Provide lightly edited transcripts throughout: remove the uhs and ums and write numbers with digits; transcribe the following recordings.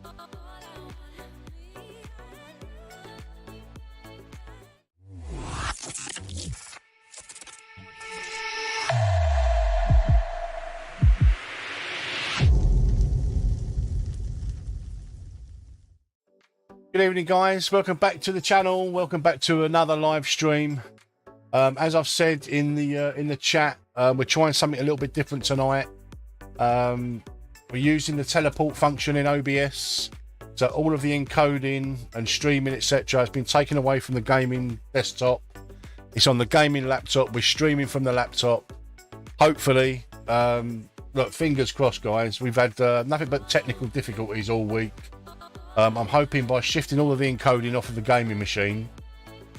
All I wanna be Good evening, guys. Welcome back to the channel. Welcome back to another live stream. As I've said in the chat, we're trying something a little bit different tonight. We're using the teleport function in OBS, so all of the encoding and streaming, etc., has been taken away from the gaming desktop. It's on the gaming laptop. We're streaming from the laptop. Hopefully, look, fingers crossed, guys. We've had nothing but technical difficulties all week. I'm hoping by shifting all of the encoding off of the gaming machine,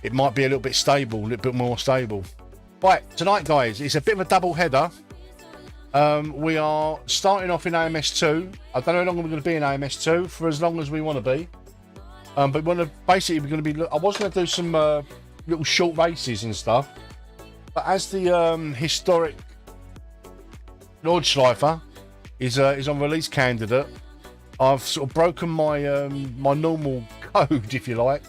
it might be a little bit stable, a little bit more stable. Right, tonight, guys, it's a bit of a double header. We are starting off in AMS2. I don't know how long we're going to be in AMS2, for as long as we want to be. But basically, we're going to be. I was going to do some little short races and stuff, but as the historic Nordshleife is on release candidate, I've sort of broken my my normal code, if you like,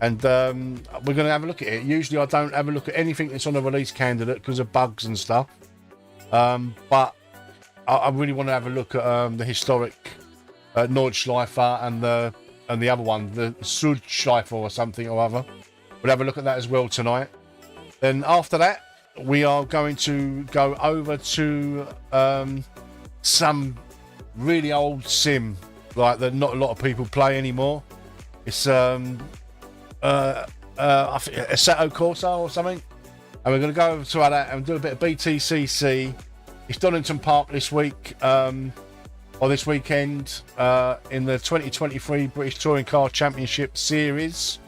and we're going to have a look at it. Usually I don't have a look at anything that's on a release candidate because of bugs and stuff, but I really want to have a look at the historic Nordshleife and the other one, the Sudotek or something or other. We'll have a look at that as well tonight. Then after that, we are going to go over to some really old sim, like that not a lot of people play anymore. It's I think Assetto Corsa or something, and we're going to go over to that and do a bit of BTCC. It's Donington Park this week, or this weekend, in the 2023 British Touring Car Championship Series.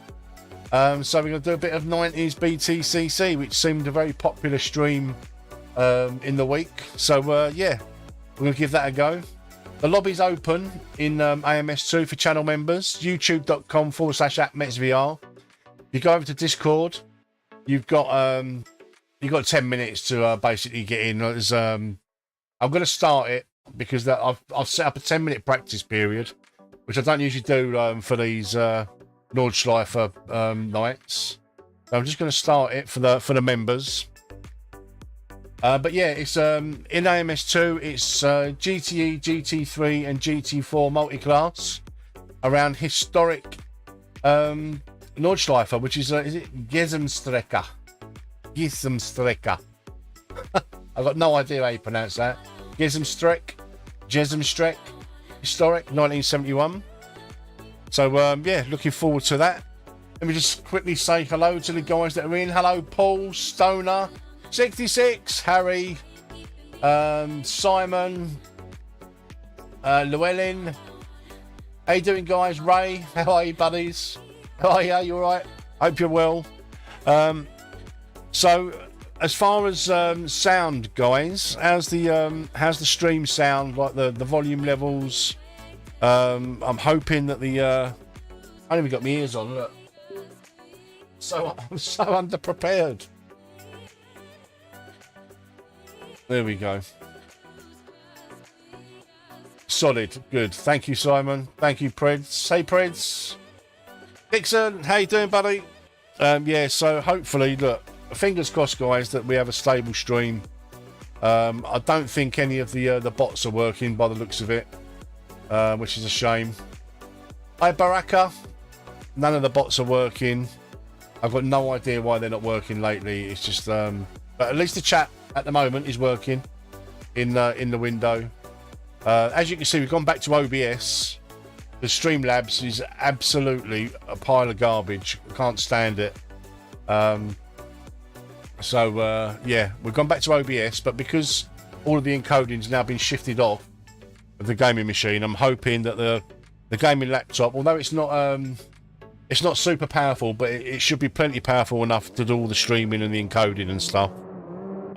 So we're going to do a bit of 90s BTCC, which seemed a very popular stream in the week. So yeah, we're going to give that a go. The lobby's open in AMS2 for channel members, youtube.com/@metsvr. If you go over to Discord, you've got 10 minutes to basically get in. I'm going to start it because I've set up a 10-minute practice period, which I don't usually do for these Nordshleife nights. So I'm just going to start it for the members. But yeah, it's in AMS2. It's GTE, GT3, and GT4 multi-class around historic Nordshleife, which is it Gesamstrecke? Gesamstrecke. I've got no idea how you pronounce that. Gesamstrecke, historic 1971. So yeah, looking forward to that. Let me just quickly say hello to the guys that are in. Hello, Paul, Stoner, 66, Harry, Simon, Llewellyn. How you doing, guys? Ray, how are you, buddies? How are you? You all right? Hope you're well. So as far as sound, guys, how's the stream sound? Like the volume levels? I'm hoping that the I haven't even got my ears on. Look, I'm so underprepared. There we go. Solid. Good. Thank you, Simon. Thank you, Preds. Hey, Preds. Dixon, how you doing, buddy? Yeah, so hopefully, look, fingers crossed, guys, that we have a stable stream. I don't think any of the bots are working by the looks of it, which is a shame. Hi, Baraka. None of the bots are working. I've got no idea why they're not working lately. It's just, but at least the chat at the moment is working in the window. As you can see, we've gone back to OBS. The Streamlabs is absolutely a pile of garbage. I can't stand it. So yeah, we've gone back to OBS, but because all of the encoding's now been shifted off of the gaming machine, I'm hoping that the gaming laptop, although it's not super powerful, but it should be plenty powerful enough to do all the streaming and the encoding and stuff.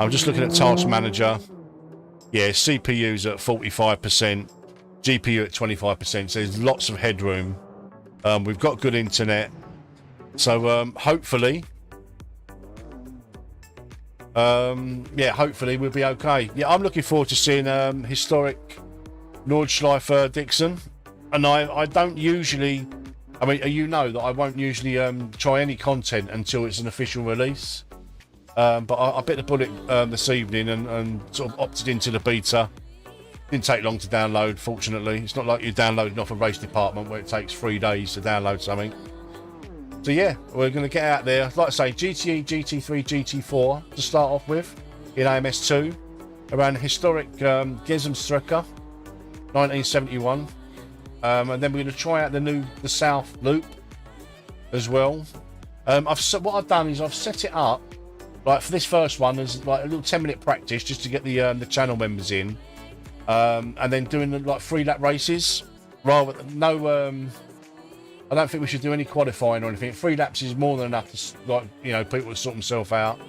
I'm just looking at Task Manager. Yeah, CPU's at 45%, GPU at 25%, so there's lots of headroom. We've got good internet. So hopefully, yeah, hopefully we'll be okay. Yeah, I'm looking forward to seeing historic Nordshleife, Dixon. And I don't usually, I mean, you know that I won't usually try any content until it's an official release. But I bit the bullet this evening and sort of opted into the beta. Didn't take long to download, fortunately. It's not like you're downloading off a race department where it takes 3 days to download something. So yeah, we're going to get out there. Like I say, GTE, GT3, GT4 to start off with in AMS2. Around historic Gesmstrecke, 1971. And then we're going to try out the South Loop as well. What I've done is I've set it up, like for this first one, as like a little 10-minute practice just to get the channel members in. And then doing like 3-lap races. Rather I don't think we should do any qualifying or anything. 3 laps is more than enough to, like, you know, people to sort themselves out.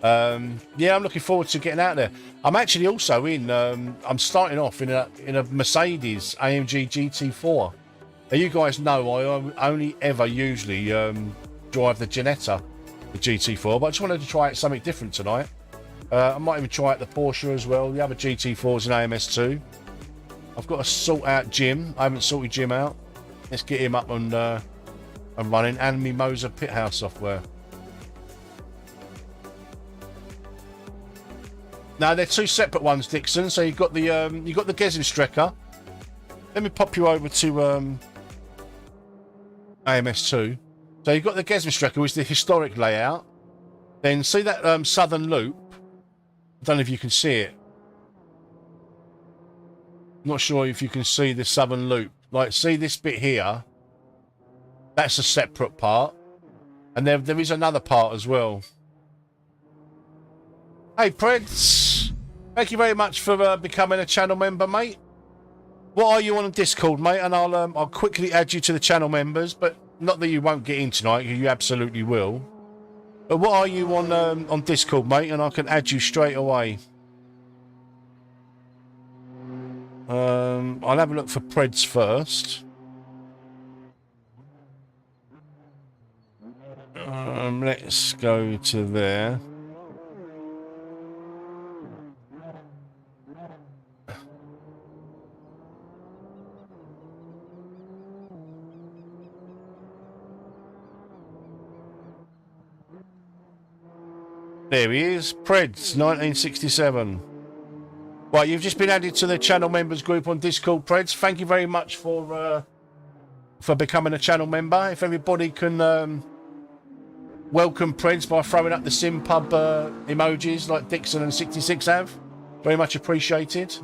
Yeah, I'm looking forward to getting out there. I'm actually also I'm starting off in a Mercedes AMG GT4. Now, you guys know I only ever usually drive the Ginetta, the GT4, but I just wanted to try something different tonight. I might even try out the Porsche as well. The other GT4s in AMS2. I've got to sort out Jim. I haven't sorted Jim out. Let's get him up and running. And me Moser pit house software. Now they're 2 separate ones, Dixon. So you've got the Gesmstrecke. Let me pop you over to AMS2. So you've got the Gesmstrecke, which is the historic layout. Then see that southern loop. I don't know if you can see it. Not sure if you can see the southern loop. Like, see this bit here? That's a separate part. And there is another part as well. Hey, Preds. Thank you very much for becoming a channel member, mate. What are you on Discord, mate? And I'll quickly add you to the channel members, but not that you won't get in tonight, you absolutely will. But what are you on Discord, mate? And I can add you straight away. I'll have a look for Preds first. Let's go to there. There he is, Preds, 1967. Right, you've just been added to the channel members group on Discord, Preds. Thank you very much for becoming a channel member. If everybody can welcome Preds by throwing up the SimPub emojis like Dixon and 66 have, very much appreciated.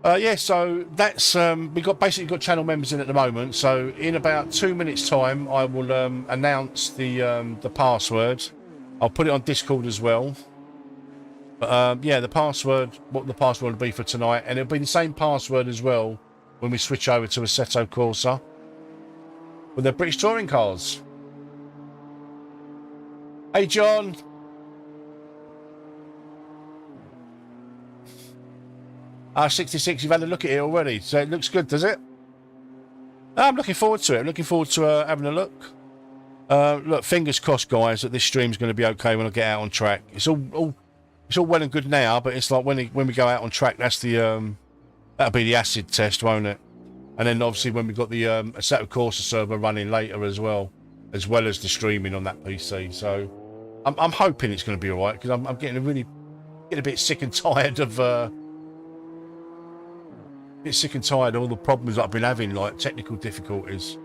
Yeah, so that's we've basically got channel members in at the moment. So in about 2 minutes' time, I will announce the password. I'll put it on Discord as well. But yeah, the password, what the password will be for tonight, and it'll be the same password as well when we switch over to Assetto Corsa with the British touring cars. Hey, John. R66, you've had a look at it already, so it looks good, does it? I'm looking forward to it. I'm looking forward to having a look. Look, fingers crossed, guys, that this stream's going to be okay when I get out on track. It's all well and good now, but it's like when we go out on track, that's the that'll be the acid test, won't it? And then obviously when we've got the Assetto Corsa server running later as well as the streaming on that PC. So I'm hoping it's going to be all right, because I'm getting a bit sick and tired of all the problems that I've been having, like technical difficulties.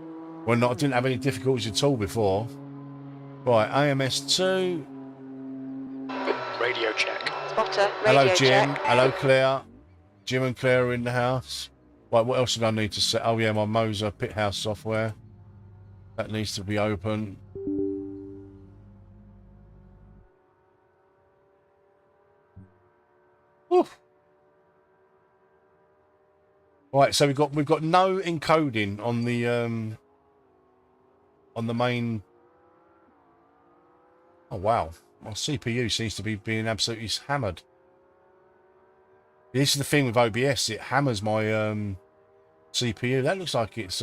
Well, I didn't have any difficulties at all before. Right, AMS2. Radio check. Spotter, radio Hello, Jim. check. Hello, Claire. Jim and Claire are in the house. Right, what else did I need to set? Oh, yeah, my Moser pit house software. That needs to be open. Oof. Right, so we've got no encoding on the main. Oh wow, my CPU seems to be being absolutely hammered. This is the thing with OBS; it hammers my CPU. That looks like it's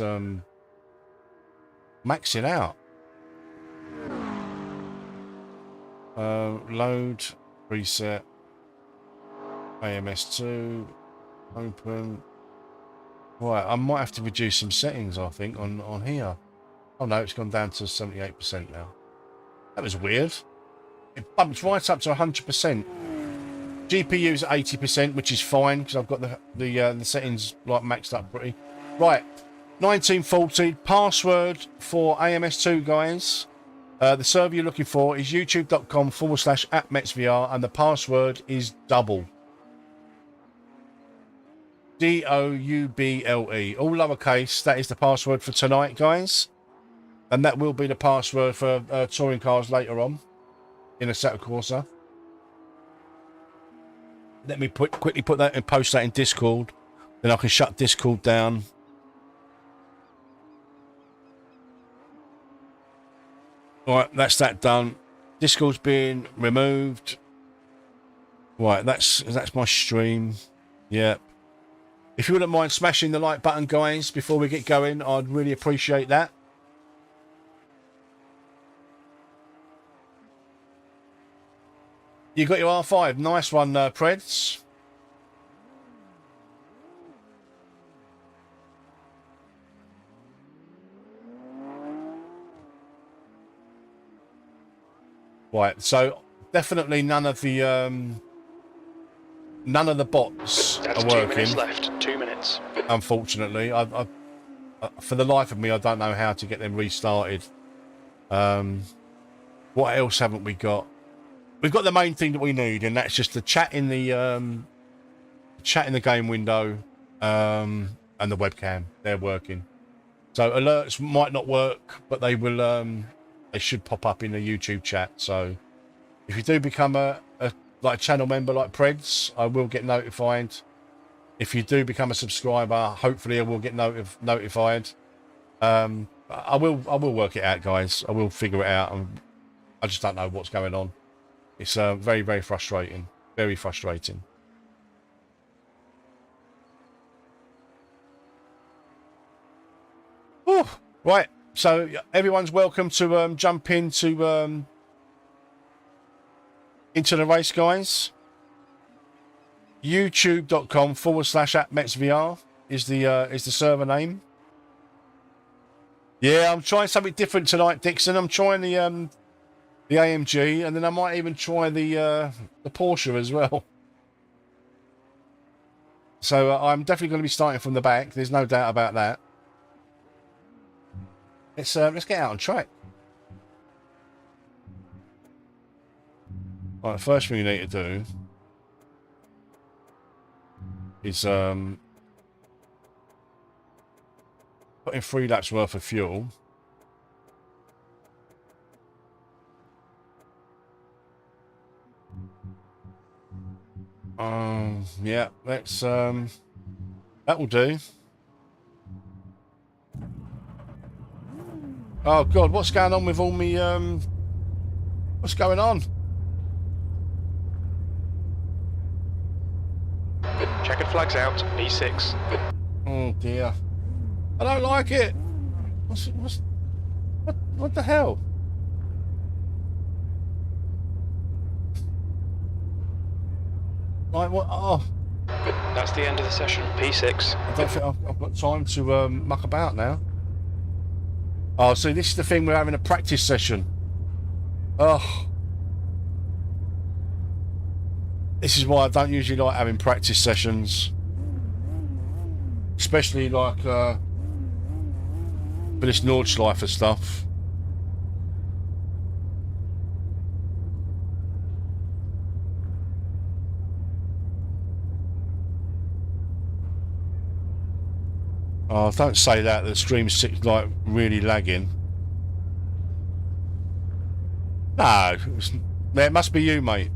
maxing out. Load, preset, AMS2, open. Right, I might have to reduce some settings, I think, on here. Oh no, it's gone down to 78% now. That was weird. It bumped right up to 100%. GPU's at 80%, which is fine because I've got the settings like maxed up pretty. Right, 1940 password for AMS2, guys. The server you're looking for is youtube.com/@metsvr, and the password is double. DOUBLE, all lowercase. That is the password for tonight, guys, and that will be the password for touring cars later on in Assetto Corsa. Let me quickly put that and post that in Discord, then I can shut Discord down. Right, that's that done. Discord's been removed. Right, that's my stream. Yep. If you wouldn't mind smashing the like button, guys, before we get going, I'd really appreciate that. You got your R5. Nice one, Preds. Right, so definitely none of the bots are working. 2 minutes left. 2 minutes. Unfortunately, I for the life of me, I don't know how to get them restarted. What else haven't we got? We've got the main thing that we need, and that's just the chat in the game window, and the webcam. They're working. So alerts might not work, but they will. They should pop up in the YouTube chat. So if you do become a channel member like Preds, I will get notified. If you do become a subscriber, hopefully I will get notified. I will work it out, guys. I will figure it out. I just don't know what's going on. It's very, very frustrating. Very frustrating. Whew. Right. So everyone's welcome to jump into the race, guys. youtube.com/@metsvr is the server name. Yeah, I'm trying something different tonight, Dixon. I'm trying the AMG, and then I might even try the Porsche as well. So I'm definitely going to be starting from the back. There's no doubt about that. Let's get out on track. Right, the first thing you need to do is put in 3 laps worth of fuel. Yeah, let's that will do. Oh God, what's going on with all me what's going on? Checkered flags out, B6. Oh dear. I don't like it. What the hell? Like what? Oh. That's the end of the session, P6. I don't think I've got time to muck about now. Oh, so this is the thing, we're having a practice session. Oh. This is why I don't usually like having practice sessions. Especially like for this Nordshleife stuff. Oh, don't say that. The stream's like really lagging. No, it must be you, mate.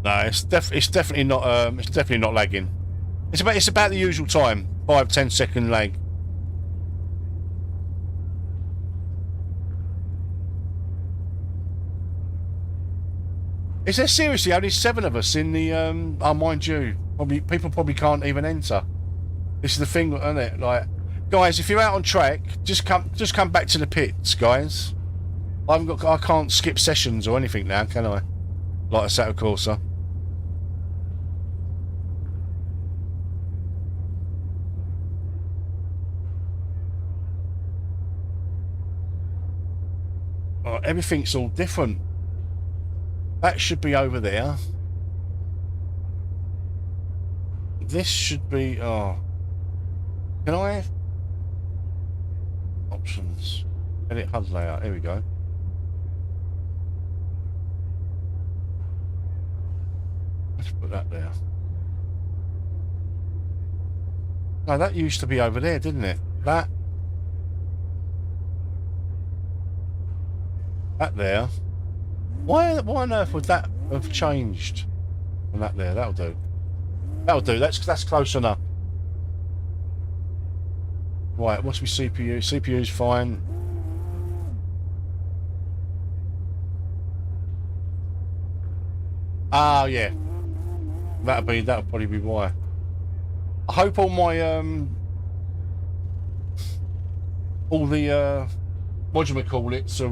No, it's definitely not lagging. It's about the usual time, 5-10 second lag. Is there seriously only 7 of us in the? Oh, mind you, people probably can't even enter. This is the thing, isn't it? Like, guys, if you're out on track, just come back to the pits, guys. I can't skip sessions or anything now, can I? Like Assetto Corsa. Oh, everything's all different. That should be over there. This should be... Oh. Can I... Options. Edit HUD layout. Here we go. Let's put that there. No, that used to be over there, didn't it? That there. Why on earth would that have changed? And that there, that'll do. That'll do. That's close enough. Right, what's my CPU? CPU's fine. Ah, yeah. That'll probably be why. I hope all my all the what do you call it? So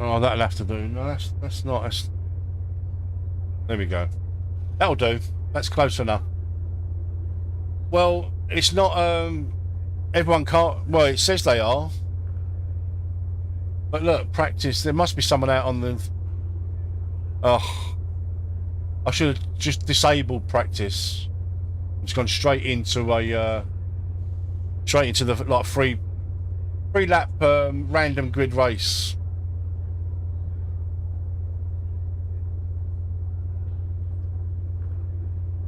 oh, that'll have to do. No, that's not. There we go. That'll do. That's close enough. Well, it's not. Everyone can't. Well, it says they are. But look, practice. There must be someone out on the. Oh, I should have just disabled practice. It's gone straight into a. Straight into the like free lap random grid race.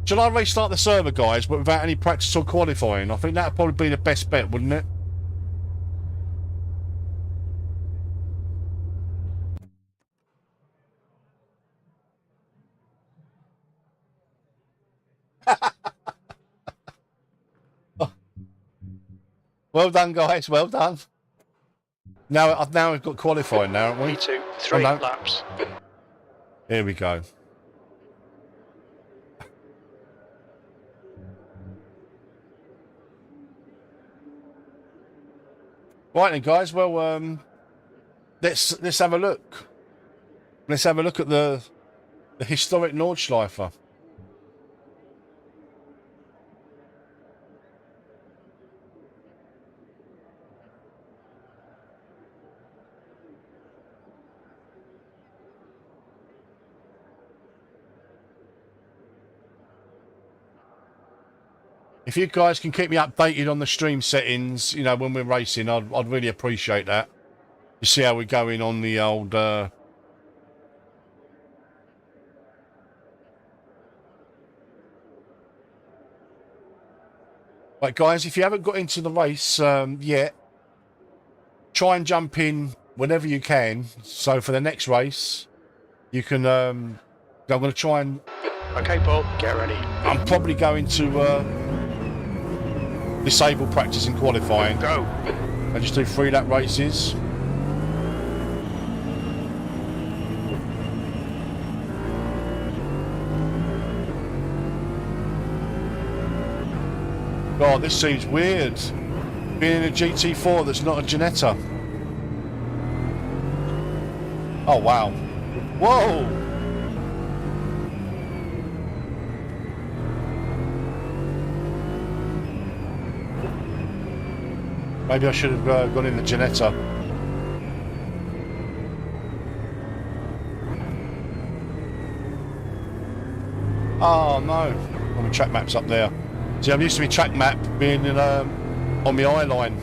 Shall I restart the server, guys, but without any practice or qualifying? I think that'd probably be the best bet, wouldn't it? Well done, guys. Well done. Now we've got qualifying now, haven't we? 3 laps. Here we go. Right then, guys. Well, let's have a look. Let's have a look at the historic Nordshleife. If you guys can keep me updated on the stream settings, you know, when we're racing, I'd really appreciate that. You see how we're going on the old... Right, guys, if you haven't got into the race yet, try and jump in whenever you can. So for the next race, you can... I'm going to try and... Okay, Paul, get ready. I'm probably going to... disable practice and qualifying. Go. And just do 3 lap races. God, this seems weird. Being in a GT4 that's not a Ginetta. Oh wow. Whoa! Maybe I should have gone in the Ginetta. Oh no! Oh, my track map's up there. See, I'm used to my track map being in, on my eye line.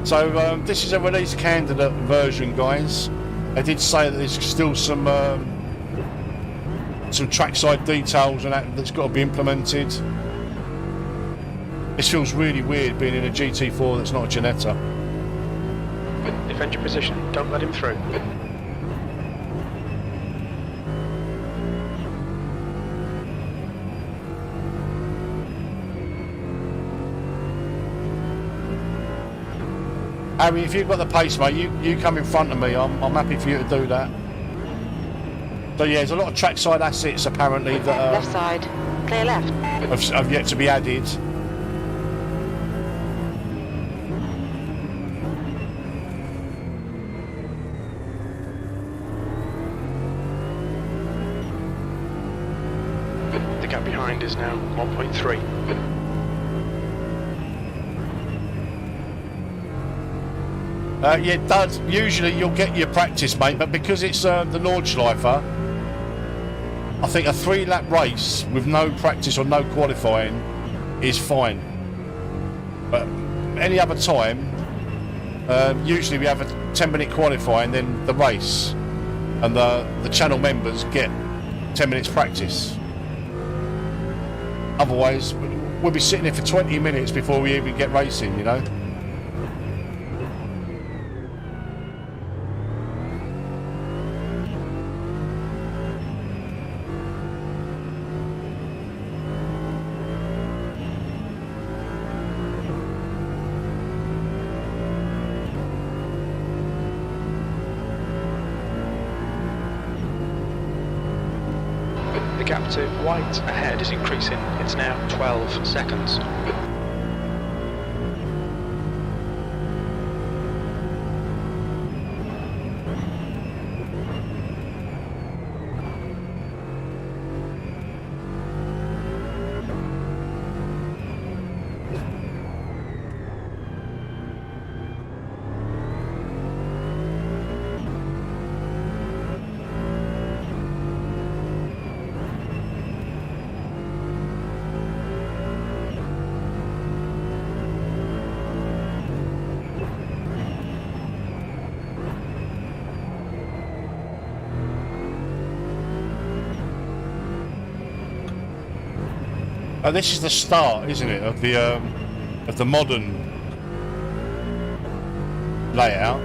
So this is a release candidate version, guys. They did say that there's still some trackside details and that's got to be implemented. This feels really weird being in a GT4 that's not a Ginetta. Defend your position. Don't let him through. Harry, if you've got the pace, mate, you come in front of me. I'm happy for you to do that. So yeah, there's a lot of trackside assets apparently that left side, clear left. have yet to be added. The gap behind is now 1.3. Yeah, it does. Usually you'll get your practice, mate, but because it's the Nordshleife, I think a 3-lap race with no practice or no qualifying is fine. But any other time, usually we have a 10-minute qualifying, then the race, and the channel members get 10 minutes practice. Otherwise, we'll be sitting here for 20 minutes before we even get racing, you know. The gap to white ahead is increasing. It's now 12 seconds. This is the start, isn't it, of the modern layout.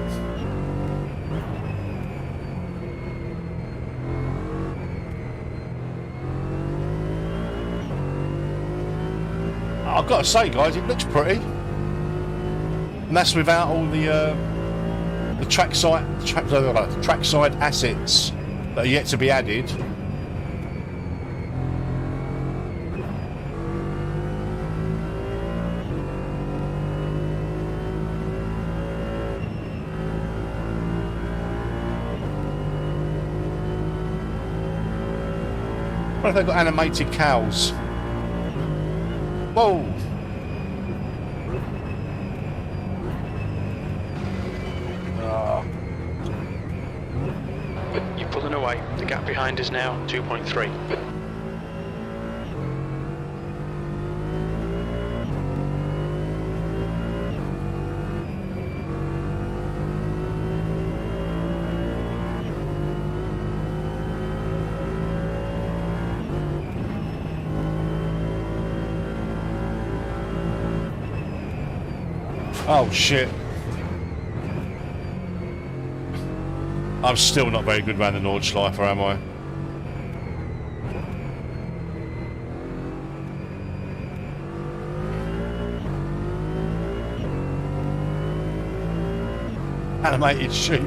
I've got to say, guys, it looks pretty, and that's without all the trackside assets that are yet to be added. What if they've got animated cows? Whoa! You're pulling away. The gap behind is now 2.3. Oh shit. I'm still not very good around the Nordschleife, am I? Animated sheep.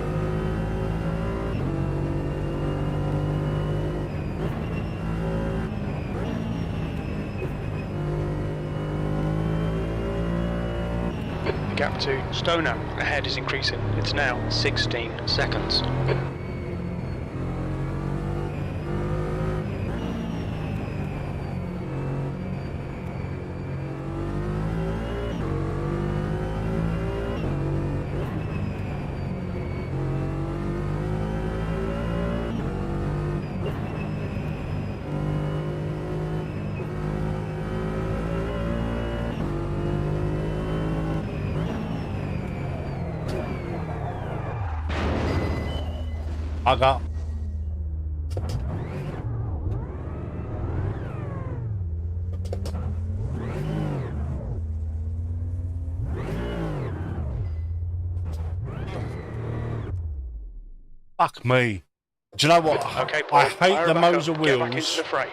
Gap to Stoner ahead is increasing. It's now 16 seconds. I got. Fuck me. Do you know what? Okay, Paul, I hate the Moser Get back into wheels. the fray.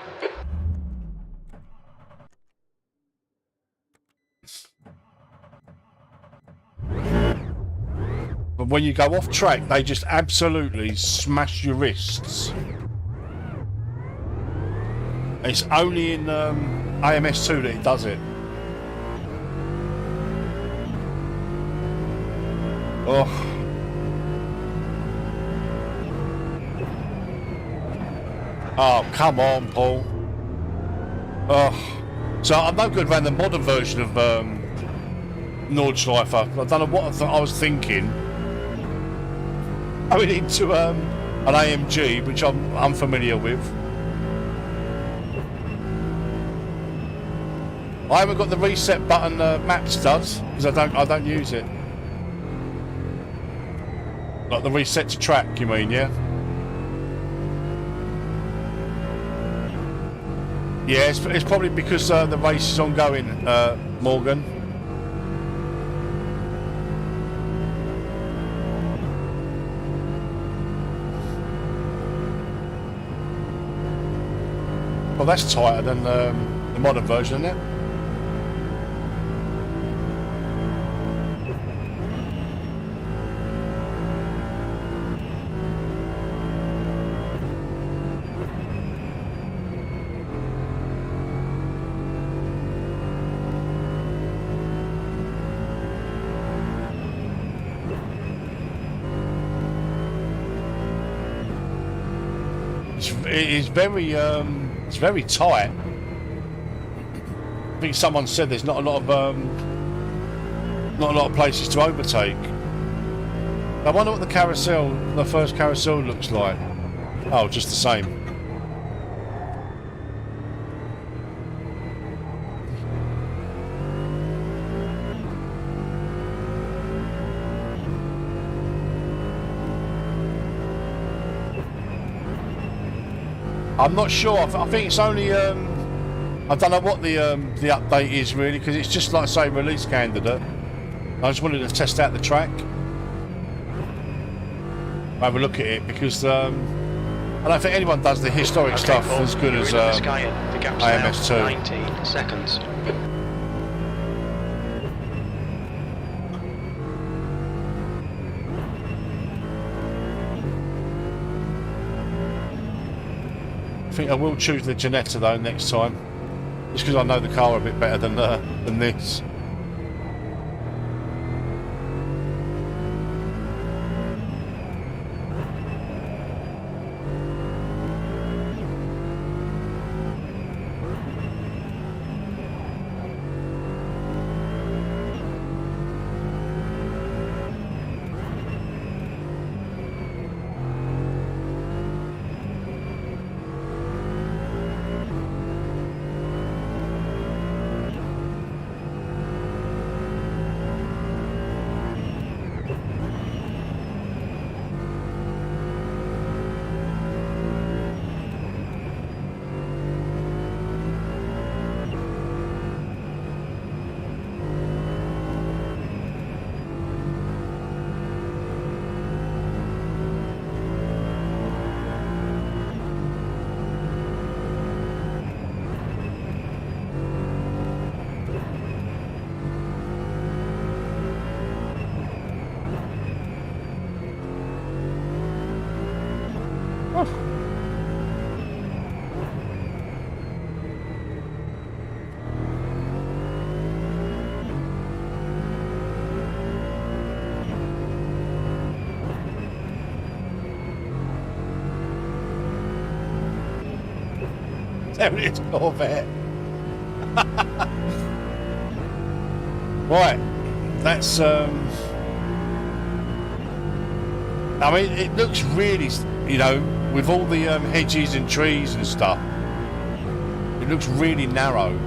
But when you go off track, they just absolutely smash your wrists. It's only in AMS2 that it does it. Oh. Oh, come on, Paul. Oh. So I'm no good around the modern version of Nordshleife. I don't know what I was thinking. Going into an AMG, which I'm unfamiliar with. I haven't got the reset button maps does, because I don't use it. Like the reset to track, you mean, yeah? Yeah, it's probably because the race is ongoing, Morgan. Well, that's tighter than the modern version, isn't it? It's very tight. I think someone said there's not a lot of places to overtake. I wonder what the first carousel looks like. Oh, just the same. I'm not sure. I think it's only. I don't know what the update is really, because it's just like I say, release candidate. I just wanted to test out the track. Have a look at it because I don't think anyone does the historic stuff Paul, as good as AMS2. 19 seconds. I think I will choose the Ginetta though next time, just because I know the car a bit better than this. There it is, Corvette. Right, that's I mean, it looks really, you know, with all the hedges and trees and stuff, it looks really narrow.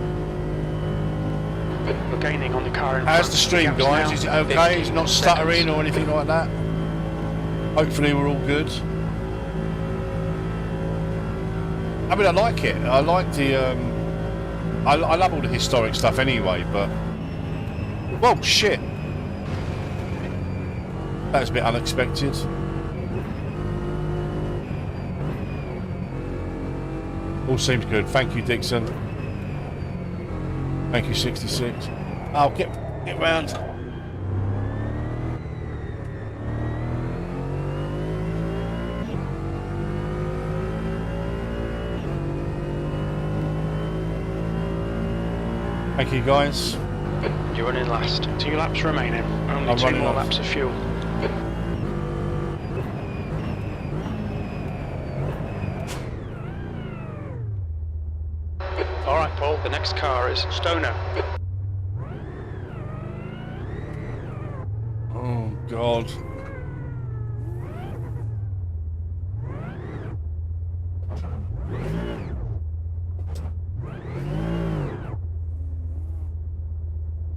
We're gaining on the car in How's front. the stream, Gap's guys? now Is it okay? It's not stuttering seconds. or anything like that? Hopefully we're all good. I mean, I like it. I like the I love all the historic stuff anyway, but whoa, shit, that was a bit unexpected. All seems good. Thank you, Dixon. Thank you, 66. I'll get round. Thank you, guys. You're running last. 2 laps remaining. Only I'm 2 running more off. laps of fuel. Alright, Paul, the next car is Stoner. Oh, God.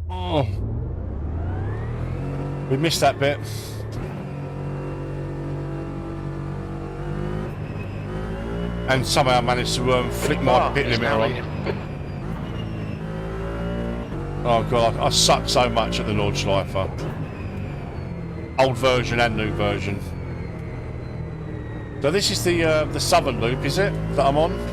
Oh. We missed that bit. And somehow I managed to flick my pit he's limiter now on. leading. Oh God, I suck so much at the Nordshleife. Old version and new version. So this is the southern loop, is it, that I'm on?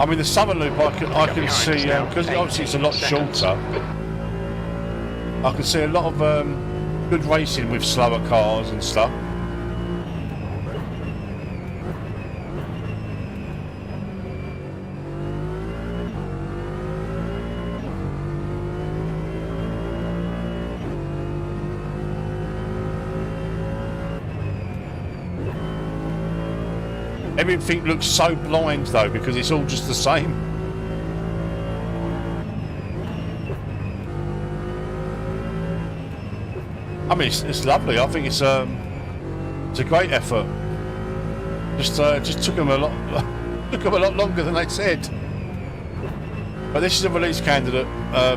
I mean, the southern loop I can see, because obviously it's a lot shorter, I can see a lot of good racing with slower cars and stuff. Everything looks so blind though, because it's all just the same. I mean, it's lovely. I think it's a great effort. Just took them a lot longer than they said. But this is a release candidate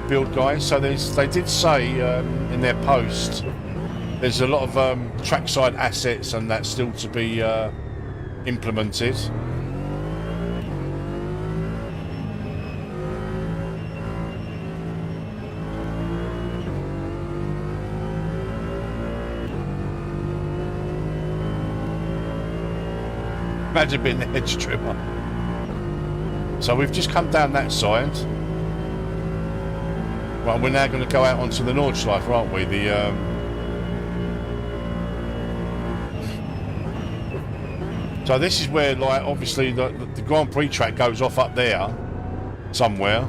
build, guys. So they did say in their post there's a lot of trackside assets and that still to be implemented. Imagine being the hedge trimmer. So we've just come down that side. Right, we're now going to go out onto the Nordshleife, aren't we? So this is where, like, obviously the Grand Prix track goes off up there somewhere.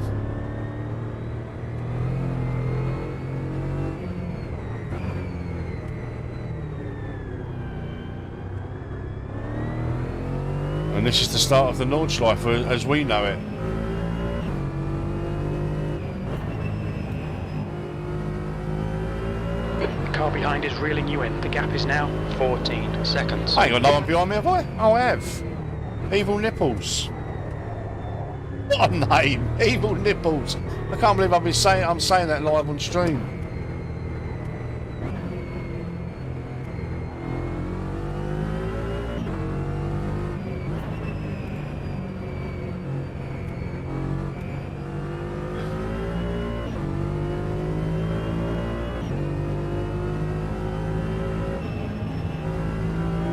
And this is the start of the Nordschleife as we know it. The car behind is reeling you in. The gap is now 14 seconds. I ain't got no one behind me, have I? Oh, I have. Evil Nipples. What a name. Evil Nipples. I can't believe I'm saying that live on stream.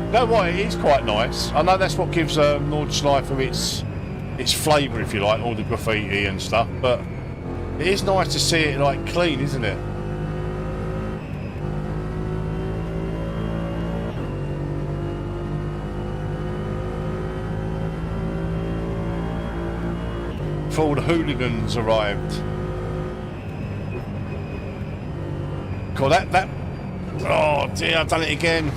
You know what, it is quite nice. I know that's what gives Nordschleife its flavour, if you like, all the graffiti and stuff, but it is nice to see it like clean, isn't it? Before all the hooligans arrived. God, that oh dear, I've done it again.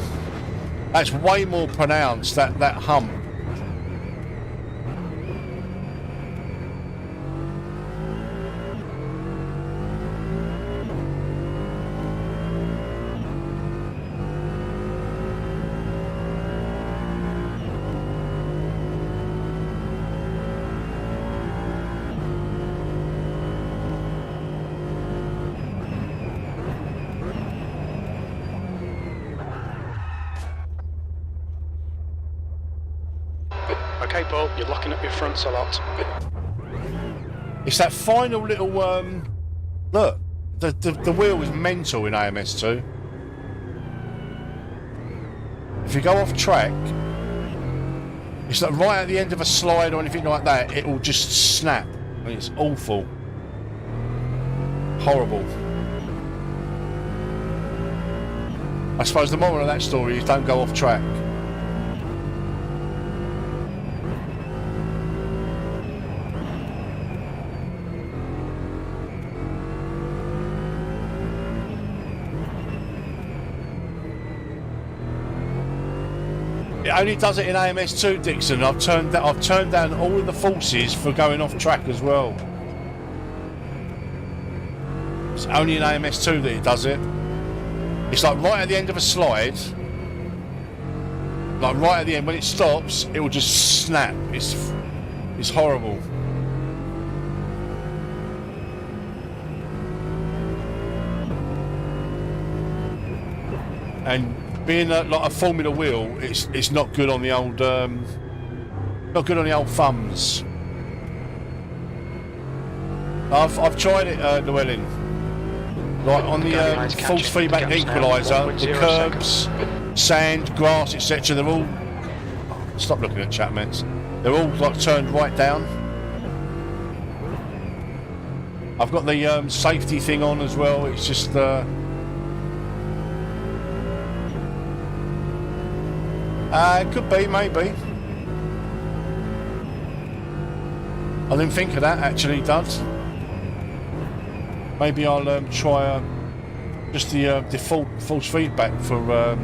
That's way more pronounced, that hump. Okay, Paul, you're locking up your fronts a lot. It's that final little look. The wheel is mental in AMS2. If you go off track, it's like right at the end of a slide or anything like that, it will just snap. I mean, it's awful. Horrible. I suppose the moral of that story is don't go off track. It only does it in AMS2, Dixon. I've turned down all of the forces for going off track as well. It's only in AMS2 that it does it. It's like right at the end of a slide. Like right at the end, when it stops, it will just snap. It's horrible. And being like a Formula wheel, it's not good on the old thumbs. I've tried it, Llewellyn. Like on the force feedback equaliser, the curbs, sand, grass, etc. They're all. Stop looking at Chapman's. They're all like turned right down. I've got the safety thing on as well. It's just. It could be, maybe. I didn't think of that, actually, does. Maybe I'll try just the default false feedback for a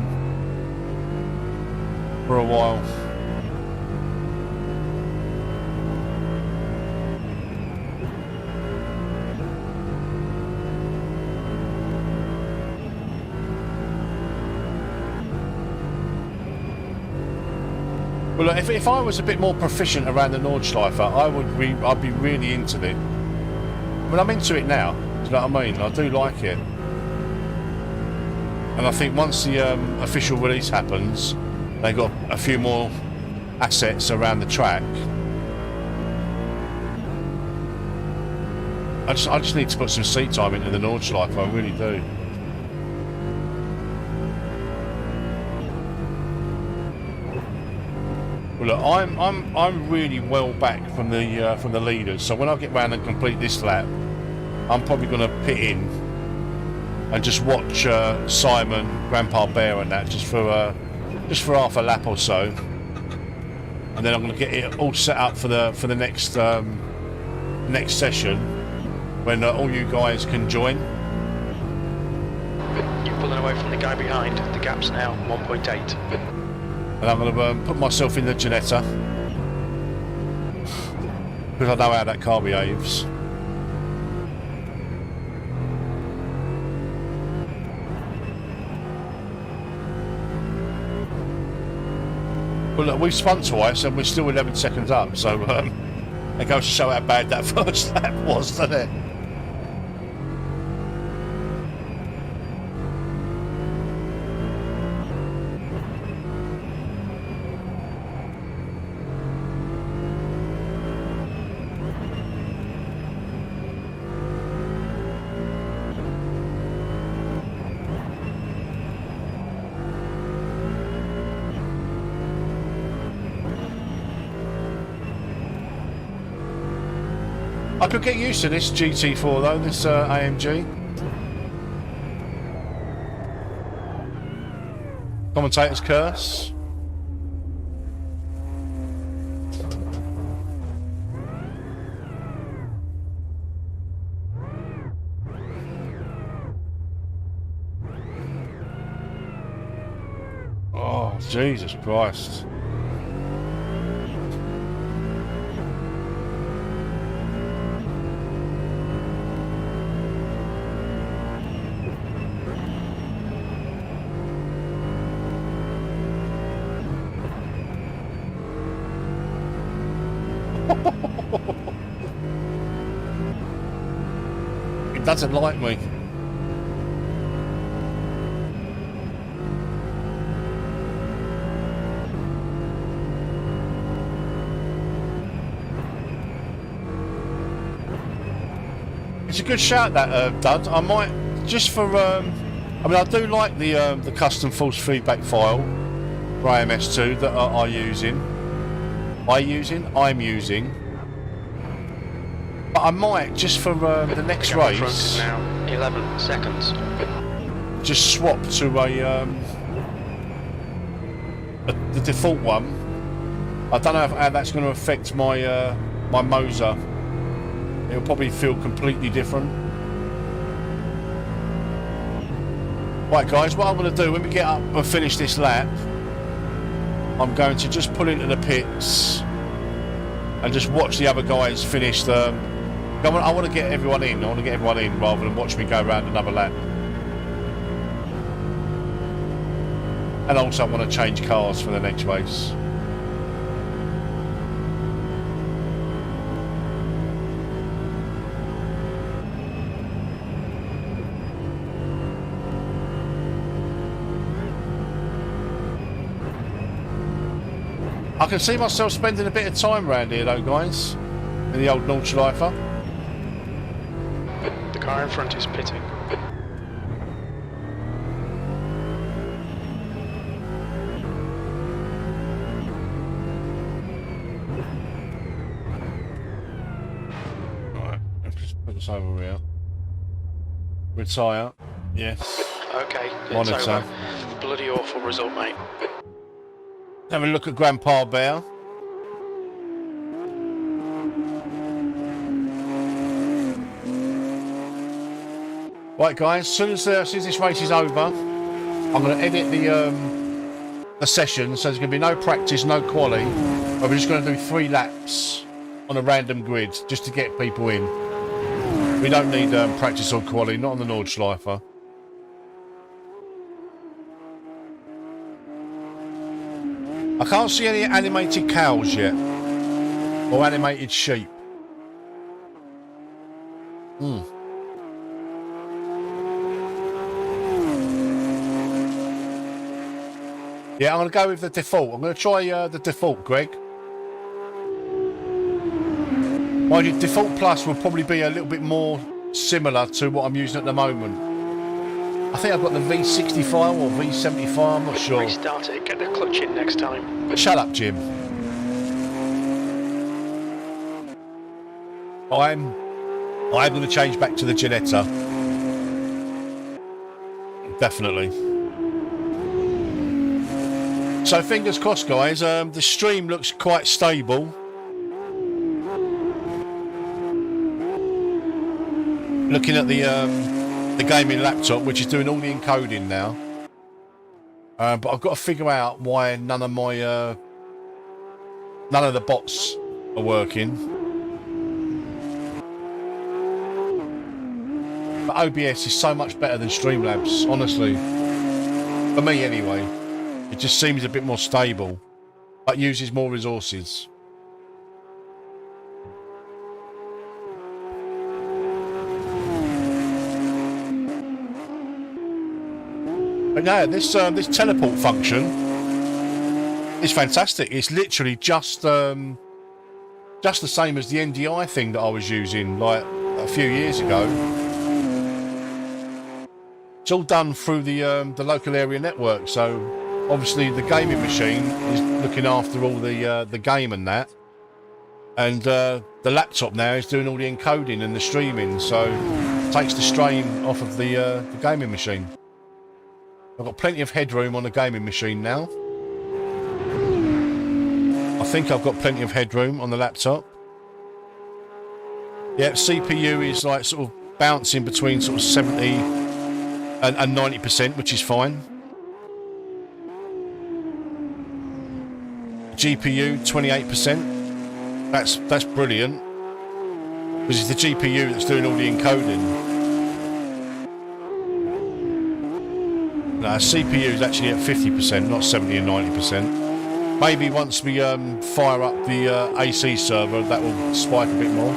while. Well, look, if I was a bit more proficient around the Nordshleife, I'd be really into it. I mean, I'm into it now. Do you know what I mean? I do like it, and I think once the official release happens, they got a few more assets around the track. I just need to put some seat time into the Nordschleife. I really do. Well, look, I'm really well back from the leaders. So when I get round and complete this lap, I'm probably going to pit in and just watch Simon, Grandpa Bear, and that just for half a lap or so, and then I'm going to get it all set up for the next next session when all you guys can join. You're pulling away from the guy behind. The gap's now 1.8. And I'm going to put myself in the Ginetta because I know how that car behaves. Well, look, we've spun twice and we're still 11 seconds up, so it goes to show how bad that first lap was, doesn't it? I could get used to this GT4 though, this AMG. Commentator's curse. Oh, Jesus Christ. It doesn't like me. It's a good shout that, Dud. I might, just for, I mean, I do like the custom false feedback file for AMS2 that I'm using. But I might, just for the next race, now 11 seconds. just swap to the default one. I don't know how that's going to affect my my Moser. It'll probably feel completely different. Right guys, what I'm going to do when we get up and finish this lap, I'm going to just pull into the pits and just watch the other guys finish the... I want to get everyone in. I want to get everyone in rather than watch me go around another lap. And also I want to change cars for the next race. I can see myself spending a bit of time around here though, guys, in the old Nordshleife. The car in front is pitting. Right, let's just put this over here. Retire. Yes. Okay, Monitor. it's over. Bloody awful result, mate. Have a look at Grandpa Bear. Right, guys. As soon as this race is over, I'm going to edit the session, so there's going to be no practice, no quali. But we're just going to do 3 laps on a random grid just to get people in. We don't need practice or quali, not on the Nordschleife. I can't see any animated cows yet, or animated sheep. Yeah, I'm going to go with the default. I'm going to try the default, Greg. Mind you, default plus will probably be a little bit more similar to what I'm using at the moment. I think I've got the V60 file or V70 file, I'm not sure. Restart it, get the clutch in next time. Shut up, Jim. I'm going to change back to the Ginetta. Definitely. So fingers crossed, guys. The stream looks quite stable. Looking at the gaming laptop, which is doing all the encoding now. But I've got to figure out why none of the bots are working. But OBS is so much better than Streamlabs, honestly. For me, anyway. It just seems a bit more stable, but uses more resources. But no, this teleport function is fantastic. It's literally just the same as the NDI thing that I was using like a few years ago. It's all done through the local area network. So obviously the gaming machine is looking after all the game and that, and the laptop now is doing all the encoding and the streaming. So it takes the strain off of the gaming machine. I've got plenty of headroom on the gaming machine now. I think I've got plenty of headroom on the laptop. Yeah, CPU is like sort of bouncing between sort of 70 and 90%, which is fine. GPU 28%. That's brilliant. Because it's the GPU that's doing all the encoding. No, CPU is actually at 50%, not 70 and 90%. Maybe once we fire up the AC server, that will spike a bit more.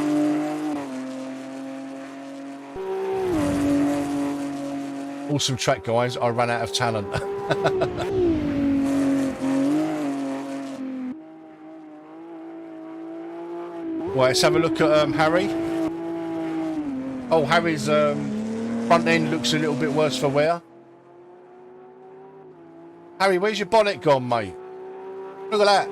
Awesome track, guys. I ran out of talent. Right, let's have a look at Harry. Oh, Harry's front end looks a little bit worse for wear. Harry, where's your bonnet gone, mate? Look at that.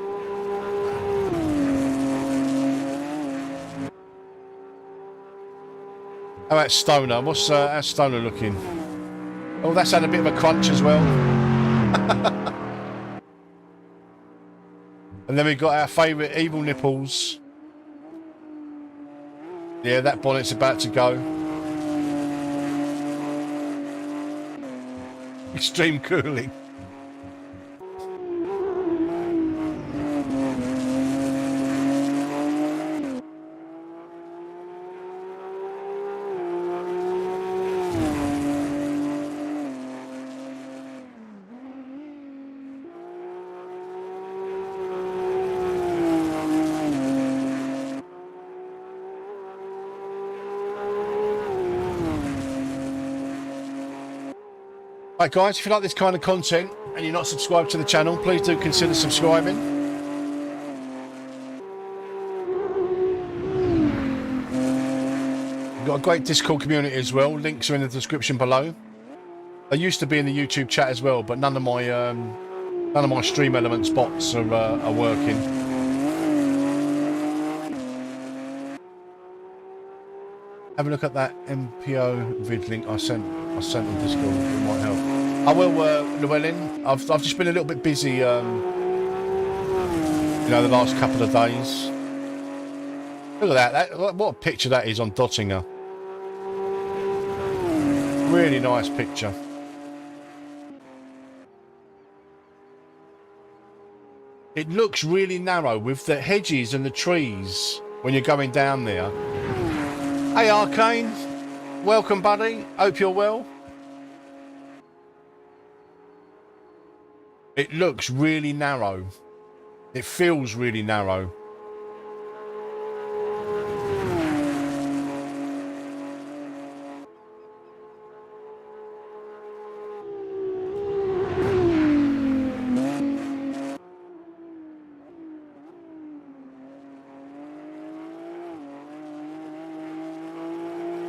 How about Stoner? How's Stoner looking? Oh, that's had a bit of a crunch as well. And then we've got our favourite Evil Nipples. Yeah, that bonnet's about to go. Extreme cooling. Right guys, if you like this kind of content and you're not subscribed to the channel, please do consider subscribing. We've got a great Discord community as well, links are in the description below. I used to be in the YouTube chat as well, but none of my Stream Elements bots are working. Have a look at that MPO vid link I sent on Discord. It might help. I will, Llewellyn. I've just been a little bit busy, you know, the last couple of days. Look at that. What a picture that is on Dottinger. Really nice picture. It looks really narrow with the hedges and the trees when you're going down there. Hey Arcane, welcome buddy, hope you're well. It looks really narrow. It feels really narrow.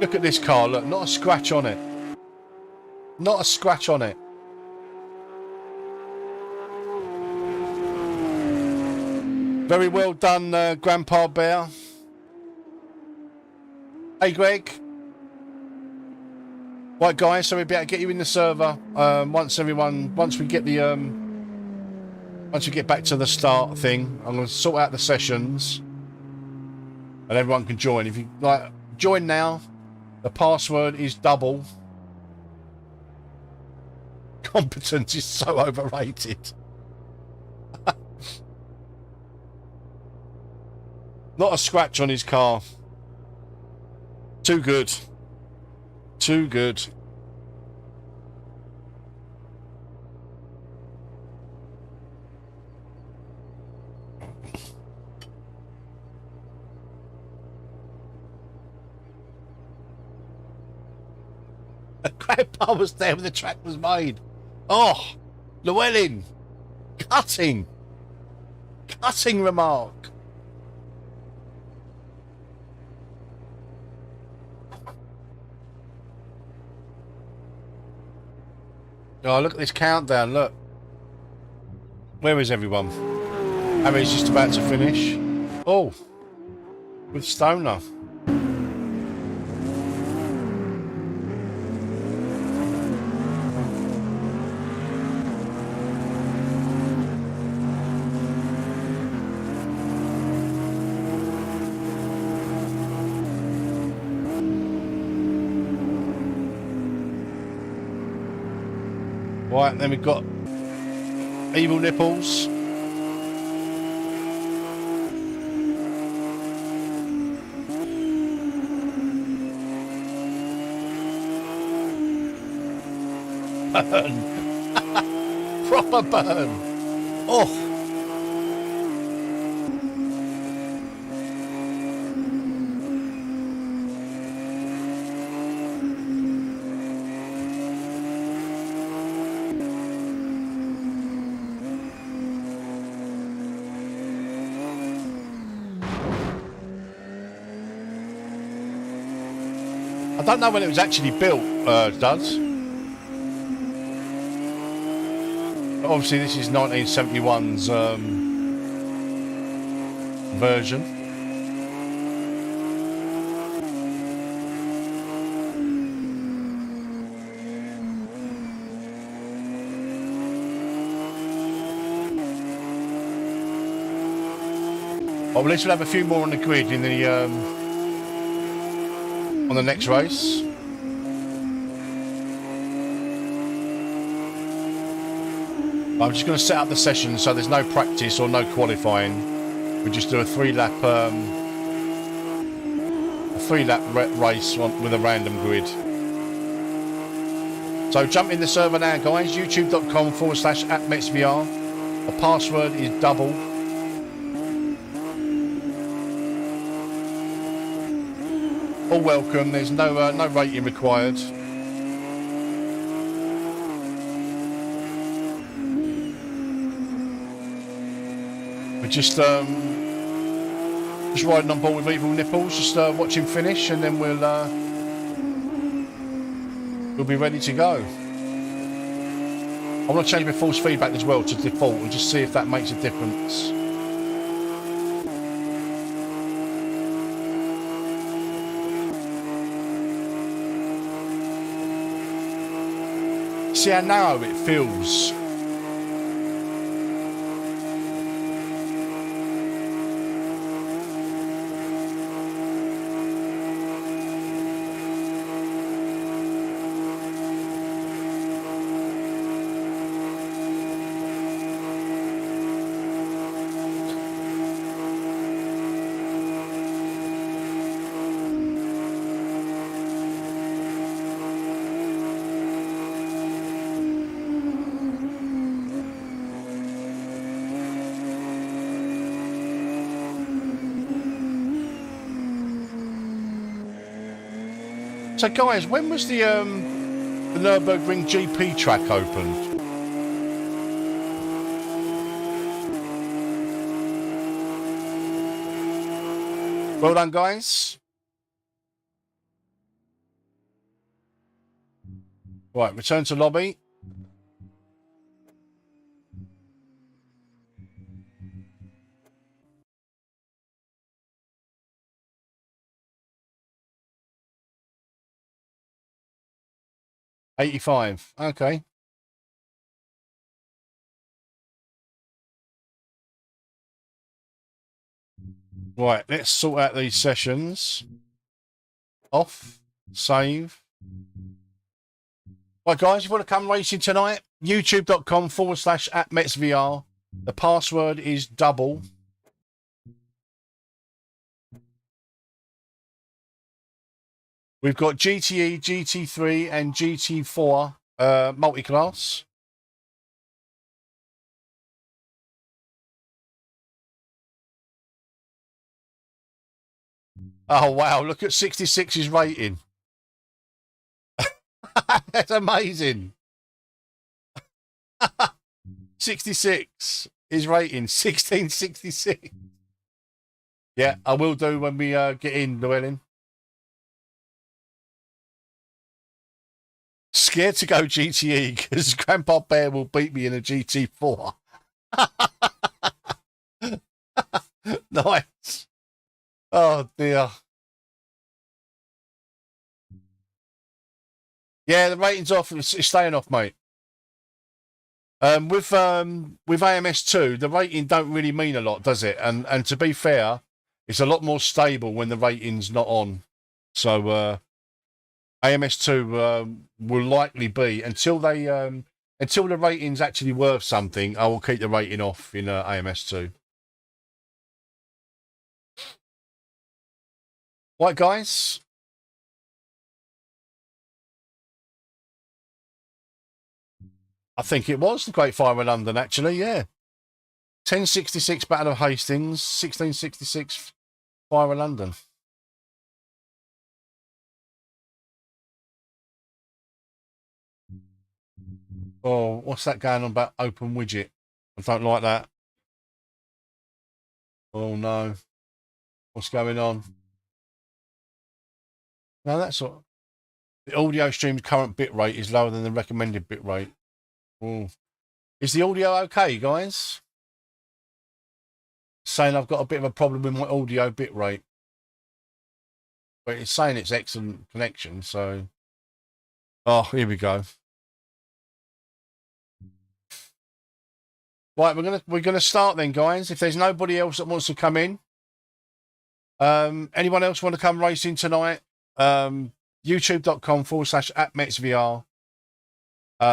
Look at this car, look, not a scratch on it. Not a scratch on it. Very well done, Grandpa Bear. Hey, Greg. Right, guys, so we'll be able to get you in the server once we get back to the start thing. I'm going to sort out the sessions and everyone can join. If you like, join now. The password is double. Competence is so overrated. Not a scratch on his car. Too good. Too good. Grandpa was there when the track was made. Oh, Llewellyn. Cutting remark. Oh, look at this countdown, look. Where is everyone? Harry's just about to finish. Oh, with Stoner. Right, then we've got Evil Nipples. Burn. Proper burn. Oh. I I don't know when it was actually built, Duds. But obviously, this is 1971's version. Well, at least we'll have a few more on the grid in the on the next race. I'm just going to set up the session so there's no practice or no qualifying. We just do a three-lap race with a random grid. So jump in the server now, guys. youtube.com/@metsvr. The password is double. All welcome. There's no rating required. We're just riding on board with Evil Nipples, just watching finish, and then we'll be ready to go. I want to change my force feedback as well to default and just see if that makes a difference. See how narrow it feels. So guys, when was the Nürburgring GP track opened? Well done, guys. Right, return to lobby. '85. Okay. Right, let's sort out these sessions. Off. Save. Right, guys, if you want to come racing tonight, youtube.com/@metsvr. The password is double. We've got GTE, GT3, and GT4 multi-class. Oh, wow. Look at 66's rating. That's amazing. 66 is rating. 1666. Yeah, I will do when we get in, Llewellyn. Scared to go GTE because Grandpa Bear will beat me in a GT4. Nice. Oh dear. Yeah, the rating's off. It's staying off, mate. With AMS2, the rating don't really mean a lot, does it? And to be fair, it's a lot more stable when the rating's not on. So AMS2 will likely be until the rating's actually worth something. I will keep the rating off in AMS2. Right, guys. I think it was the Great Fire of London, actually, yeah. 1066 Battle of Hastings, 1666 Fire of London. Oh, what's that going on about open widget? I don't like that. Oh, no. What's going on? No, that's all. The audio stream's current bit rate is lower than the recommended bit rate. Ooh. Is the audio okay, guys? Saying I've got a bit of a problem with my audio bit rate. But it's saying it's excellent connection, so... Oh, here we go. Right, we're gonna start then, guys. If there's nobody else that wants to come in, anyone else want to come racing tonight? YouTube.com/@MetsVR.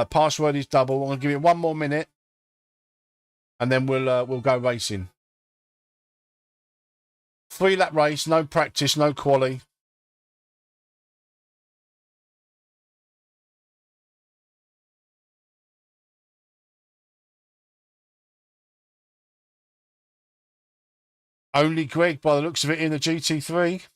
Password is double. I'm gonna give it 1 more minute, and then we'll go racing. 3-lap race, no practice, no quali. Only Greg, by the looks of it, in the GT3.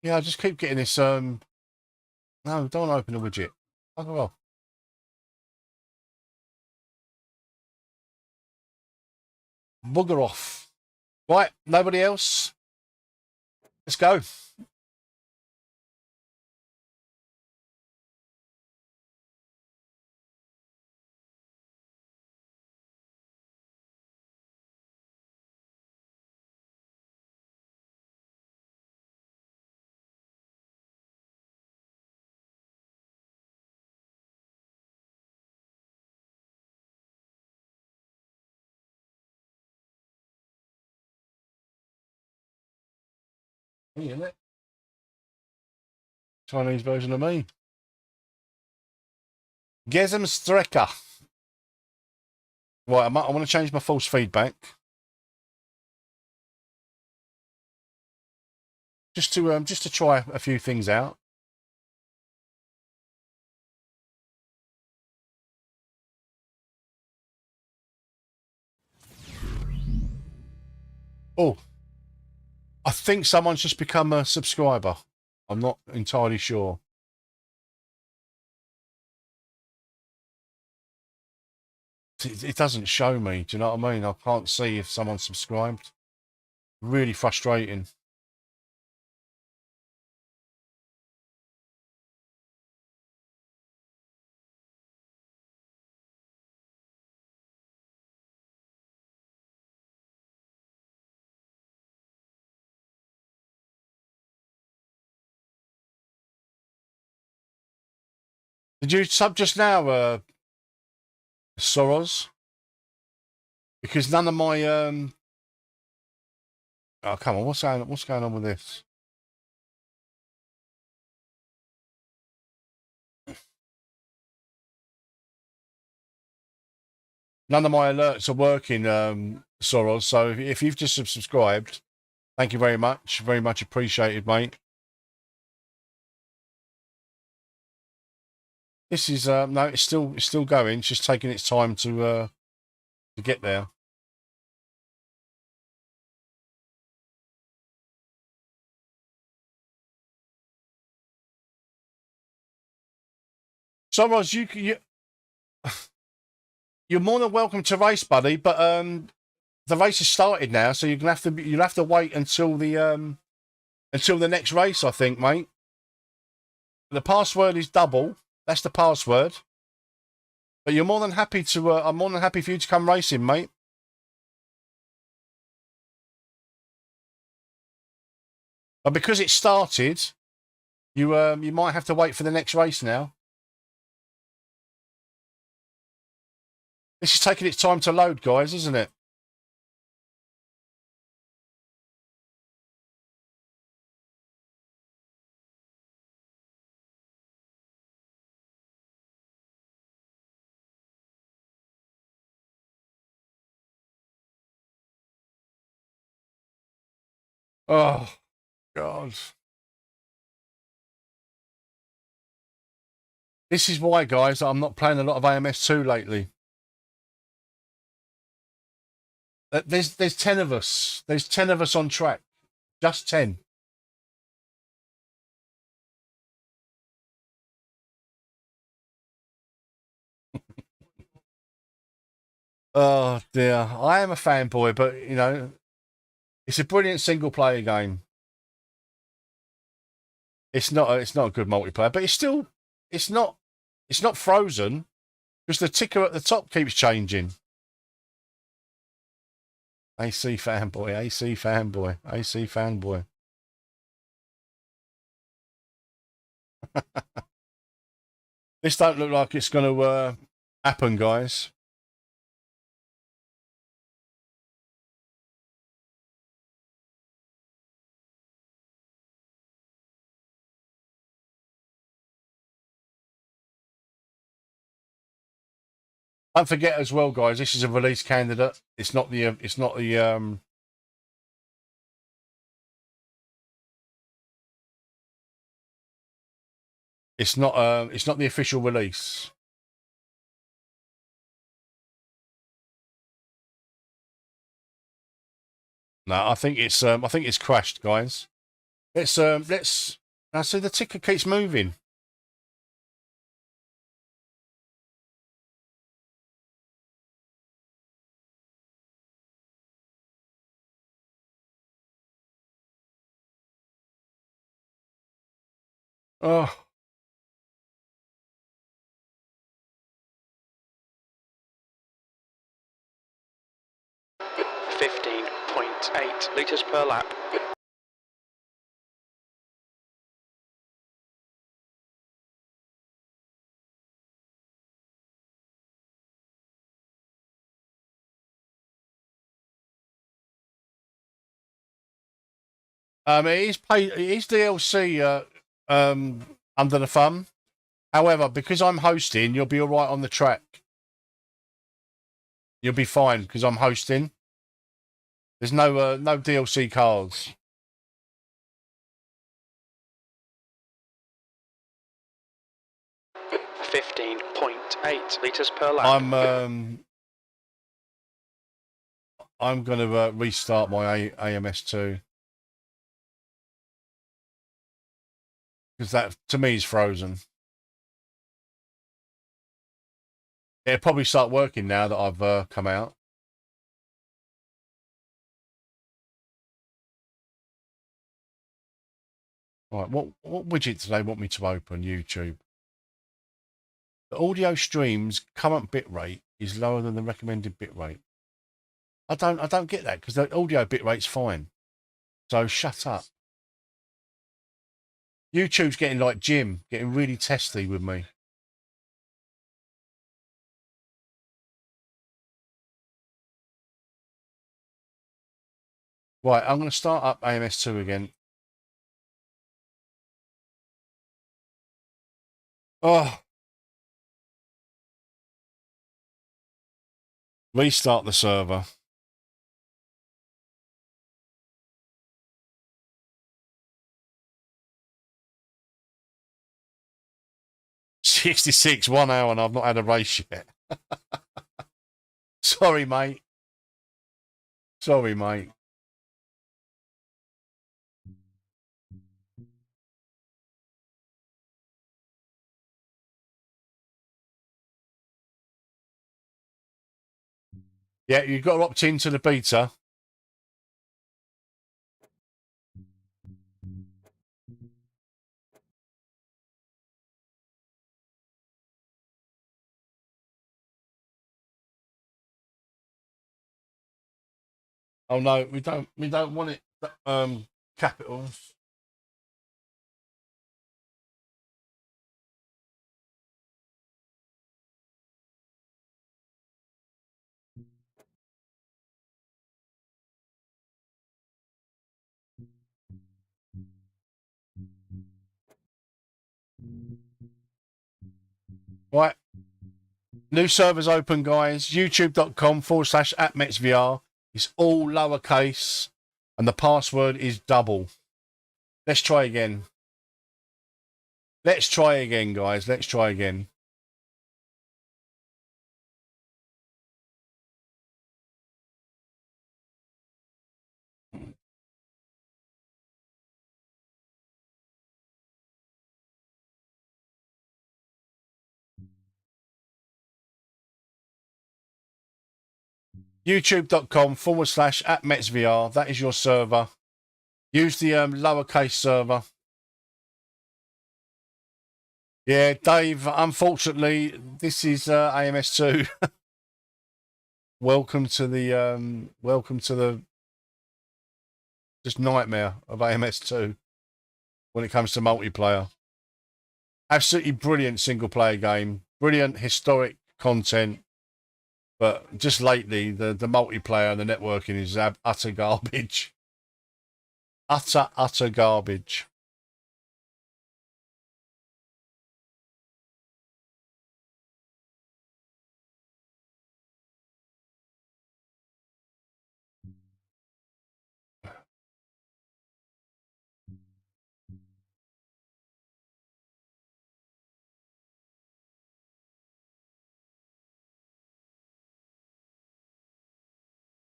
Yeah, I just keep getting this. No, don't open the widget. Fuck off. Bugger off. Right, nobody else. Let's go. Isn't it? Chinese version of me. Gesem Strecker. Right, I want to change my false feedback. Just to try a few things out. Oh, I think someone's just become a subscriber. I'm not entirely sure. It doesn't show me. Do you know what I mean? I can't see if someone's subscribed. Really frustrating. Did you sub just now, Soros? Because none of my oh, come on, what's going on with this? None of my alerts are working, Soros. So if you've just subscribed, thank you very much. Very much appreciated, mate. This is no, it's still going. It's just taking its time to get there. Soros, you're more than welcome to race, buddy. But the race has started now, so you'll have to wait until the next race, I think, mate. The password is double. That's the password. But you're more than happy to. I'm more than happy for you to come racing, mate. But because it started, you might have to wait for the next race now. This is taking its time to load, guys, isn't it? Oh, God. This is why, guys, I'm not playing a lot of AMS2 lately. There's 10 of us. There's 10 of us on track. Just 10. Oh dear, I am a fanboy, but you know, it's a brilliant single player game. It's not a good multiplayer, but it's not it's not frozen because the ticker at the top keeps changing. AC fanboy, AC fanboy, AC fanboy. This don't look like it's going to happen, guys. Don't forget as well, guys. This is a release candidate. It's not the. It's not the. It's not. It's not the official release. No, I think it's. I think it's crashed, guys. Let's. Let's. I see the ticker keeps moving. Oh, 15.8 litres per lap. it is paid. It is DLC. Under the thumb. However, because I'm hosting, you'll be all right on the track. You'll be fine because I'm hosting. There's no DLC cars. .8 litres per lap. I'm going to restart my AMS2 because that to me is frozen. It'll probably start working now that I've come out. All right, what widget do they want me to open? YouTube. The audio stream's current bitrate is lower than the recommended bitrate. I don't get that because the audio bitrate's fine. So shut up. YouTube's getting like Jim, getting really testy with me. Right, I'm going to start up AMS2 again. Oh. Restart the server. $66, 1 hour, and I've not had a race yet. Sorry, mate. Sorry, mate. Yeah, you've got to opt into the beta. Oh no, we don't want it capitals. Right. New servers open, guys. youtube.com/@mexvr. It's all lowercase and the password is double. Let's try again. Let's try again, guys. Let's try again. youtube.com/@MetsVR. That is your server. Use the lowercase server. Yeah, Dave, unfortunately, this is AMS2. welcome to the just nightmare of AMS2 when it comes to multiplayer. Absolutely brilliant single player game, brilliant historic content, but just lately the multiplayer and the networking is utter garbage. Utter garbage.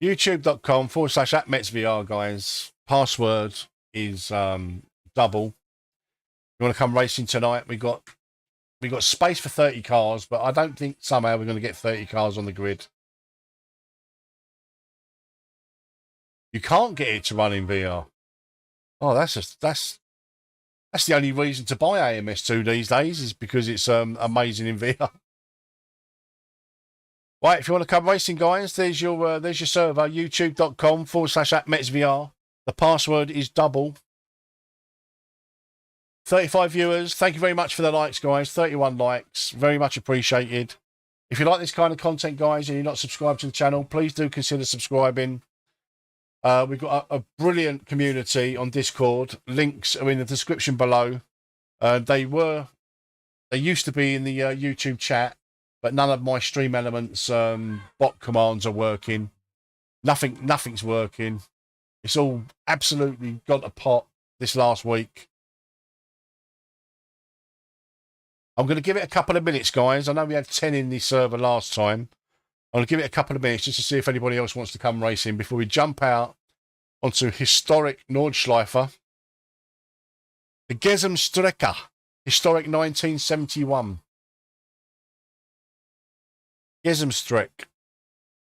youtube.com/@MetsVR, guys. Password is double. You want to come racing tonight? We got space for 30 cars, but I don't think somehow we're going to get 30 cars on the grid. You can't get it to run in VR. Oh, that's the only reason to buy AMS2 these days, is because it's amazing in VR. Right, if you want to come racing, guys, there's your server, youtube.com/@MetsVR. The password is double. 35 viewers. Thank you very much for the likes, guys. 31 likes. Very much appreciated. If you like this kind of content, guys, and you're not subscribed to the channel, please do consider subscribing. We've got a brilliant community on Discord. Links are in the description below. They used to be in the YouTube chat, but none of my stream elements bot commands are working. Nothing's working. It's all absolutely gone to pot this last week. I'm going to give it a couple of minutes, guys. I know we had 10 in the server last time. I'm going to give it a couple of minutes just to see if anybody else wants to come racing before we jump out onto historic Nordshleife. The Gesamstrecke, historic 1971. Gesamstrecke.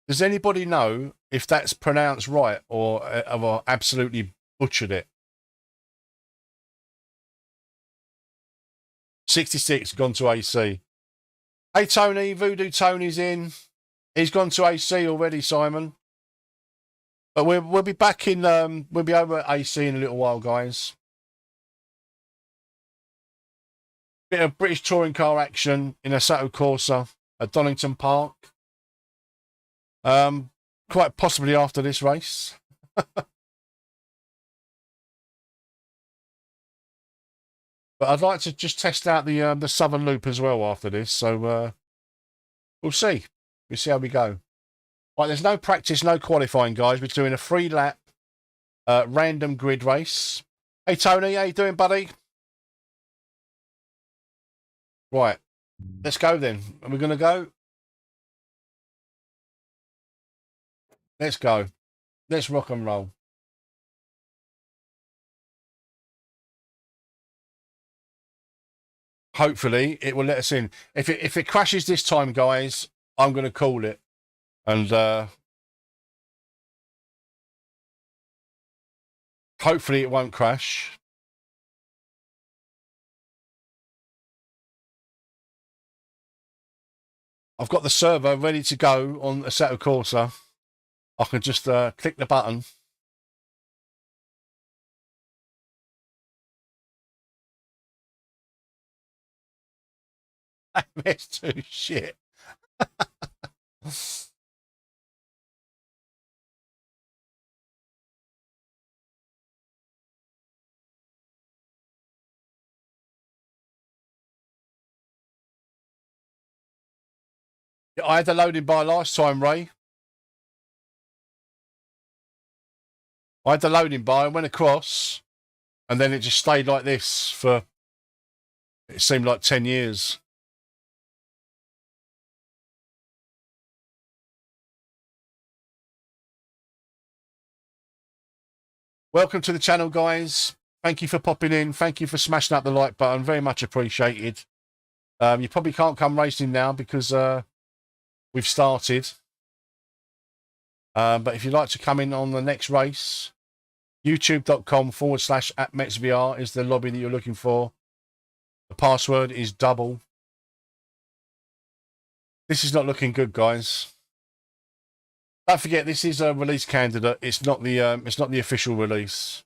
Does anybody know if that's pronounced right or have I absolutely butchered it? 66 gone to AC. Hey Tony, Voodoo Tony's in. He's gone to AC already, Simon. But we'll be back in. We'll be over at AC in a little while, guys. Bit of British touring car action in Assetto Corsa at Donington Park. Quite possibly after this race. But I'd like to just test out the Southern Loop as well after this, so we'll see. We'll see how we go. Right, there's no practice, no qualifying, guys. We're doing a 3-lap random grid race. Hey Tony, how you doing, buddy? Right, let's go then. Are we going to go? Let's go. Let's rock and roll. Hopefully it will let us in. If it crashes this time, guys, I'm going to call it. And hopefully it won't crash. I've got the server ready to go on Assetto Corsa. I can just click the button. MS2 shit. I had the loading bar last time, Ray. I had the loading bar and went across, and then it just stayed like this for, it seemed like 10 years. Welcome to the channel, guys. Thank you for popping in. Thank you for smashing up the like button. Very much appreciated. You probably can't come racing now because we've started. But if you'd like to come in on the next race, youtube.com/@metsvr is the lobby that you're looking for. The password is double. This is not looking good, guys. Don't forget, this is a release candidate. It's not the official release.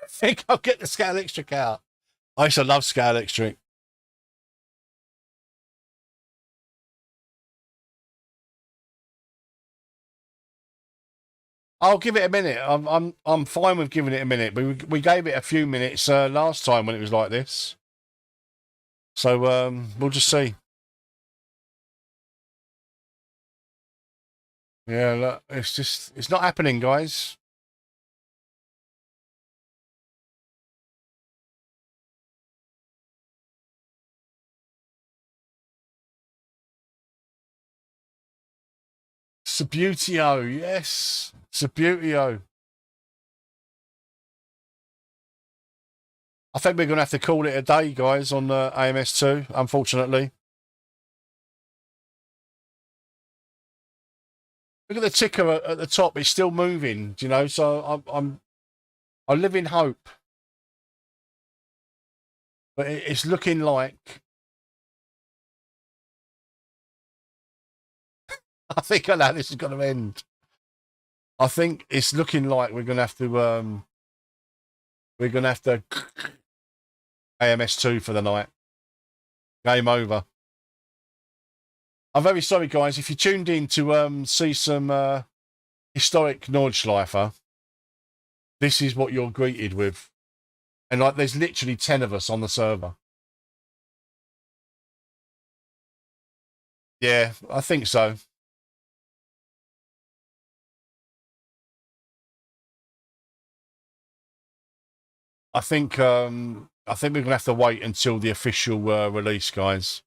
I think I'll get the Scale Electric out. I used to love Scale Electric. I'll give it a minute. I'm fine with giving it a minute. But we gave it a few minutes last time when it was like this. So we'll just see. Yeah, look, it's not happening, guys. Subutio, yes, Subutio. I think we're going to have to call it a day, guys, on AMS2, unfortunately. Look at the ticker at the top; it's still moving, you know. So I live in hope, but it's looking like. I think I know this is going to end. I think it's looking like we're going to have to. We're going to have to AMS2 for the night. Game over. I'm very sorry, guys. If you tuned in to see some historic Nordschleife, this is what you're greeted with. And like, there's literally 10 of us on the server. Yeah, I think so. I think we're gonna have to wait until the official release, guys,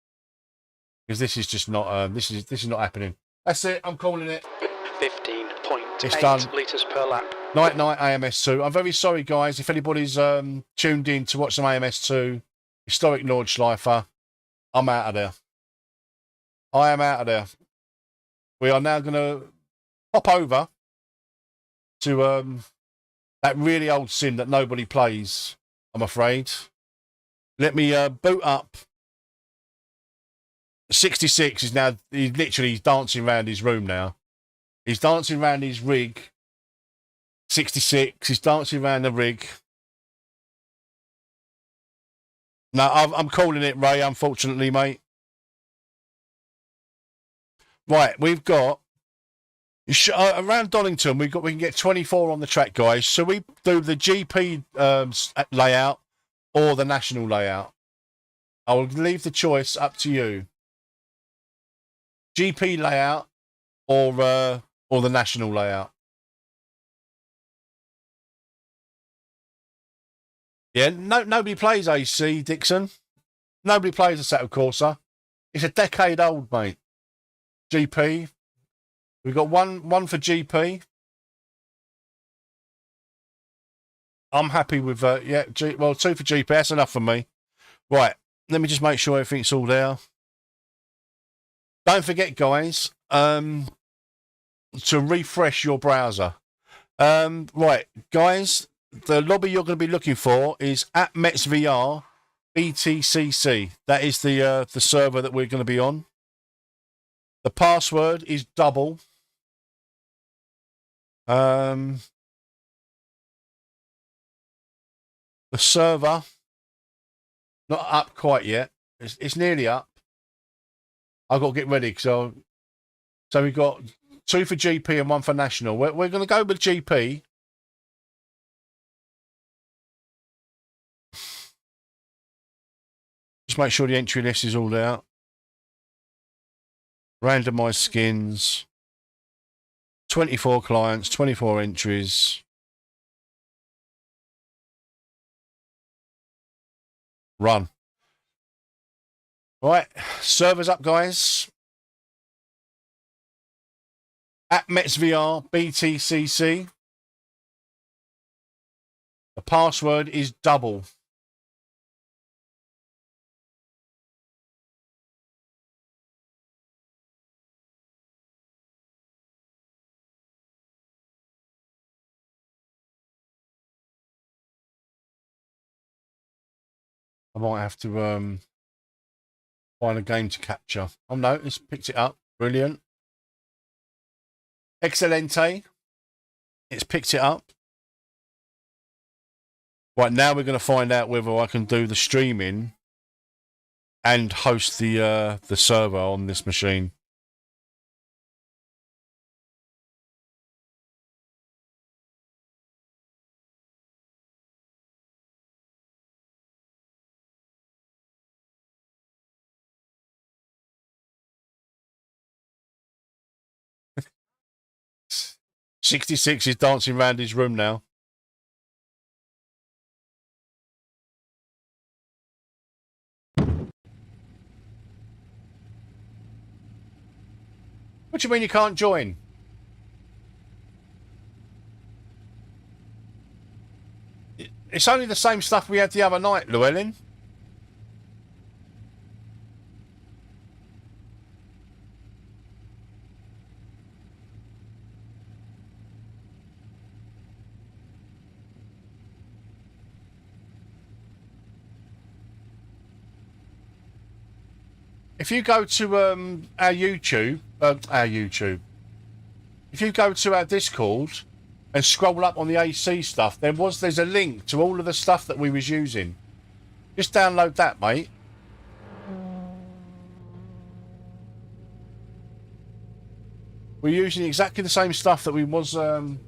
because this is just not this is not happening. That's it. I'm calling it. 15.8 litres per lap. Night AMS2. I'm very sorry, guys. If anybody's tuned in to watch some AMS2 historic Nordschleife, I'm out of there. I am out of there. We are now going to hop over to that really old sim that nobody plays, I'm afraid. Let me boot up. 66 is now, he's dancing around his room now. He's dancing around his rig. 66, he's dancing around the rig. No, I'm calling it, Ray, unfortunately, mate. Right, we've got around Donington. We can get 24 on the track, guys. So we do the GP layout or the national layout. I will leave the choice up to you. GP layout or the national layout. Yeah, nobody plays AC, Dixon. Nobody plays Assetto Corsa. It's a decade old, mate. GP. We've got one for GP. I'm happy with yeah. Well, 2 for GP. That's enough for me. Right. Let me just make sure everything's all there. Don't forget, guys, to refresh your browser. Right, guys. The lobby you're going to be looking for is @MetsVR BTCC. That is the server that we're going to be on. The password is double. The server not up quite yet. It's nearly up. I've got to get ready. So we've got 2 for GP and 1 for national. We're going to go with GP. Just make sure the entry list is all there. Randomized skins. 24 clients, 24 entries. Run. Right, servers up, guys. At MetsVR BTCC. The password is double. I might have to find a game to capture. Oh no, it's picked it up. Brilliant. Excelente. It's picked it up. Right, now we're going to find out whether I can do the streaming and host the server on this machine. '66 is dancing around his room now. What do you mean you can't join? It's only the same stuff we had the other night, Llewellyn. If you go to our YouTube, if you go to our Discord and scroll up on the AC stuff, there's a link to all of the stuff that we was using. Just download that, mate. We're using exactly the same stuff that we was on.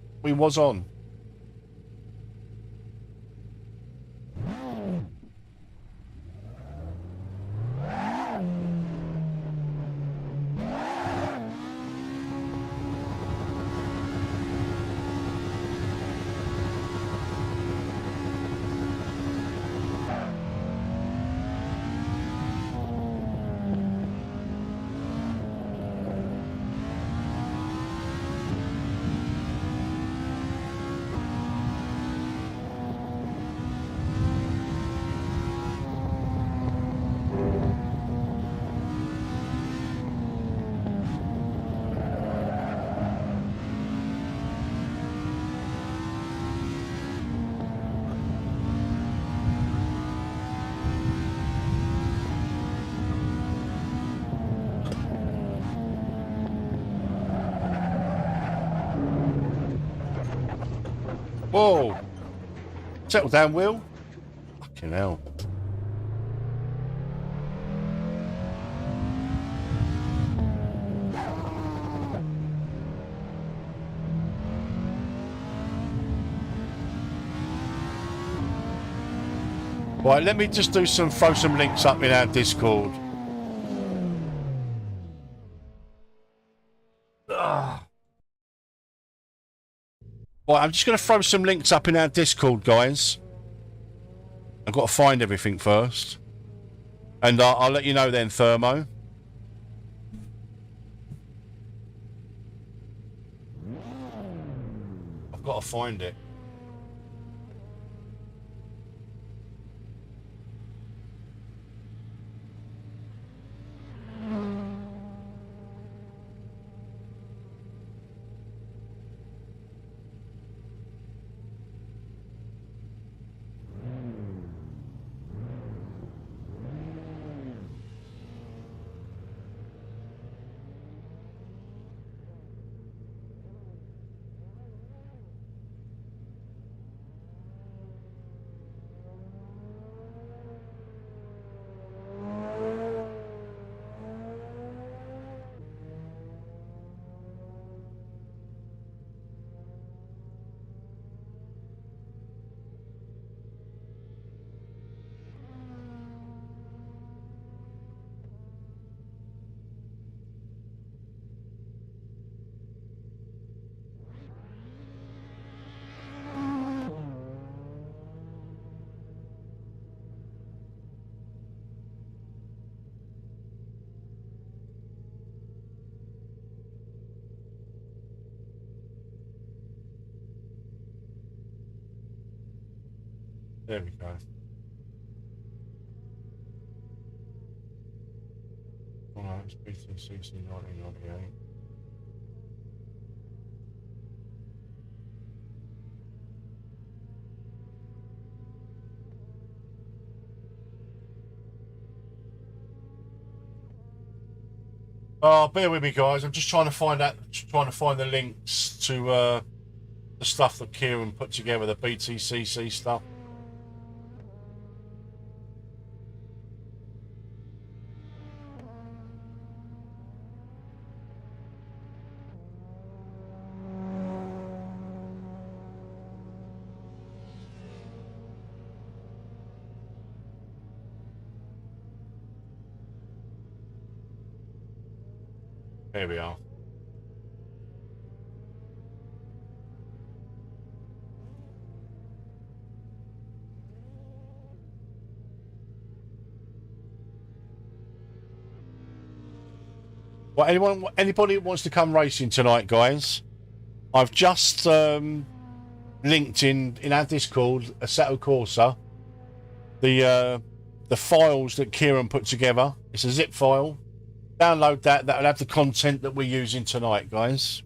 Whoa! Settle down, Will. Fucking hell. Right, let me just throw some links up in our Discord. Ugh. Right, I'm just going to throw some links up in our Discord, guys. I've got to find everything first. And I'll let you know then, Thermo. I've got to find it. There we go. Alright, it's BTCC 1998. Oh, bear with me, guys. I'm just trying to find the links to the stuff that Kieran put together, the BTCC stuff. There we are. Well, anybody who wants to come racing tonight, guys, I've just linked in our Discord, Assetto Corsa, the files that Kieran put together. It's a zip file. Download that. That'll have the content that we're using tonight, guys.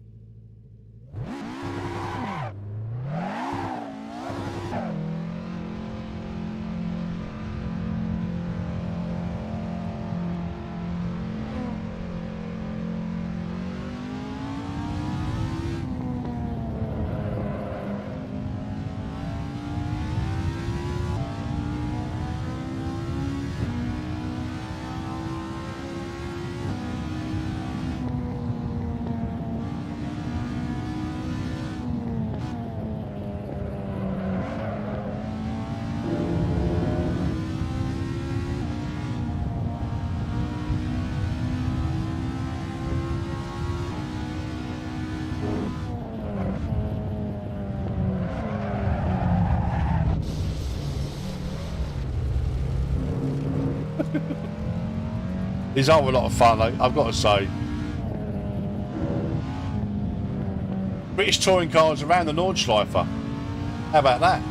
These are a lot of fun, I've got to say. British touring cars around the Nordshleife. How about that?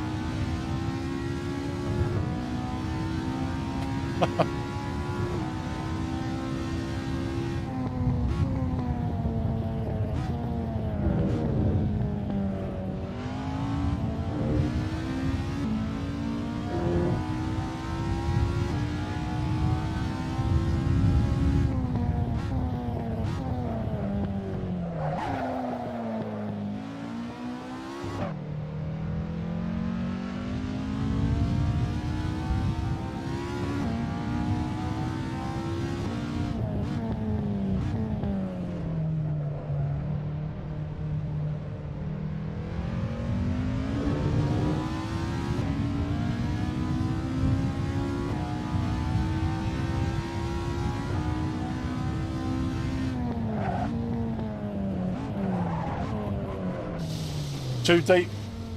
Too deep,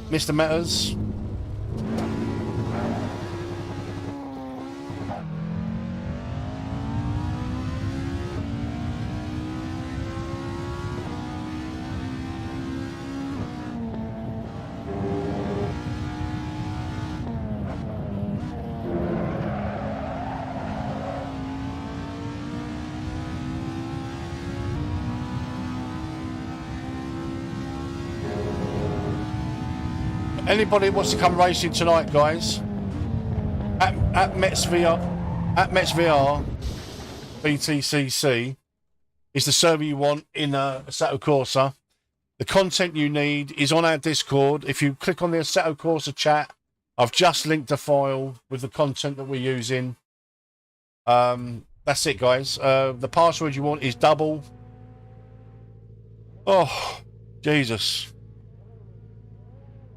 Mr. Matters. Anybody wants to come racing tonight, guys? At Mets VR, BTCC is the server you want in Assetto Corsa. The content you need is on our Discord. If you click on the Assetto Corsa chat, I've just linked a file with the content that we're using. That's it, guys. The password you want is double. Oh, Jesus.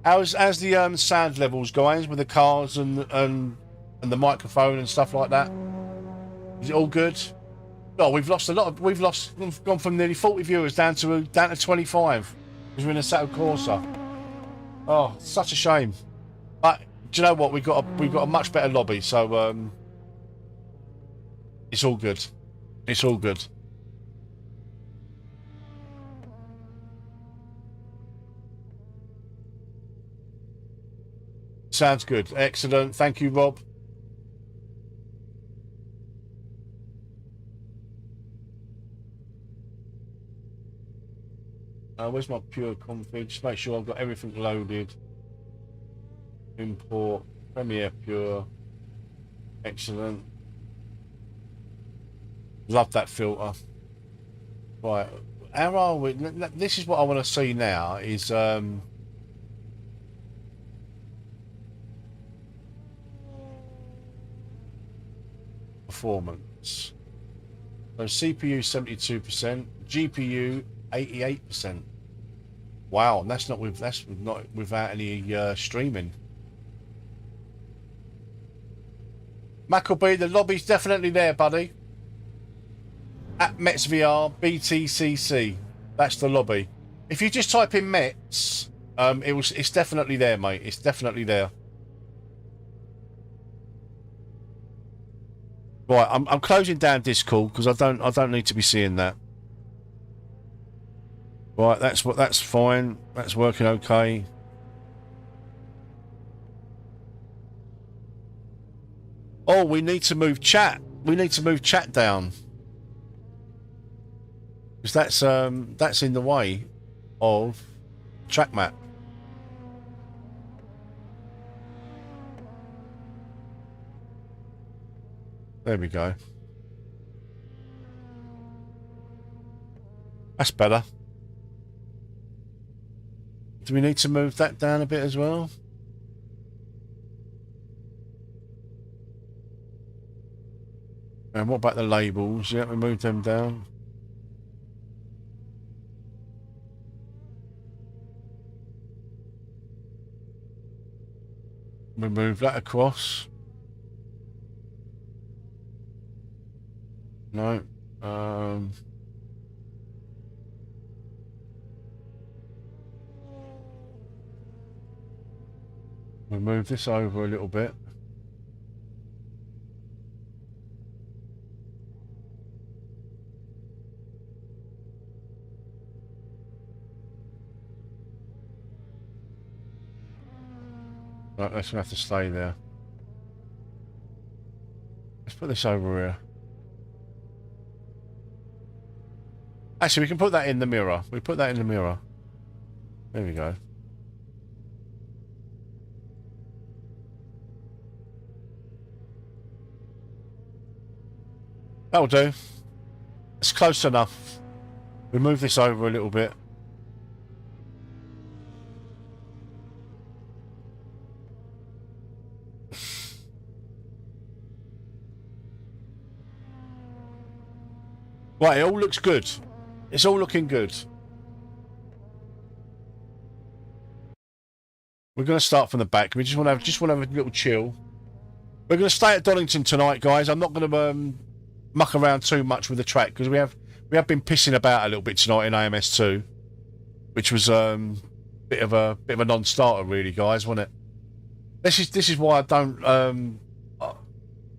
How's the sound levels, guys, with the cars and the microphone and stuff like that? Is it all good? Oh, we've gone from nearly 40 viewers down to 25 because we're in a Assetto Corsa. Oh, such a shame. But do you know what? We've got a much better lobby, so it's all good. It's all good. Sounds good. Excellent. Thank you, Rob. Where's my pure config? Just make sure I've got everything loaded. Import, Premiere Pure. Excellent. Love that filter. Right, how are we? This is what I want to see now is performance. So CPU 72%, GPU 88%. Wow, and that's not without any streaming. Mackleby, the lobby's definitely there, buddy. At Mets VR BTCC, that's the lobby. If you just type in Mets, it's definitely there, mate. It's definitely there. Right, I'm closing down Discord because I don't need to be seeing that. Right, that's fine. That's working okay. Oh, we need to move chat. We need to move chat down. Because that's in the way of track map. There we go. That's better. Do we need to move that down a bit as well? And what about the labels? Yeah, we moved them down. We move that across. No. We move this over a little bit. Right, that's gonna have to stay there. Let's put this over here. Actually, we can put that in the mirror. We put that in the mirror. There we go. That'll do. It's close enough. We move this over a little bit. Right, it all looks good. It's all looking good. We're going to start from the back. We just want to have a little chill. We're going to stay at Donington tonight, guys. I'm not going to muck around too much with the track because we have been pissing about a little bit tonight in AMS2, which was bit of a non-starter, really, guys, wasn't it? This is why I don't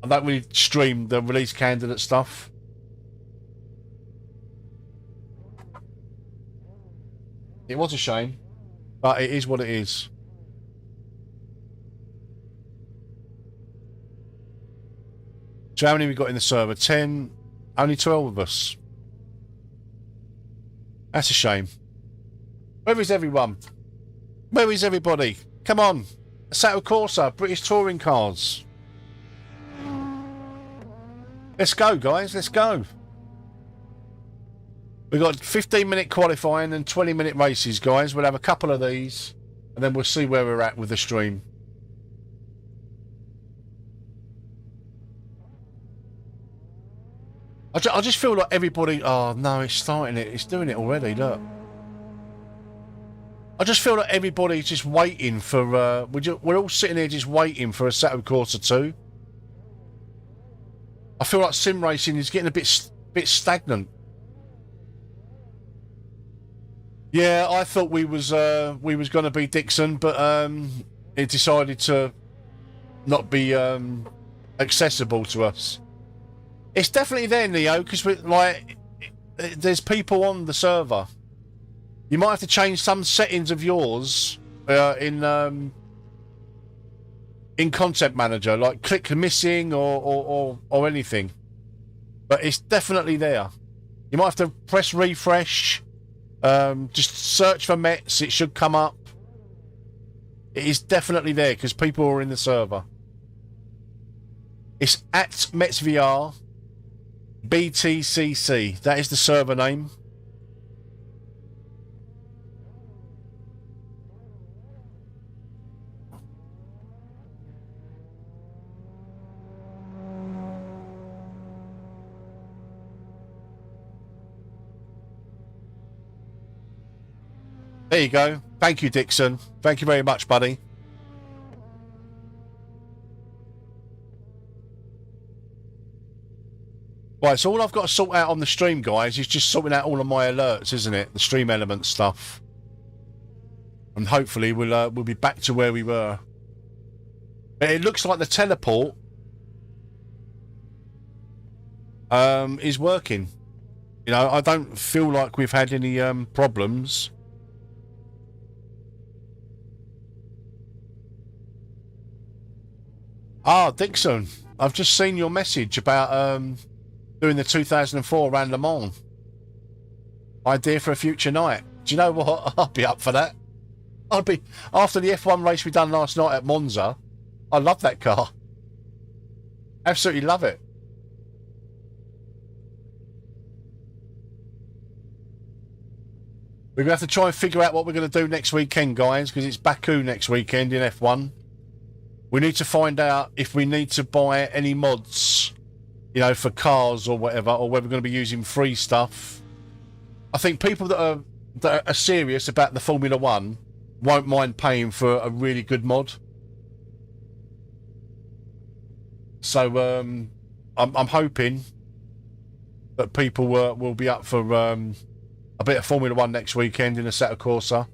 really stream the release candidate stuff. It was a shame, but it is what it is. So how many we got in the server? 10. Only 12 of us. That's a shame. Where is everyone? Where is everybody? Come on. Assetto Corsa, British touring cars. Let's go, guys. Let's go. We've got 15-minute qualifying and 20-minute races, guys. We'll have a couple of these, and then we'll see where we're at with the stream. I just feel like everybody... Oh, no, it's starting it. It's doing it already, look. I just feel like everybody's just waiting for... we're all sitting here just waiting for Assetto Corsa 2. I feel like sim racing is getting a bit stagnant. Yeah, I thought we was going to be Dixon, but it decided to not be accessible to us. It's definitely there, Neo, because there's people on the server. You might have to change some settings of yours in in Content Manager, like click missing or anything. But it's definitely there. You might have to press refresh. Just search for Mets. It should come up. It is definitely there because people are in the server. It's at MetsVR BTCC. That is the server name. There you go. Thank you, Dixon. Thank you very much, buddy. Right, so all I've got to sort out on the stream, guys, is just sorting out all of my alerts, isn't it? The stream element stuff. And hopefully we'll be back to where we were. But it looks like the teleport is working. You know, I don't feel like we've had any problems. Ah, Dixon, I've just seen your message about doing the 2004 around Le Mans. Idea for a future night. Do you know what? I'd be up for that. I'd be, after the F1 race we done last night at Monza, I love that car. Absolutely love it. We're going to have to try and figure out what we're going to do next weekend, guys, because it's Baku next weekend in F1. We need to find out if we need to buy any mods, you know, for cars or whatever, or whether we're going to be using free stuff. I think people that are serious about the Formula One won't mind paying for a really good mod. So I'm hoping that people will be up for a bit of Formula One next weekend in Assetto Corsa,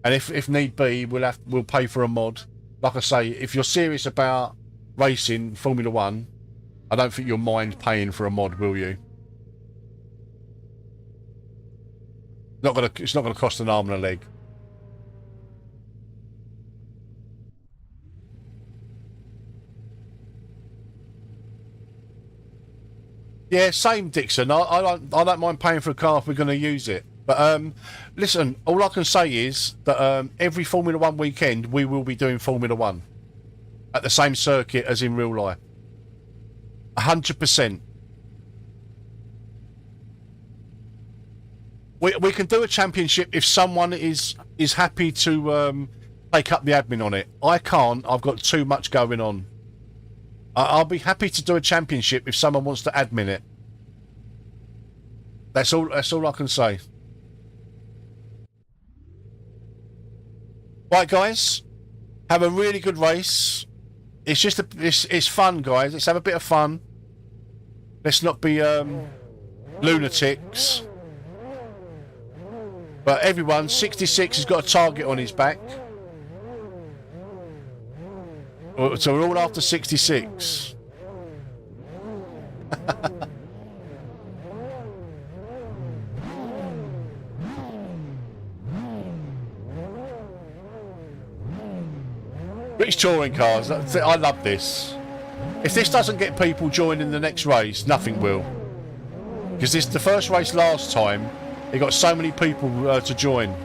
and if need be, we'll pay for a mod. Like I say, if you're serious about racing Formula One, I don't think you'll mind paying for a mod, will you? It's not gonna cost an arm and a leg. Yeah, same, Dixon. I don't mind paying for a car if we're going to use it. But listen, all I can say is that every Formula One weekend we will be doing Formula One at the same circuit as in real life. 100%. We can do a championship if someone is happy to take up the admin on it. I can't. I've got too much going on. I'll be happy to do a championship if someone wants to admin it. That's all I can say. Right, guys, have a really good race. It's just it's fun, guys. Let's have a bit of fun. Let's not be lunatics. But everyone, 66 has got a target on his back. So we're all after 66. British touring cars. I love this. If this doesn't get people joining the next race, nothing will. Because the first race last time, it got so many people to join.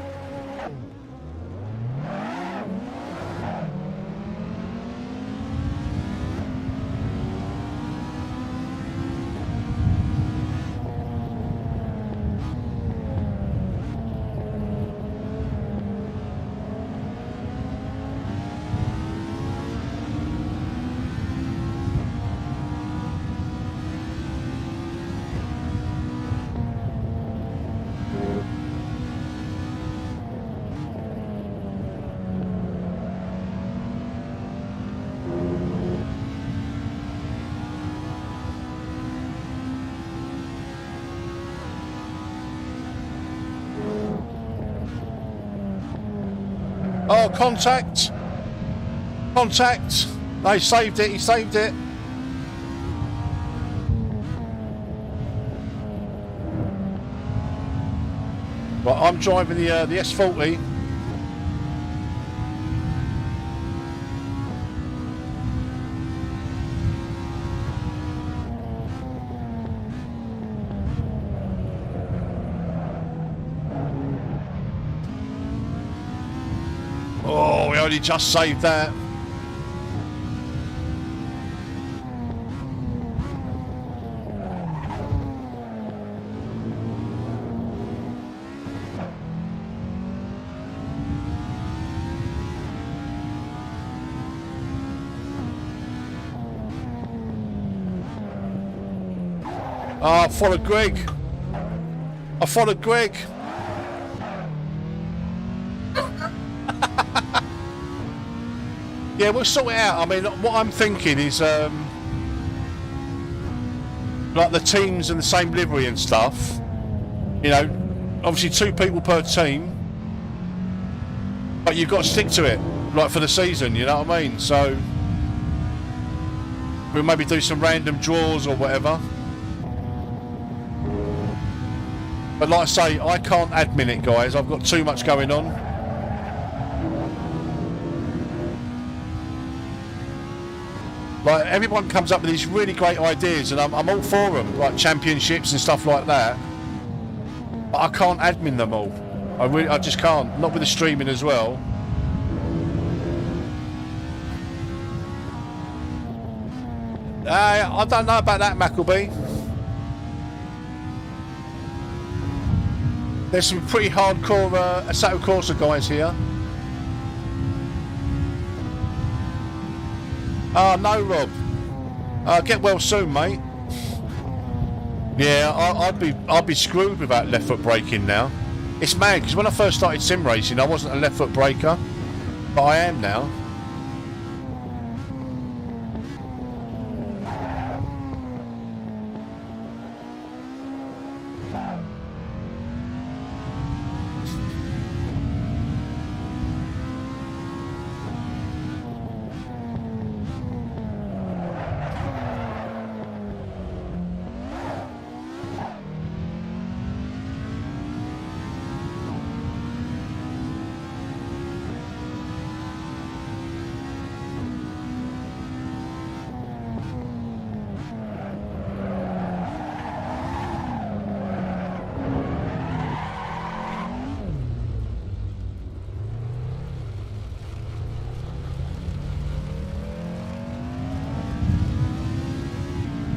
Oh, contact! Contact! No, he saved it, he saved it. Right, I'm driving the S40. only just saved that. Oh, I followed Greg. I followed Greg. Yeah, we'll sort it out. I mean, what I'm thinking is, like the teams and the same livery and stuff. You know, obviously 2 people per team, but you've got to stick to it, like for the season. You know what I mean? So we'll maybe do some random draws or whatever. But like I say, I can't admin it, guys. I've got too much going on. Like, everyone comes up with these really great ideas, and I'm all for them, like championships and stuff like that. But I can't admin them all. I just can't. Not with the streaming as well. I don't know about that, Mackleby. There's some pretty hardcore Assetto Corsa guys here. Oh, no, Rob. Get well soon, mate. Yeah, I'd be screwed without left foot braking now. It's mad, because when I first started sim racing, I wasn't a left foot braker, but I am now.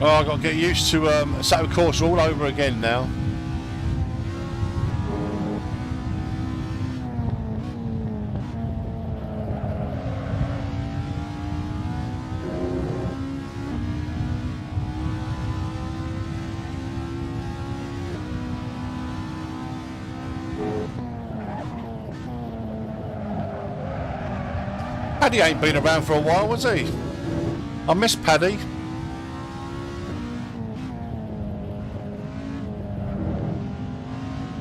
Oh, I've got to get used to Assetto Corsa all over again now. Paddy ain't been around for a while, was he? I miss Paddy.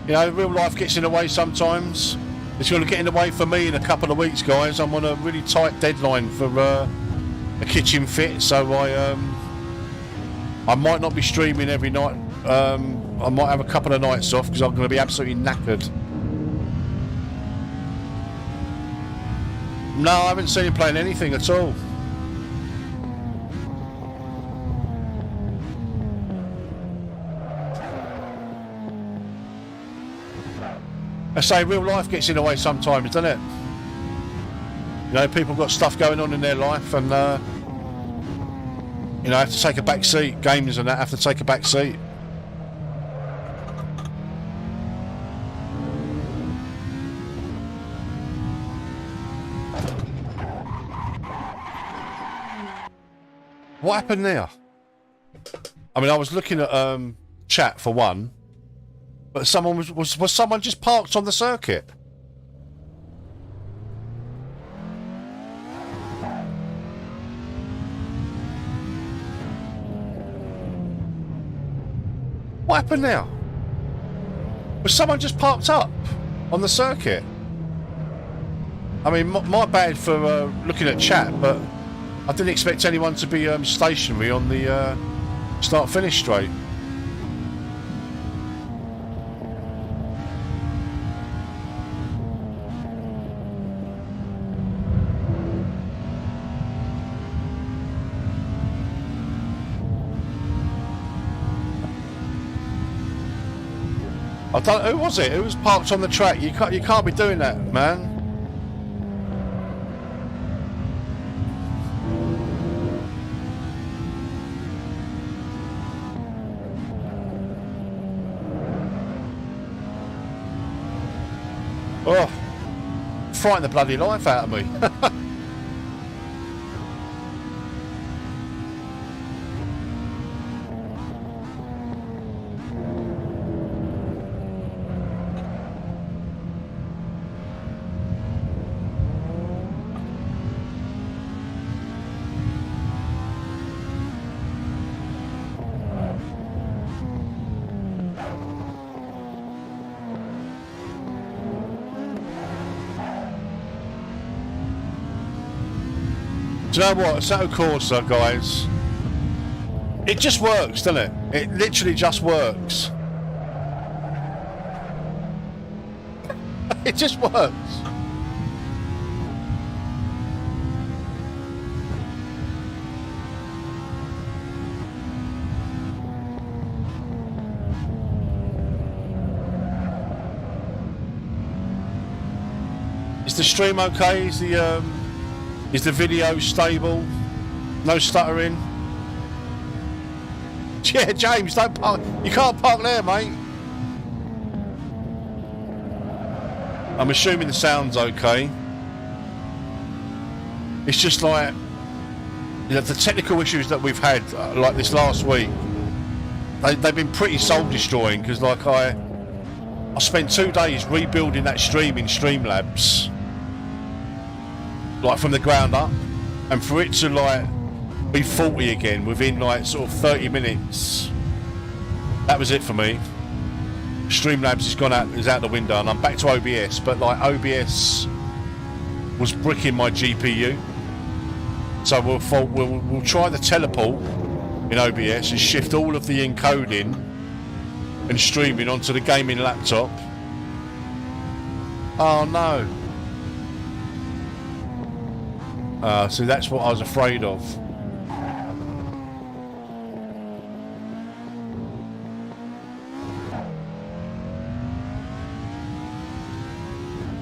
You know, real life gets in the way sometimes. It's going to get in the way for me in a couple of weeks, guys. I'm on a really tight deadline for a kitchen fit, so I might not be streaming every night. I might have a couple of nights off because I'm going to be absolutely knackered. No, I haven't seen him playing anything at all. I say real life gets in the way sometimes, doesn't it? You know, people got stuff going on in their life, and you know, have to take a back seat. Games and that have to take a back seat. What happened there? I mean, I was looking at chat for one. But someone was someone just parked on the circuit? What happened now? Was someone just parked up on the circuit? I mean, my bad for looking at chat, but I didn't expect anyone to be stationary on the start-finish straight. I don't. Who was it? Who was parked on the track? You can't be doing that, man. frighten the bloody life out of me. Do you know what? Assetto Corsa, guys, it just works, doesn't it? It literally just works. It just works. Is the stream okay? Is the video stable? No stuttering? Yeah, James, don't park. You can't park there, mate. I'm assuming the sound's okay. It's just like, you know, the technical issues that we've had, like this last week, they've been pretty soul destroying, because like I spent 2 days rebuilding that stream in Streamlabs, like from the ground up, and for it to like be faulty again within like sort of 30 minutes, that was it for me. Streamlabs is out the window, and I'm back to OBS, but like OBS was bricking my GPU, so we'll try the teleport in OBS and shift all of the encoding and streaming onto the gaming laptop. Oh no. So that's what I was afraid of.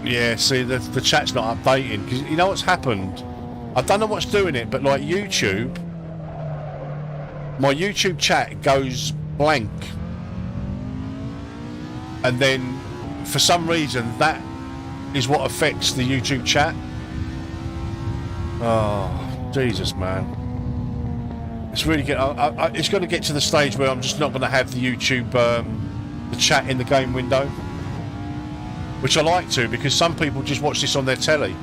Yeah, see, the chat's not updating, because you know what's happened? I don't know what's doing it, but like YouTube, my YouTube chat goes blank, and then for some reason that is what affects the YouTube chat. Oh, Jesus, man. It's really it's going to get to the stage where I'm just not going to have the YouTube, the chat in the game window. Which I like to, because some people just watch this on their telly.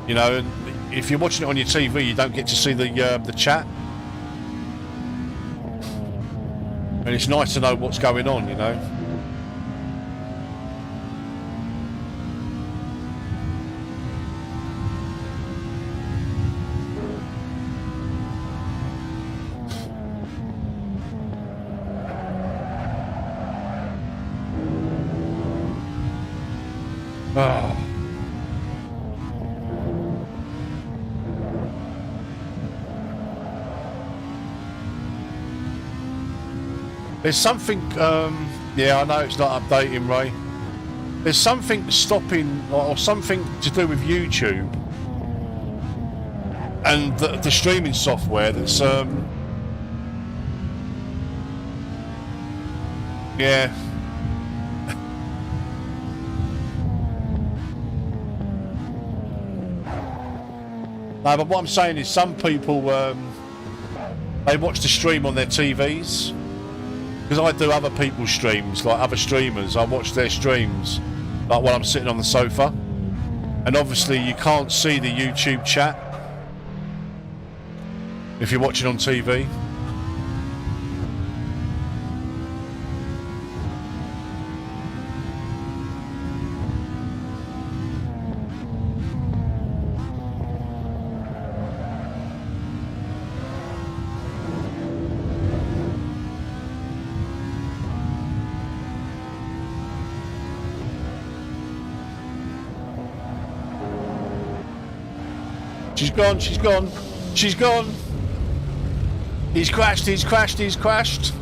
You know, and if you're watching it on your TV, you don't get to see the chat. And it's nice to know what's going on, you know. Oh. There's something, yeah, I know it's not updating, Ray. There's something stopping, or something to do with YouTube and the streaming software that's, yeah. No, but what I'm saying is some people, they watch the stream on their TVs. Because I do other people's streams, like other streamers. I watch their streams, like while I'm sitting on the sofa. And obviously you can't see the YouTube chat if you're watching on TV. She's gone, she's gone, she's gone. He's crashed, he's crashed, he's crashed.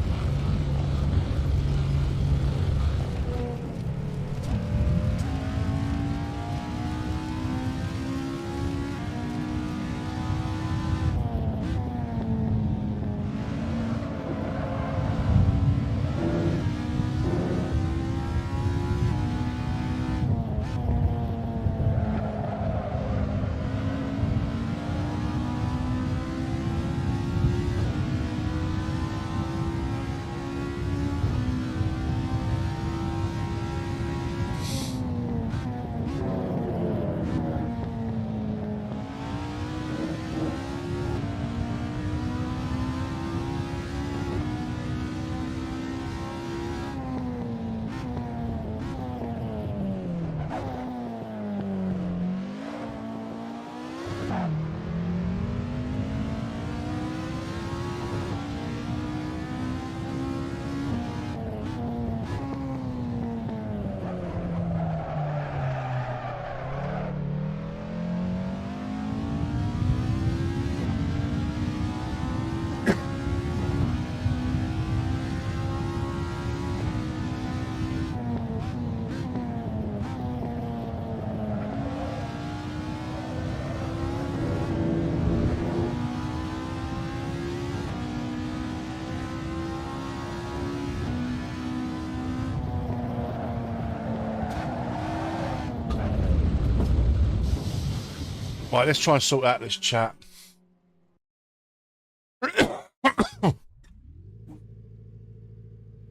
Right, let's try and sort out this chat.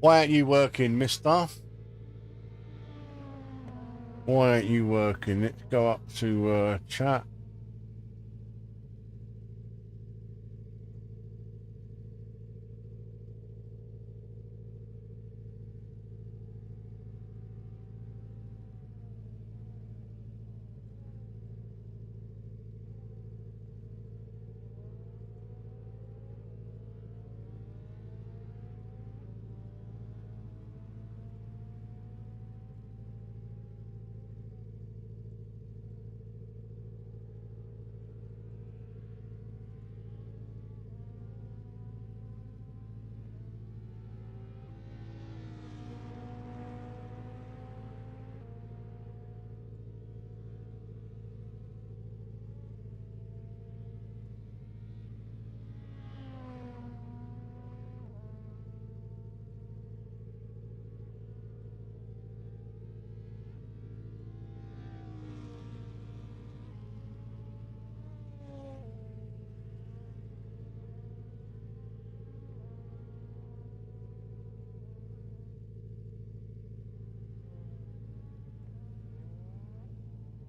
Why aren't you working, mister? Why aren't you working? Let's go up to chat.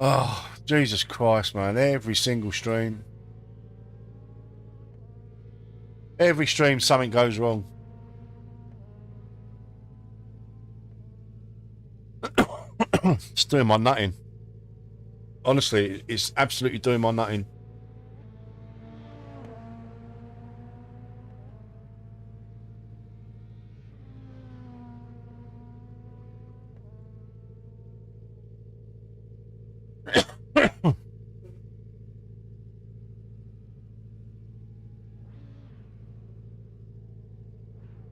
Oh, Jesus Christ, man. Every single stream. Every stream, something goes wrong. It's doing my nutting. Honestly, it's absolutely doing my nutting.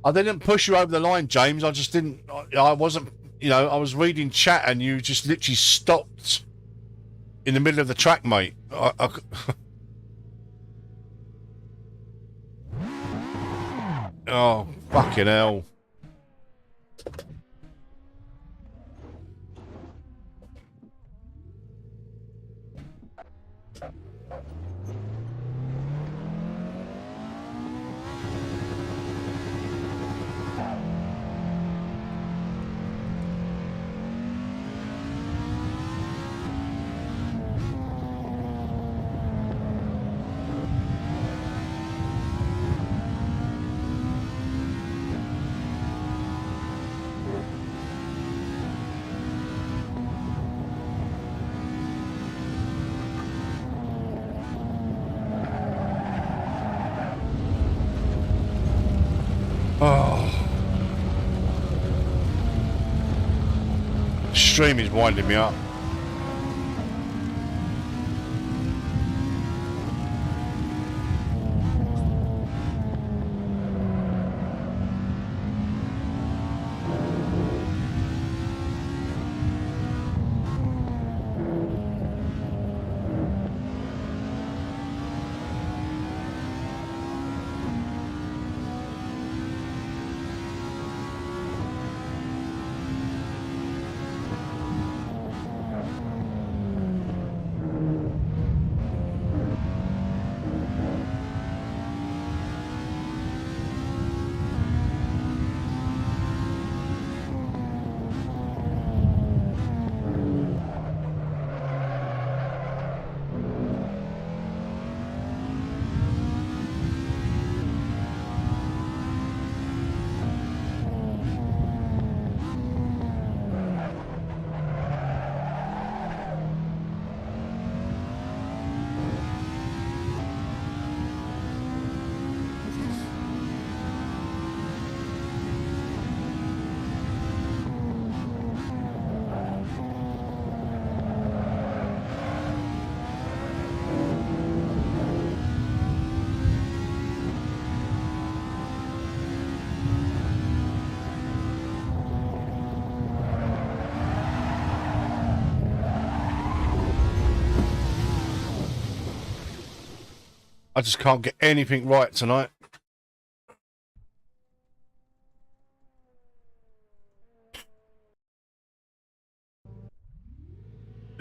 I didn't push you over the line, James. I just didn't. I wasn't. You know, I was reading chat and you just literally stopped in the middle of the track, mate. Oh, fucking hell. Oh. Stream is winding me up. I just can't get anything right tonight.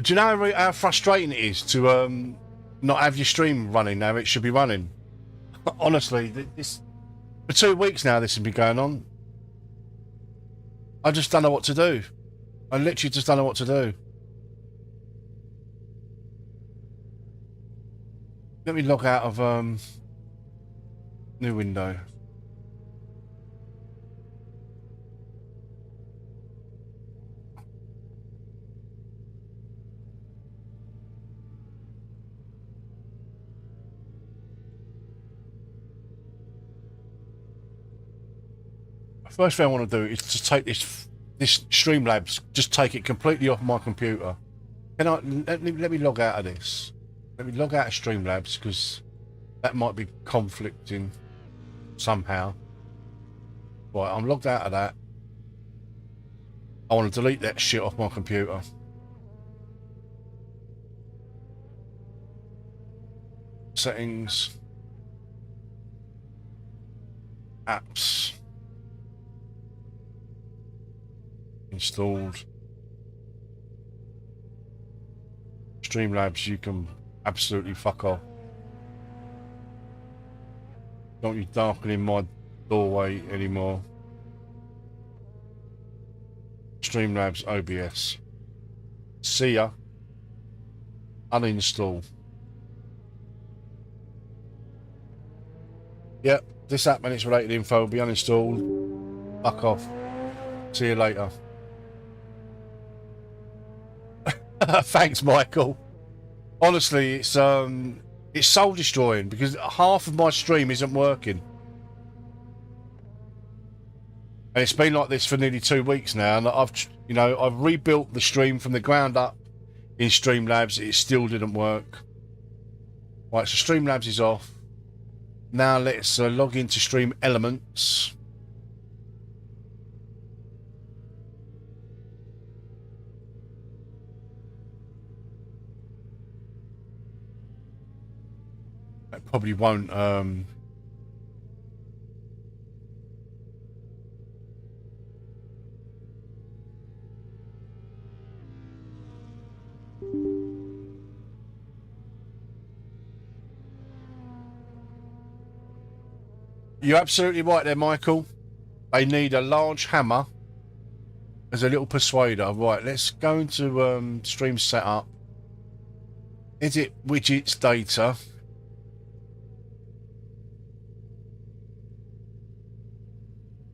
Do you know how frustrating it is to not have your stream running now. It should be running. Honestly, this for 2 weeks now. This has been going on. I just don't know what to do. I literally just don't know what to do. Let me log out of new window. First thing I want to do is to take this Streamlabs, just take it completely off my computer. Can I let me log out of this? Let me log out of Streamlabs because that might be conflicting somehow. Right, I'm logged out of that. I want to delete that shit off my computer. Settings. Apps. Installed. Streamlabs, you can absolutely fuck off. Don't you darkening my doorway anymore. Streamlabs OBS. See ya. Uninstall. Yep, this app and its related info will be uninstalled. Fuck off. See you later. Thanks, Michael. Honestly, it's soul destroying because half of my stream isn't working, and it's been like this for nearly 2 weeks now. And I've rebuilt the stream from the ground up in Streamlabs. It still didn't work. Right, so Streamlabs is off. Now let's log into Stream Elements. Probably won't You're absolutely right there, Michael. They need a large hammer as a little persuader. Right, let's go into stream setup, edit widgets data.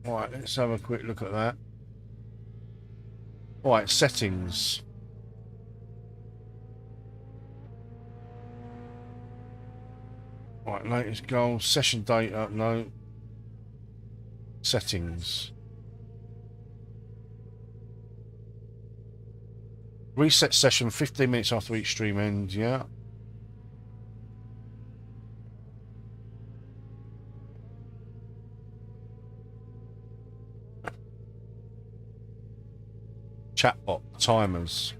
Right, let's have a quick look at that. Right, settings. Right, latest goal, session data, no. Settings. Reset session 15 minutes after each stream ends, yeah. Chatbot timers.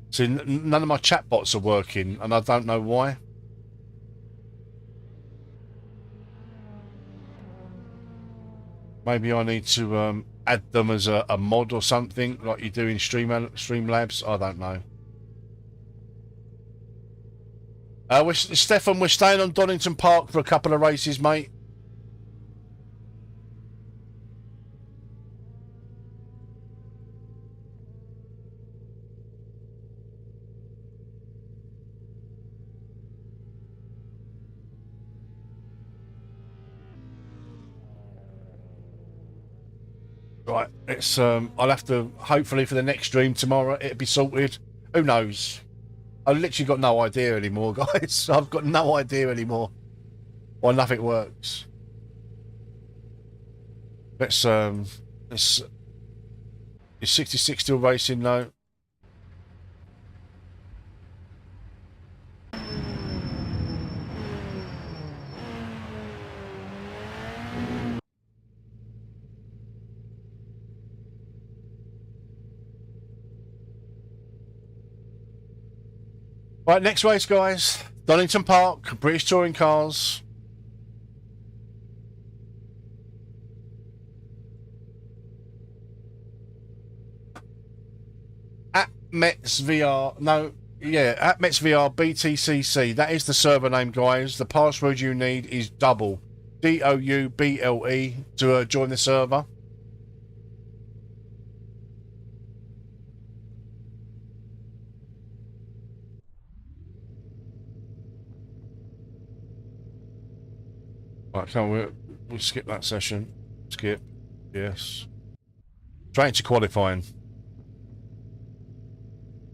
See, none of my chatbots are working, and I don't know why. Maybe I need to add them as a mod or something, like you do in Streamlabs. I don't know. Stefan, we're staying on Donington Park for a couple of races, mate. Right, it's I'll have to, hopefully for the next stream tomorrow it'll be sorted. Who knows? I've literally got no idea anymore, guys. I've got no idea anymore why nothing works. Let's is 66 still racing? No. Right, next race, guys. Donington Park, British Touring Cars. At Mets VR. No, yeah, at MetsVR BTCC. That is the server name, guys. The password you need is double DOUBLE to join the server. Right, we'll skip that session. Skip. Yes. Straight to qualifying.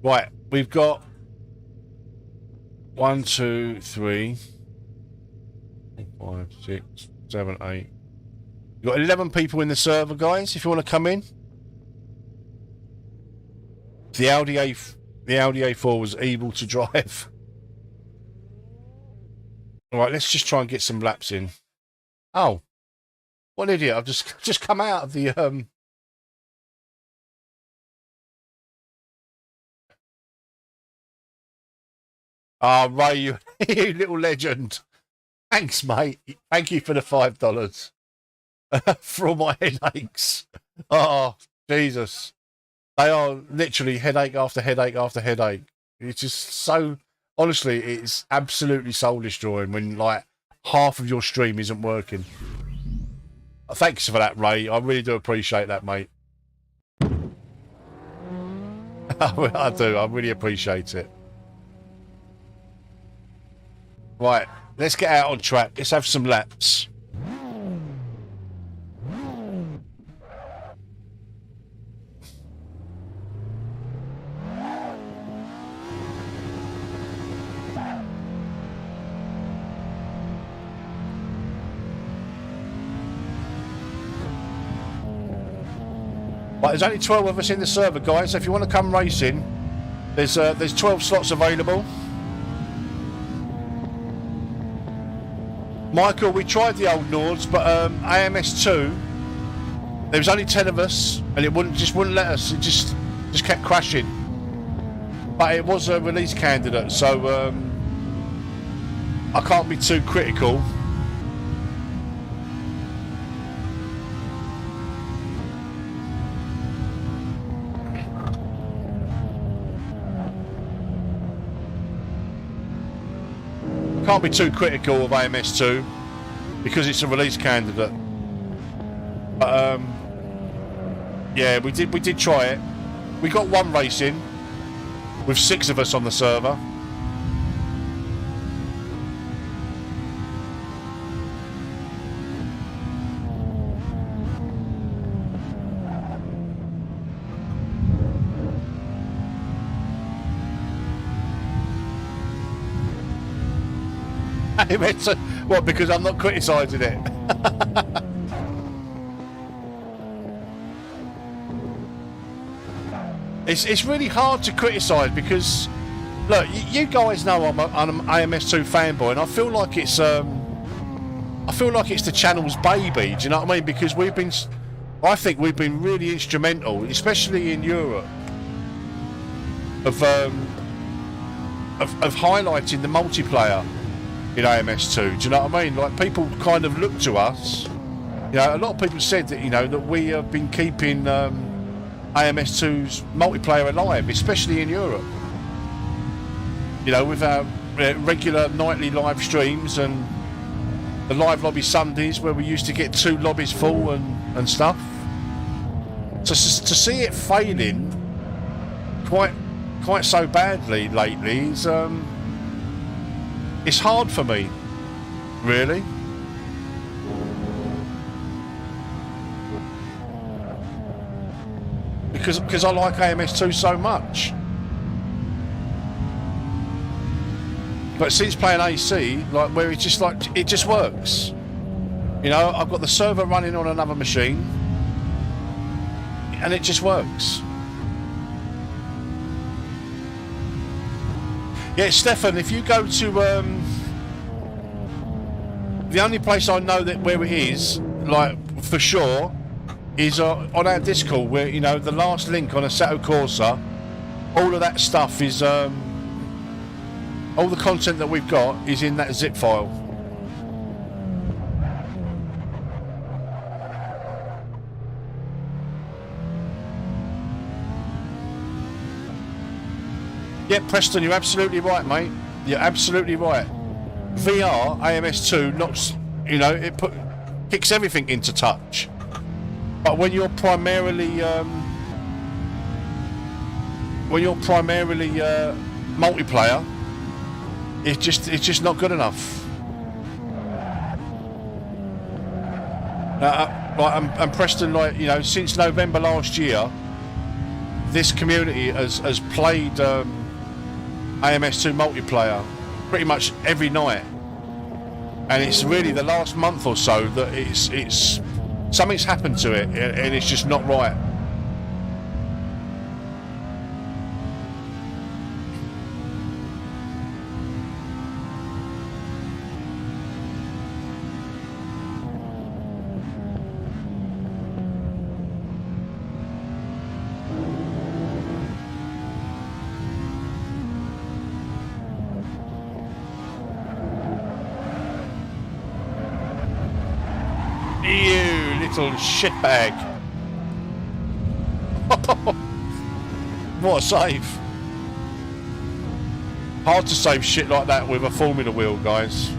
Right, we've got 1, 2, 3, 4, 5, 6, 7, 8. You've got 11 people in the server, guys, if you want to come in. The Audi A4 was evil to drive. Alright, let's just try and get some laps in. Oh. What an idiot. I've just come out of the Ray, you little legend. Thanks, mate. Thank you for the $5 for all my headaches. Oh, Jesus. They are literally headache after headache after headache. It's just so, honestly, it's absolutely soul destroying when like half of your stream isn't working. Thanks for that, Ray. I really do appreciate that, mate. I do. I really appreciate it. Right, let's get out on track. Let's have some laps. Right, there's only 12 of us in the server, guys. So if you want to come racing, there's 12 slots available. Michael, we tried the old Nords, but AMS2, there was only 10 of us, and it wouldn't let us. It just kept crashing. But it was a release candidate, so I can't be too critical. Can't be too critical of AMS2 because it's a release candidate. But yeah, we did try it. We got one race in with 6 of us on the server. What, because I'm not criticising it? It's really hard to criticise because, look, you guys know I'm an AMS2 fanboy, and I feel like it's the channel's baby. Do you know what I mean? Because I think we've been really instrumental, especially in Europe, of highlighting the multiplayer in AMS2. Do you know what I mean? Like, people kind of look to us. You know, a lot of people said that, you know, that we have been keeping AMS2's multiplayer alive, especially in Europe. You know, with our regular nightly live streams and the live lobby Sundays where we used to get 2 lobbies full and stuff. So to see it failing quite so badly lately is it's hard for me, really. Because I like AMS2 so much. But since playing AC, like, where it just works. You know, I've got the server running on another machine and it just works. Yeah, Stefan, if you go to the only place I know that where it is, like, for sure, is on our Discord, where, you know, the last link on Assetto Corsa, all of that stuff is all the content that we've got is in that zip file. Yeah, Preston, you're absolutely right, mate. You're absolutely right. VR AMS2 knocks, you know, kicks everything into touch. But when you're primarily multiplayer, it's just not good enough. And Preston, like, you know, since November last year, this community has played AMS2 multiplayer pretty much every night, and it's really the last month or so that it's something's happened to it, and it's just not right. You little shitbag. What a save. Hard to save shit like that with a Formula wheel, guys.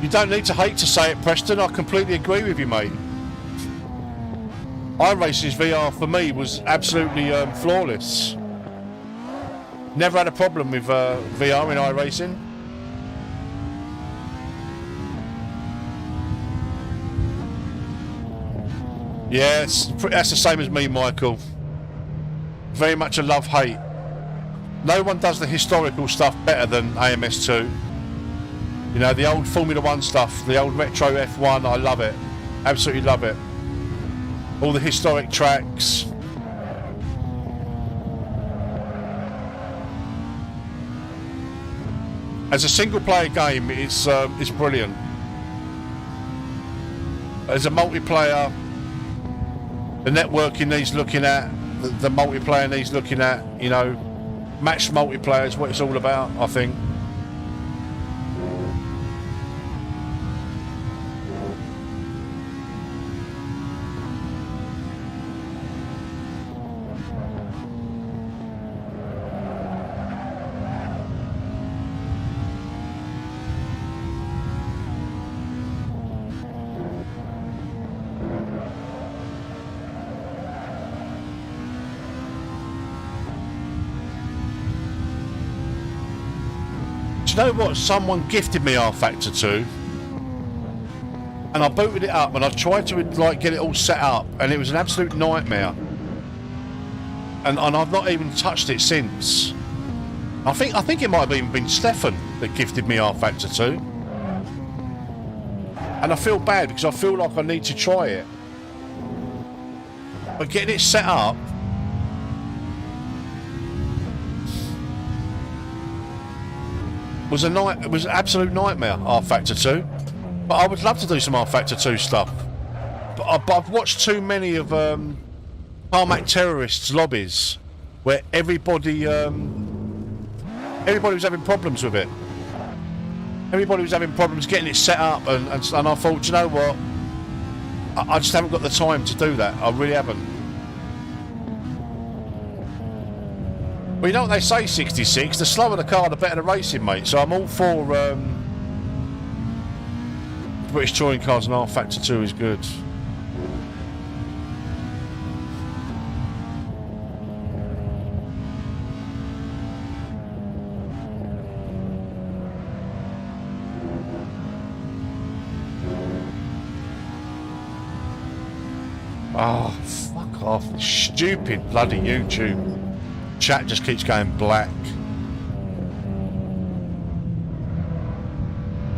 You don't need to hate to say it, Preston. I completely agree with you, mate. iRacing's VR for me was absolutely flawless. Never had a problem with VR in iRacing. Yeah, that's the same as me, Michael. Very much a love-hate. No one does the historical stuff better than AMS2. You know, the old Formula 1 stuff, the old retro F1, I love it. Absolutely love it. All the historic tracks. As a single-player game, it's brilliant. As a multiplayer, the networking needs looking at, the multiplayer needs looking at. You know, matched multiplayer is what it's all about, I think. Do you know what? Someone gifted me R-Factor 2, and I booted it up and I tried to like get it all set up, and it was an absolute nightmare. And I've not even touched it since. I think it might have even been Stefan that gifted me R-Factor 2, and I feel bad because I feel like I need to try it. But getting it set up, was an absolute nightmare, R-Factor 2. But I would love to do some R-Factor 2 stuff. But I've watched too many of Tarmac Terrorists lobbies where everybody was having problems with it. Everybody was having problems getting it set up, and I thought, you know what? I just haven't got the time to do that. I really haven't. Well, you know what they say, 66, the slower the car, the better the racing, mate. So I'm all for British touring cars, and R-Factor 2 is good. Oh, fuck off. Stupid bloody YouTube. Chat just keeps going black.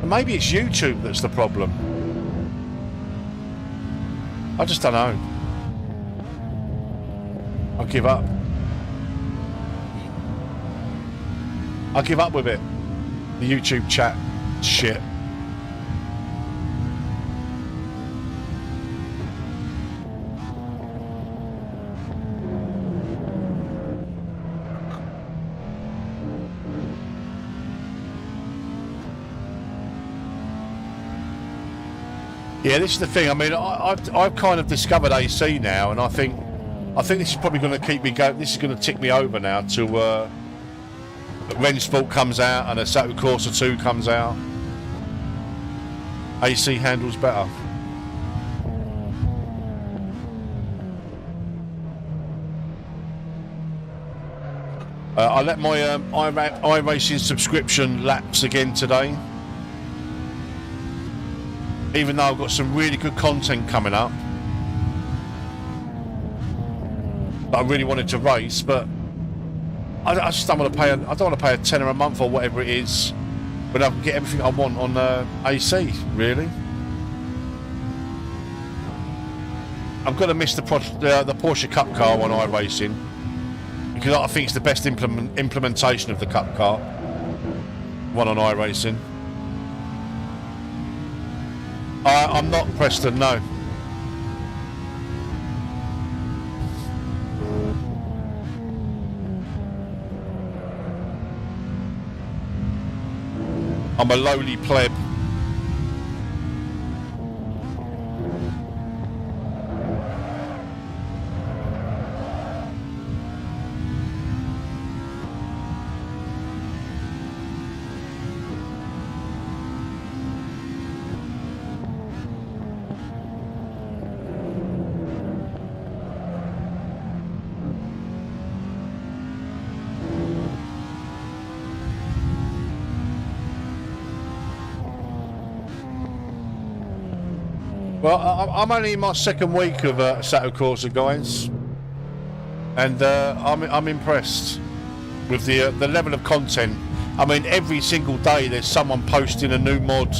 And maybe it's YouTube that's the problem. I just don't know. I'll give up. I'll give up with it. The YouTube chat shit. Yeah, this is the thing. I mean, I've kind of discovered AC now, and I think this is probably going to keep me going. This is going to tick me over now till Rennsport comes out and Assetto Corsa 2 comes out. AC handles better. I let my iRacing subscription lapse again today. Even though I've got some really good content coming up that I really wanted to race, but I just don't want to pay. I don't want to pay a tenner a month or whatever it is, but I can get everything I want on AC. Really, I'm going to miss the Porsche Cup car on iRacing because I think it's the best implementation of the Cup car. One on iRacing. I'm not Preston, no. I'm a lowly pleb. Well, I'm only in my second week of Assetto Corsa, guys, and I'm impressed with the level of content. I mean, every single day there's someone posting a new mod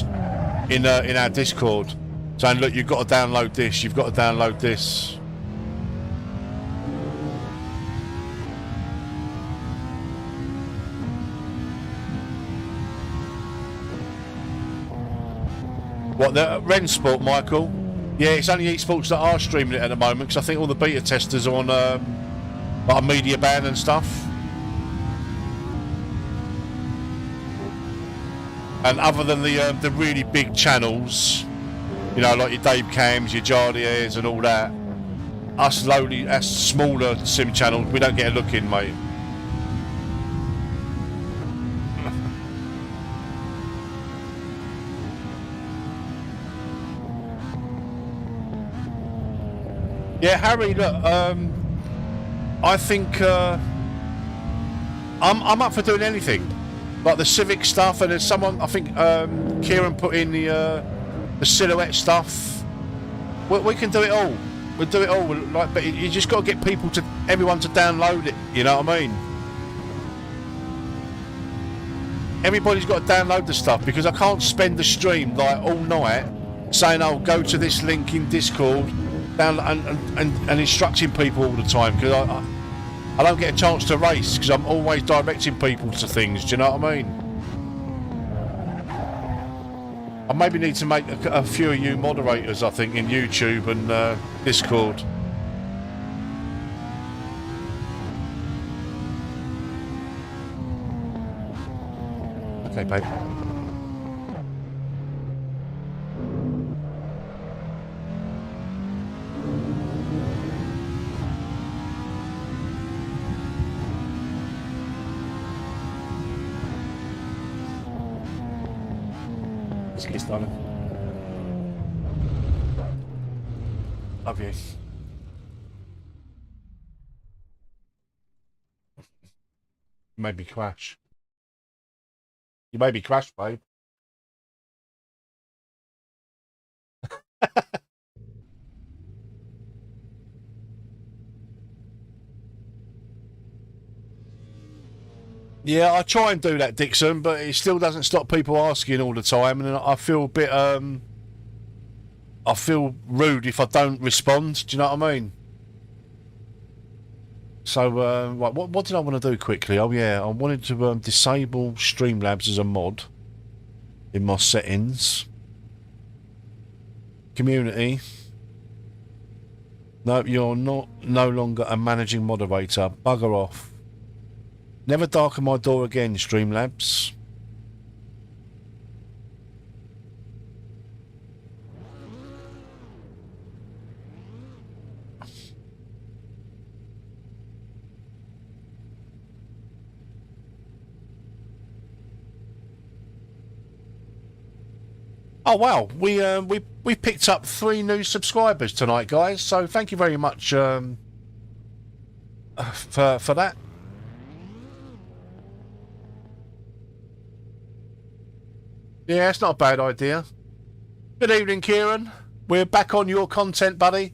in our Discord saying, "Look, you've got to download this. You've got to download this." What, the Rennsport, Michael? Yeah, it's only esports that are streaming it at the moment because I think all the beta testers are on like a media ban and stuff. And other than the really big channels, you know, like your Dave Cams, your Jardiers and all that, us smaller sim channels, we don't get a look in, mate. Yeah, Harry, look, I think I'm up for doing anything, like the Civic stuff, and there's someone, I think Kieran put in the silhouette stuff. We can do it all. We'll do it all. Like, but you just got to get everyone to download it. You know what I mean? Everybody's got to download the stuff because I can't spend the stream like all night saying, "Oh, go to this link in Discord." And instructing people all the time because I don't get a chance to race because I'm always directing people to things. Do you know what I mean? I maybe need to make a few of you moderators, I think, in YouTube and Discord. Okay, babe. Kiss, darling. Love you. Maybe crash. You maybe crash, babe. Yeah, I try and do that, Dixon, but it still doesn't stop people asking all the time, and I feel a bit, I feel rude if I don't respond. Do you know what I mean? So, right, what did I want to do quickly? Oh yeah, I wanted to disable Streamlabs as a mod in my settings. Community. No, you're no longer a managing moderator. Bugger off. Never darken my door again, Streamlabs. Oh wow, we picked up 3 new subscribers tonight, guys. So thank you very much for that. Yeah, it's not a bad idea. Good evening, Kieran. We're back on your content, buddy.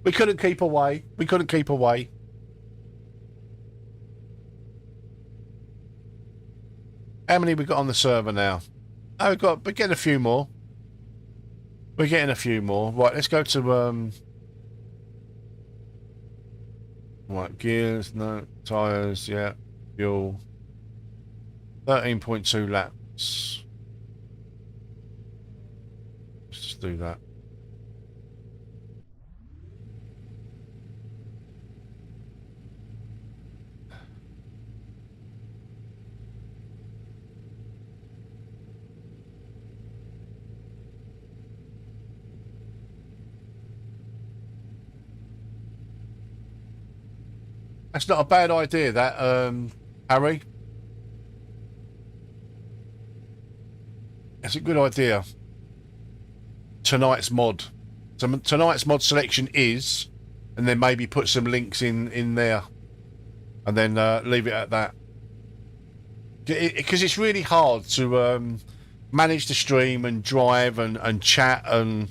We couldn't keep away. We couldn't keep away. How many we got on the server now? Oh, we're getting a few more. We're getting a few more. Right, let's go to right, gears, no, tyres, yeah, fuel. 13.2 laps. Let's just do that. That's not a bad idea, that, Harry. That's a good idea. Tonight's mod. So tonight's mod selection is, and then maybe put some links in there, and then leave it at that. Because it's really hard to manage the stream and drive and chat and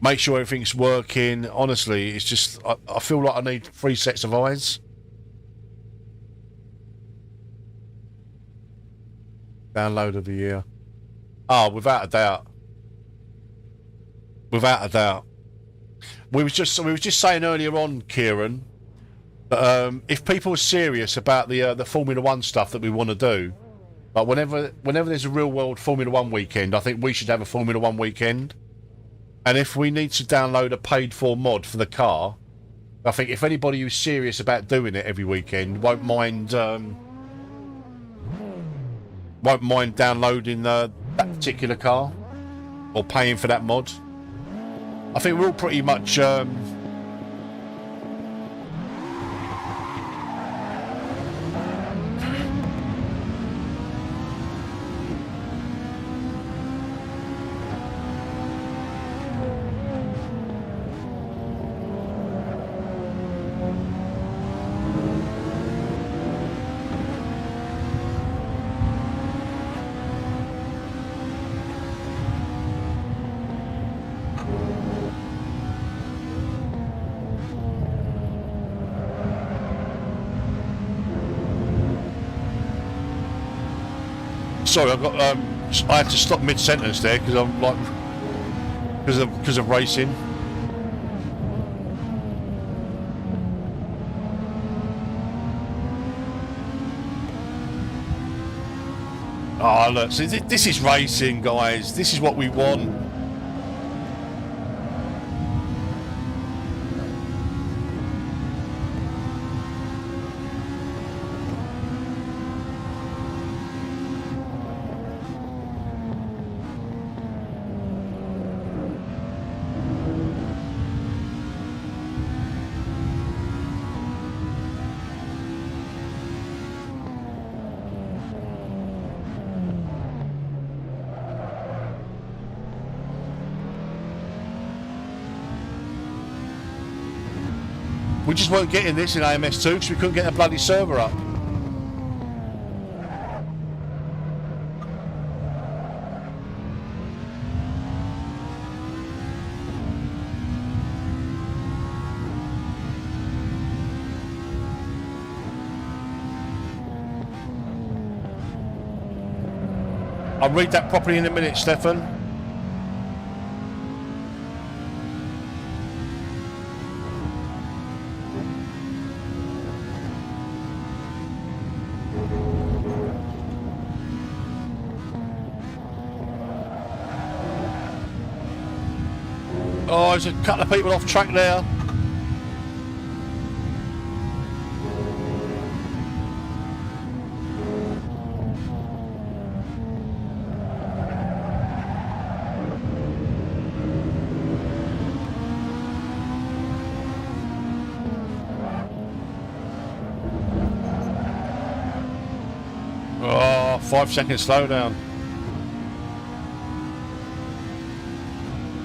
make sure everything's working. Honestly, it's just I feel like I need 3 sets of eyes. Download of the year. Oh, without a doubt. Without a doubt. We was just saying earlier on, Kieran, that if people are serious about the Formula One stuff that we want to do, like whenever there's a real world Formula One weekend, I think we should have a Formula One weekend. And if we need to download a paid for mod for the car, I think if anybody who's serious about doing it every weekend won't mind downloading that particular car or paying for that mod. I think we're all pretty much sorry, I had to stop mid-sentence there because I'm like, because of racing. Oh look, see, this is racing, guys. This is what we want. We just weren't getting this in AMS2 because we couldn't get a bloody server up. I'll read that properly in a minute, Stefan. Oh, there's a couple of people off track there. Oh, 5 second slowdown.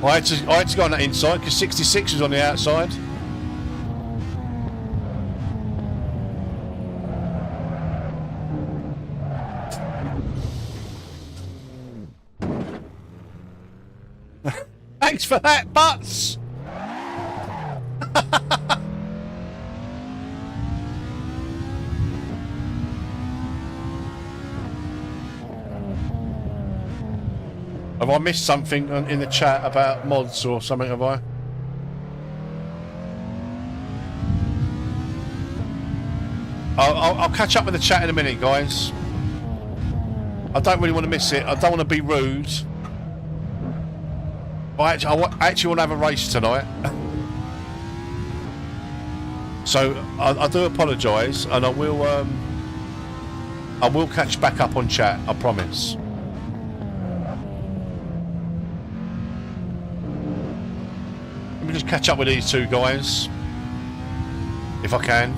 I had to go on that inside because 66 was on the outside. Thanks for that, Butts! Have I missed something in the chat about mods or something, have I? I'll catch up with the chat in a minute, guys. I don't really want to miss it. I don't want to be rude. I actually want to have a race tonight. So I do apologise, and I will catch back up on chat, I promise. Let me just catch up with these two guys, if I can.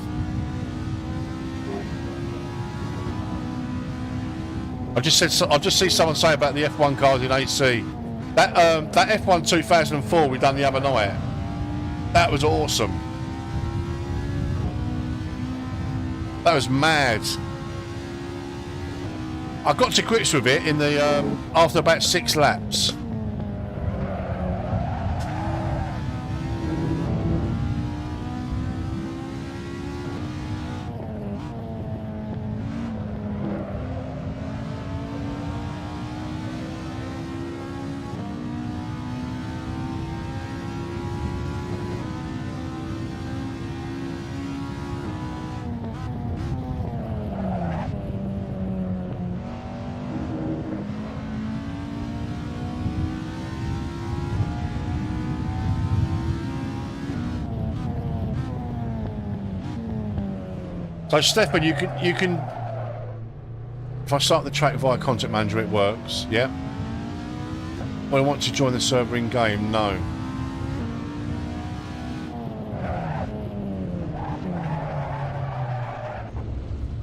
I just see someone say about the F1 cars in AC. That F1 2004 we done the other night. That was awesome. That was mad. I got to grips with it in the after about 6 laps. So Stefan, you can. If I start the track via Content Manager, it works. Yeah. Well, I want to join the server in game. No.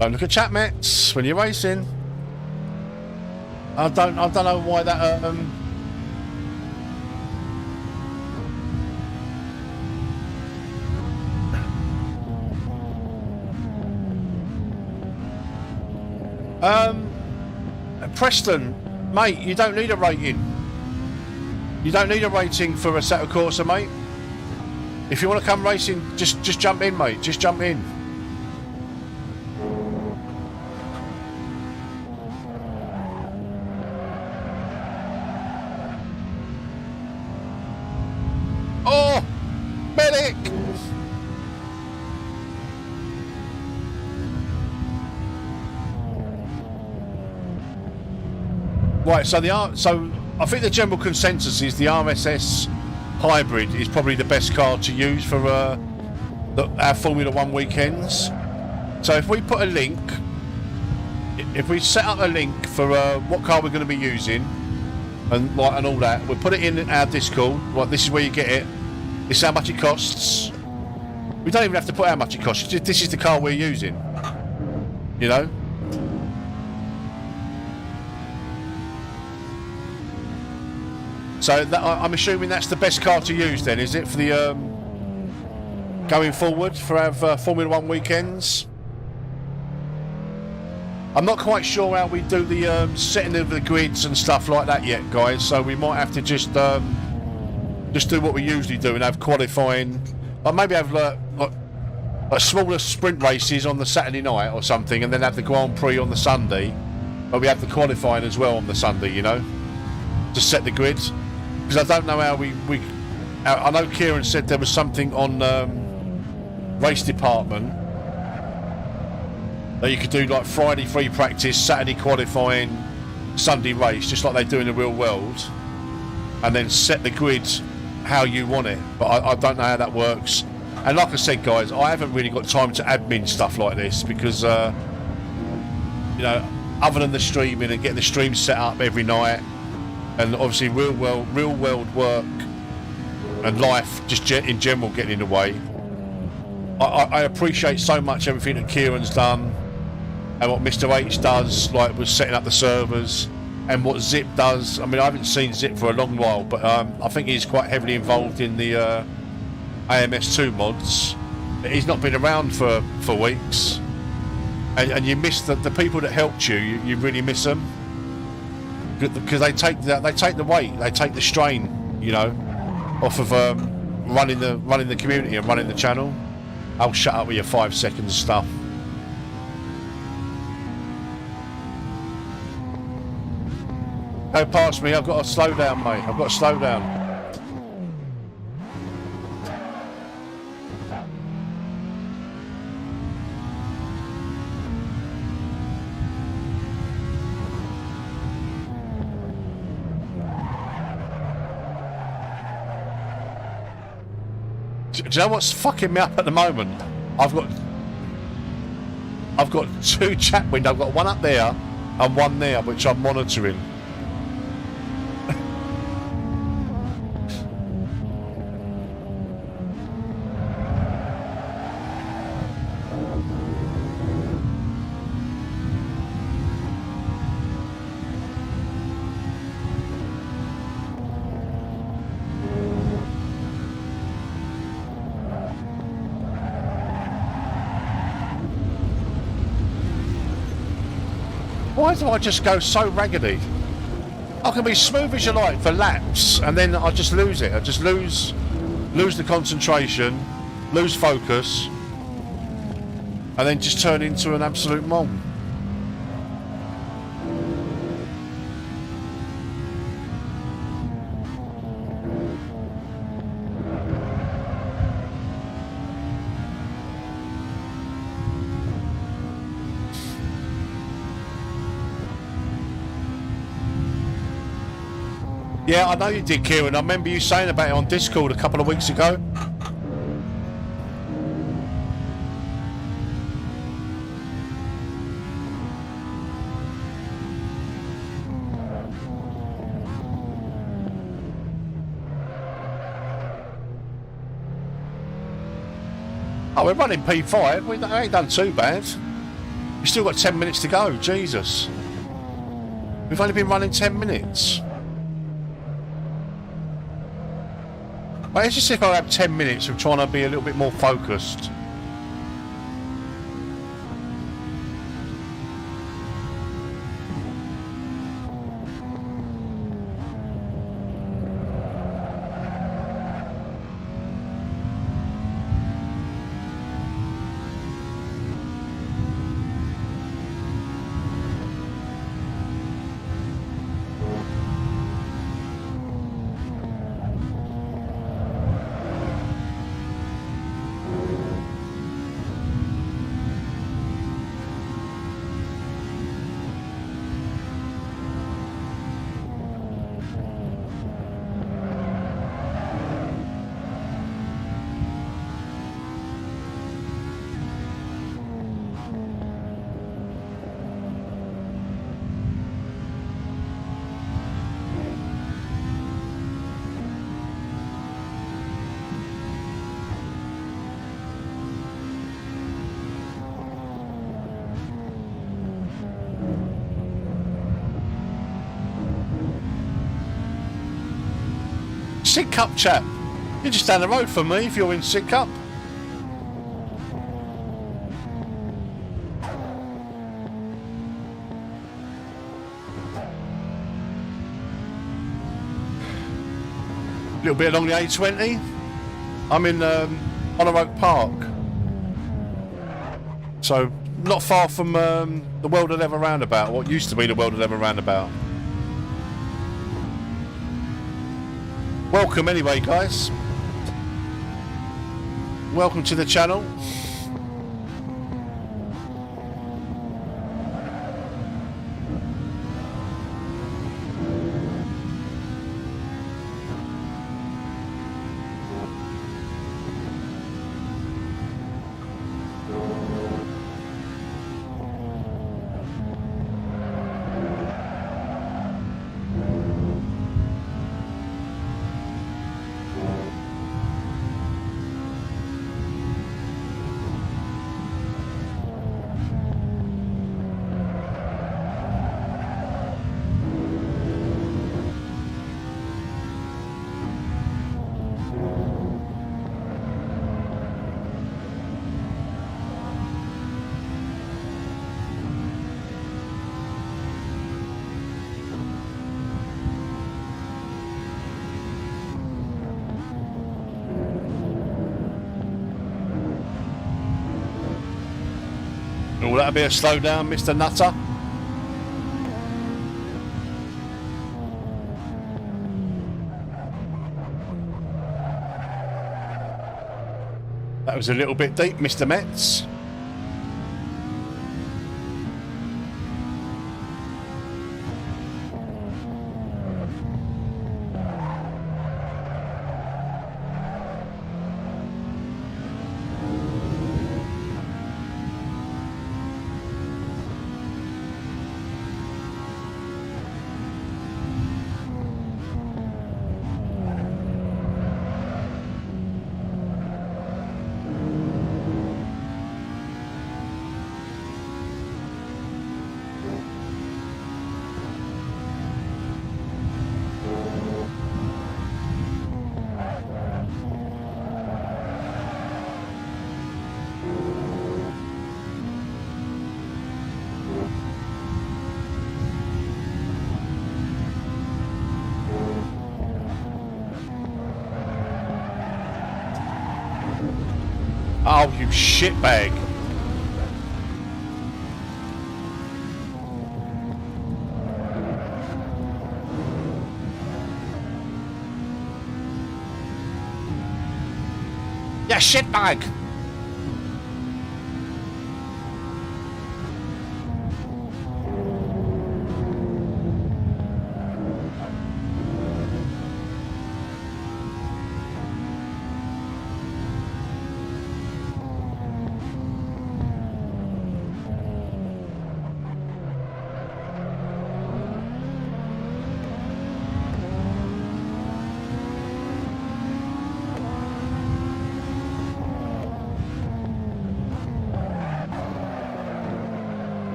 Don't look at chat mates when you're racing. I don't know why that Preston, mate, you don't need a rating. You don't need a rating for Assetto Corsa, mate. If you want to come racing, just jump in, mate. Just jump in. Oh, medic! Right, so I think the general consensus is the RSS hybrid is probably the best car to use for our Formula 1 weekends. So if we put a link, if we set up a link for what car we're going to be using and all that, we'll put it in our Discord. Right, this is where you get it. This is how much it costs. We don't even have to put how much it costs. This is the car we're using. You know. So I'm assuming that's the best car to use then, is it, for the going forward for our Formula 1 weekends? I'm not quite sure how we do the setting of the grids and stuff like that yet, guys. So we might have to just do what we usually do and have qualifying, like maybe have like smaller sprint races on the Saturday night or something, and then have the Grand Prix on the Sunday. But we have the qualifying as well on the Sunday, you know, to set the grids. Because I don't know how I know Kieran said there was something on race department that you could do like Friday free practice, Saturday qualifying, Sunday race, just like they do in the real world, and then set the grid how you want it. But I don't know how that works. And like I said, guys, I haven't really got time to admin stuff like this because, you know, other than the streaming and getting the stream set up every night, and obviously real world work and life just in general getting in the way. I appreciate so much everything that Kieran's done and what Mr. H does, like with setting up the servers, and what Zip does. I mean, I haven't seen Zip for a long while, but I think he's quite heavily involved in the AMS2 mods. He's not been around for weeks, and you miss the people that helped you. You really miss them because they take the weight, they take the strain, you know, off of running the community and running the channel. I'll shut up with your 5 seconds stuff. Go past me, I've got to slow down, mate. I've got to slow down. Do you know what's fucking me up at the moment? I've got 2 chat windows. I've got one up there and one there, which I'm monitoring. Why do I just go so raggedy? I can be smooth as you like for laps, and then I just lose it. I just lose the concentration, lose focus, and then just turn into an absolute mong. Yeah, I know you did, Kieran. I remember you saying about it on Discord a couple of weeks ago. Oh, we're running P5. We ain't done too bad. We've still got 10 minutes to go. Jesus. We've only been running 10 minutes. Well, it's just if I have 10 minutes of trying to be a little bit more focused. SimPub chap, you're just down the road from me if you're in SimPub. A little bit along the A20. I'm in Honor Oak Park, so not far from the World of Leather roundabout, what used to be the World of Leather roundabout. Welcome anyway, guys. Welcome to the channel. Oh, that'll be a slow down, Mr. Nutter. That was a little bit deep, Mr. Metz. Oh, you shitbag. Yeah, shitbag.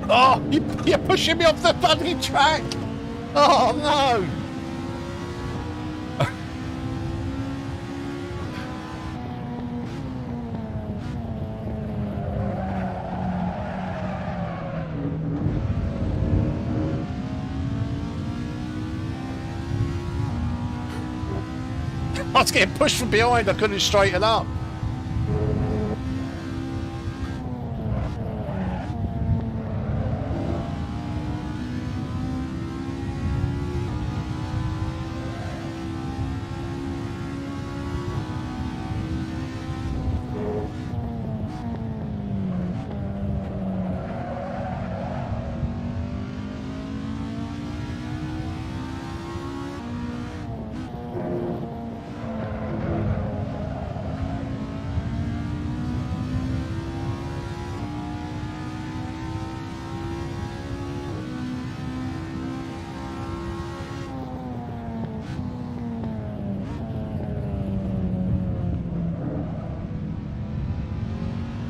Oh, you're pushing me off the bloody track! Oh no! I was getting pushed from behind, I couldn't straighten up.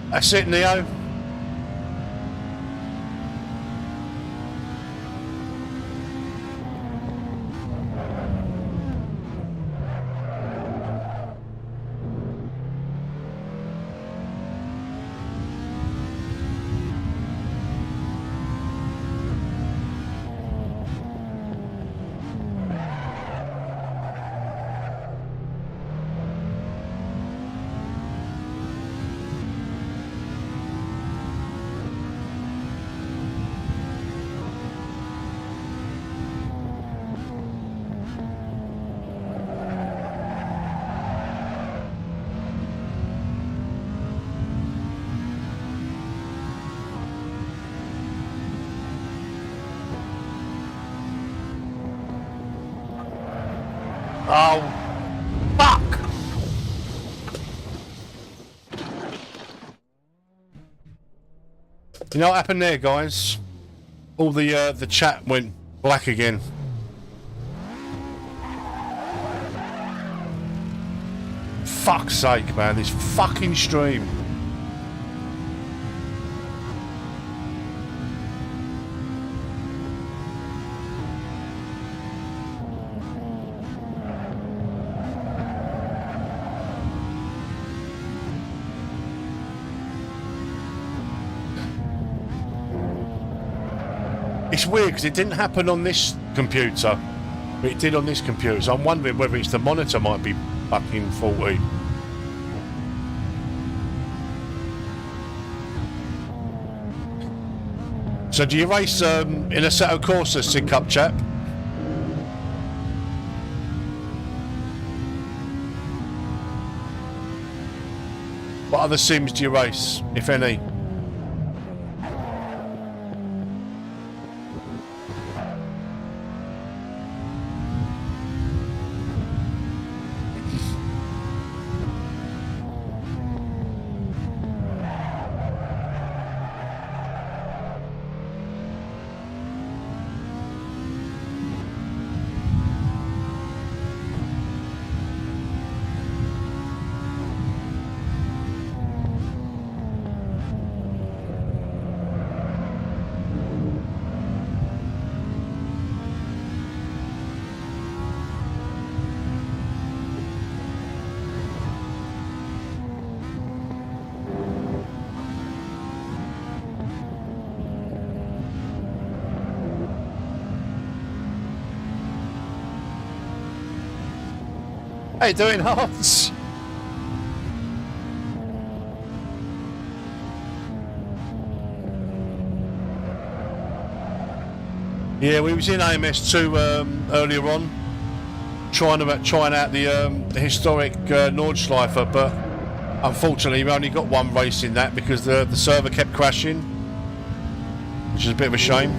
That's it, Neo. Oh, fuck! You know what happened there, guys? All the chat went black again. Fuck's sake, man! This fucking stream. It's weird because it didn't happen on this computer, but it did on this computer. So I'm wondering whether it's the monitor might be fucking faulty. So do you race in Assetto Corsa, SimPub chap? What other sims do you race, if any? How you doing, Hans? Yeah, we was in AMS2 earlier on, trying out the historic Nordshleife, but unfortunately we only got one race in that because the server kept crashing, which is a bit of a shame.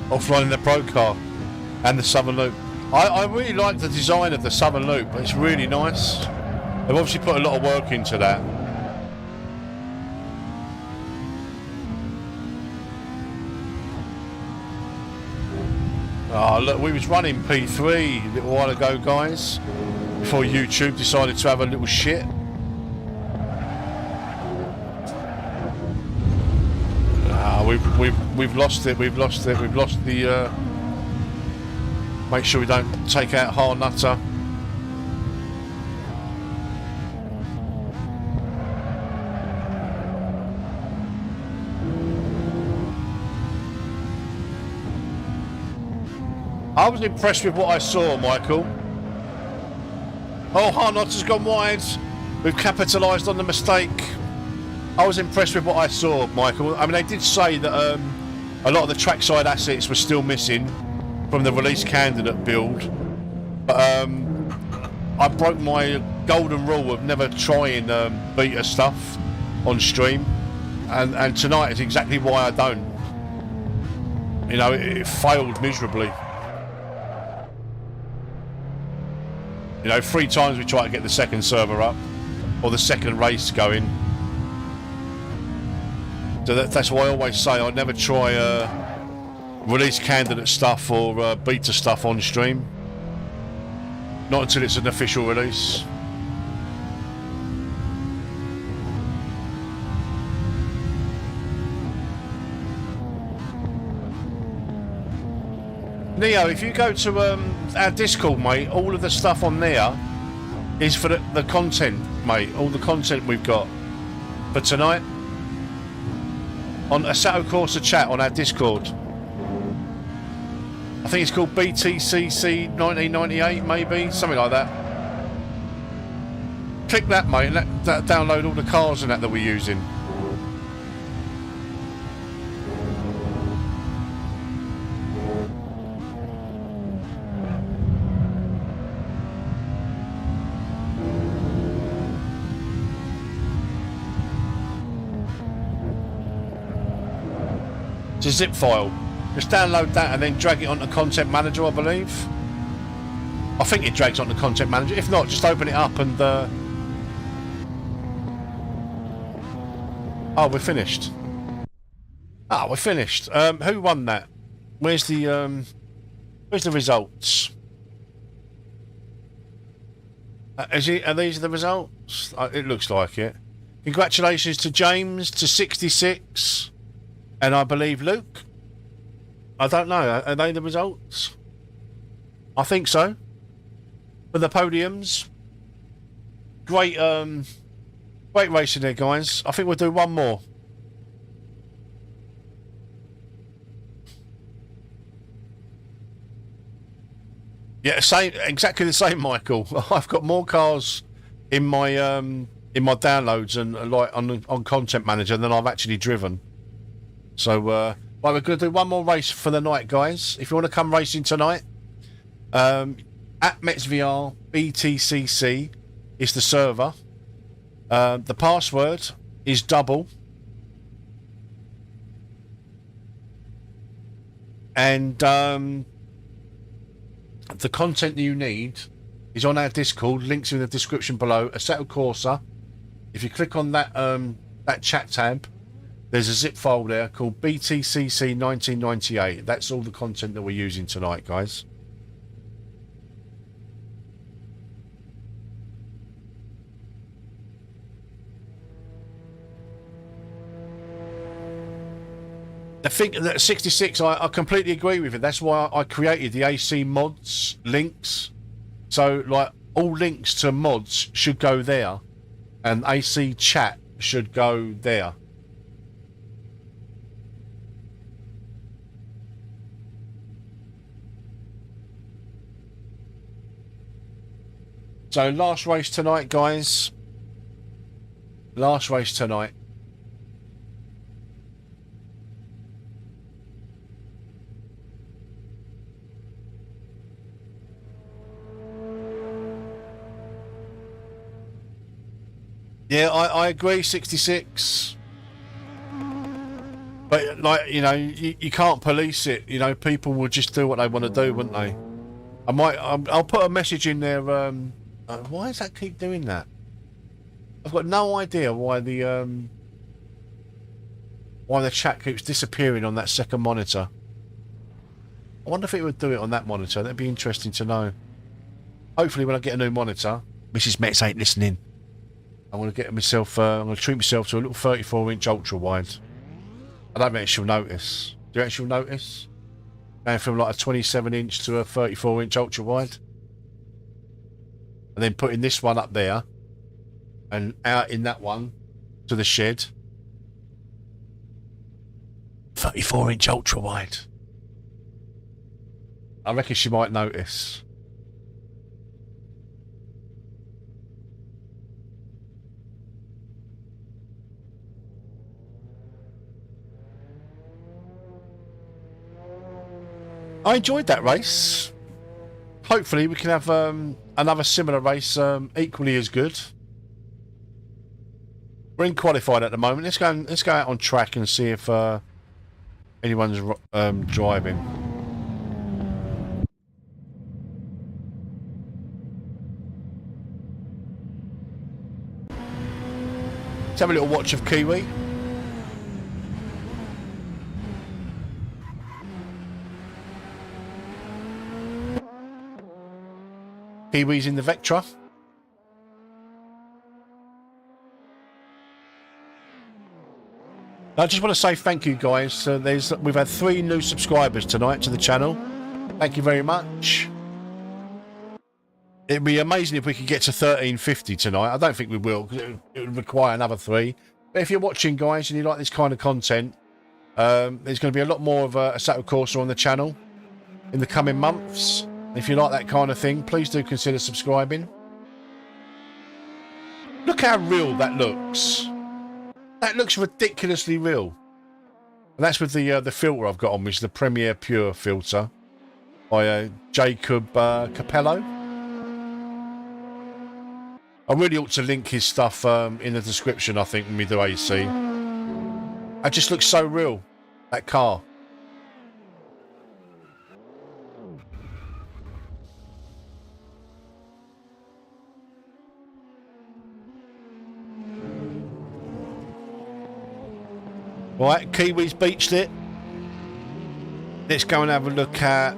Offline in the Pro car and the Southern Loop. I really like the design of the Southern Loop. It's really nice. They've obviously put a lot of work into that. Oh look, we was running P3 a little while ago, guys, before YouTube decided to have a little shit. We've lost it. We've lost the. Make sure we don't take out Hard Nutter. I was impressed with what I saw, Michael. Oh, Hard Nutter's gone wide. We've capitalised on the mistake. I was impressed with what I saw, Michael. I mean, they did say that a lot of the trackside assets were still missing from the release candidate build. But I broke my golden rule of never trying beta stuff on stream. And tonight is exactly why I don't. You know, it failed miserably. You know, 3 times we tried to get the second server up, or the second race going. So that's why I always say I never try release candidate stuff or beta stuff on stream. Not until it's an official release. Neo, if you go to our Discord, mate, all of the stuff on there is for the content, mate. All the content we've got for tonight. On Assetto Corsa chat on our Discord. I think it's called BTCC 1998, maybe, something like that. Click that, mate, and that download all the cars and that we're using. It's a zip file. Just download that and then drag it onto Content Manager, I believe. I think it drags onto Content Manager. If not, just open it up and... Oh, we're finished. Ah, we're finished. Who won that? Where's the results? Are these the results? It looks like it. Congratulations to James, to 66, and I believe Luke. I don't know. Are they the results? I think so. For the podiums. Great, great racing there, guys. I think we'll do one more. Yeah, same, exactly the same, Michael. I've got more cars in my downloads and like on Content Manager than I've actually driven. So, right, we're going to do one more race for the night, guys. If you want to come racing tonight, at MetsVR BTCC is the server. The password is double. And the content that you need is on our Discord. Links in the description below. Assetto Corsa. If you click on that that chat tab, there's a zip file there called BTCC 1998. That's all the content that we're using tonight, guys. I think that 66, I completely agree with it. That's why I created the AC mods links. So, like, all links to mods should go there, and AC chat should go there. So, last race tonight, guys. Last race tonight. Yeah, I agree, 66. But, like, you know, you can't police it. You know, people will just do what they want to do, wouldn't they? I'll put a message in there. Why does that keep doing that? I've got no idea why the chat keeps disappearing on that second monitor. I wonder if it would do it on that monitor. That'd be interesting to know. Hopefully, when I get a new monitor, Mrs. Metz ain't listening. I'm going to get myself. I'm going to treat myself to a little 34-inch ultra wide. I don't think she'll notice. Do you think she'll notice? Going from like a 27-inch to a 34-inch ultra wide, and then putting this one up there, and out in that one to the shed. 34-inch ultra wide. I reckon she might notice. I enjoyed that race. Hopefully we can have another similar race equally as good. We're in qualified at the moment. Let's go out on track and see if anyone's driving. Let's have a little watch of Kiwi. Kiwi's in the Vectra. I just want to say thank you, guys. We've had 3 new subscribers tonight to the channel. Thank you very much. It'd be amazing if we could get to 1350 tonight. I don't think we will, because it would require another 3. But if you're watching, guys, and you like this kind of content, there's going to be a lot more of Assetto Corsa on the channel in the coming months. If you like that kind of thing, please do consider subscribing. Look how real that looks. That looks ridiculously real. And that's with the filter I've got on, which is the Premier Pure filter by Jacob Capello. I really ought to link his stuff in the description, I think, when we do AC. It just looks so real, that car. Right, Kiwi's beached it. Let's go and have a look at...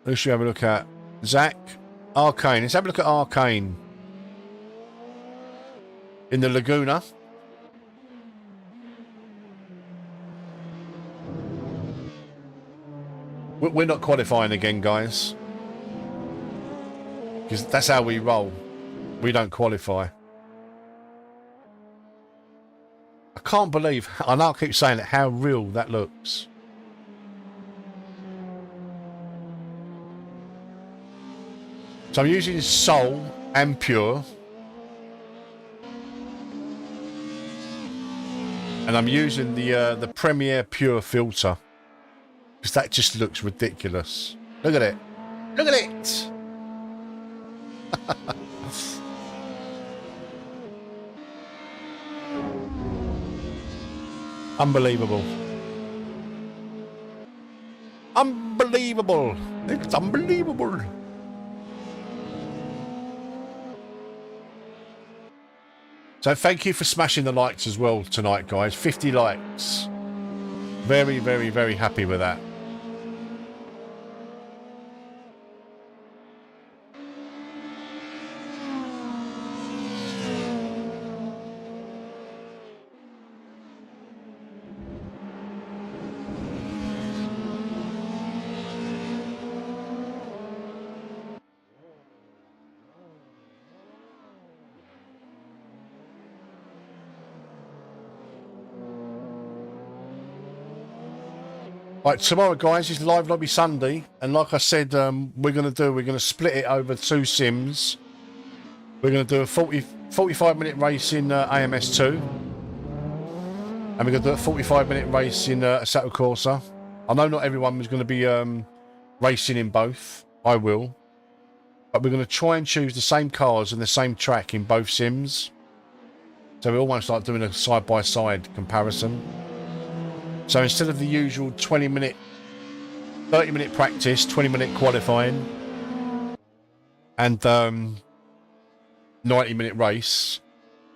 Who should we have a look at? Zach? Arcane. Let's have a look at Arcane. In the Laguna. We're not qualifying again, guys. Because that's how we roll. We don't qualify. I can't believe, I know I keep saying it, how real that looks. So I'm using Soul and Pure. And I'm using the Premiere Pure filter. Because that just looks ridiculous. Look at it. Look at it! Unbelievable. Unbelievable. It's unbelievable. So thank you for smashing the likes as well tonight, guys. 50 likes. Very, very, very happy with that. Right, tomorrow, guys, is Live Lobby Sunday, and like I said, we're going to split it over 2 sims. We're going to do a 45-minute race in AMS2, and we're going to do a 45-minute race in Assetto Corsa. I know not everyone is going to be racing in both. I will, but we're going to try and choose the same cars and the same track in both sims. So we're almost like doing a side-by-side comparison. So instead of the usual 20-minute, 30-minute practice, 20-minute qualifying, and 90-minute race,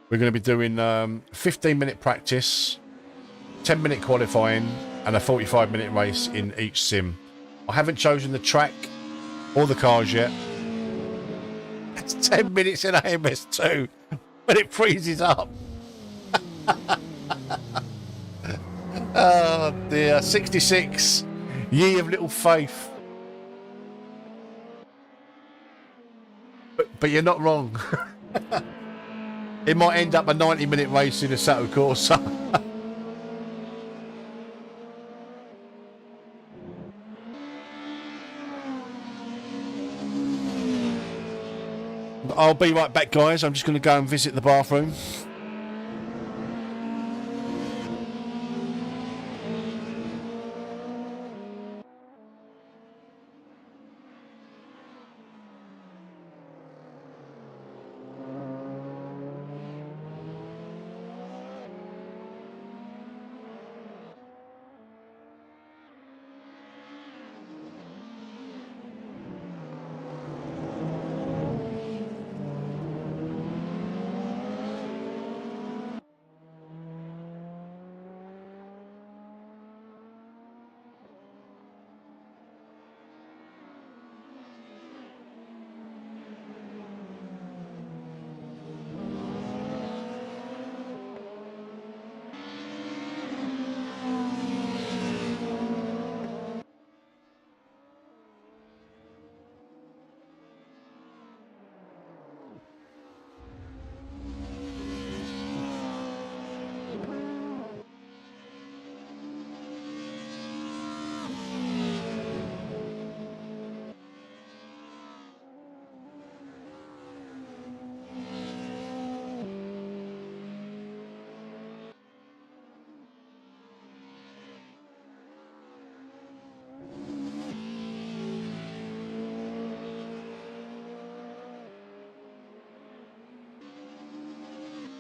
we're going to be doing 15-minute practice, 10-minute qualifying, and a 45-minute race in each sim. I haven't chosen the track or the cars yet. It's 10 minutes in AMS2, but it freezes up. Oh dear, 66, ye of little faith. But you're not wrong. It might end up a 90-minute race in Assetto Corsa. I'll be right back, guys. I'm just going to go and visit the bathroom.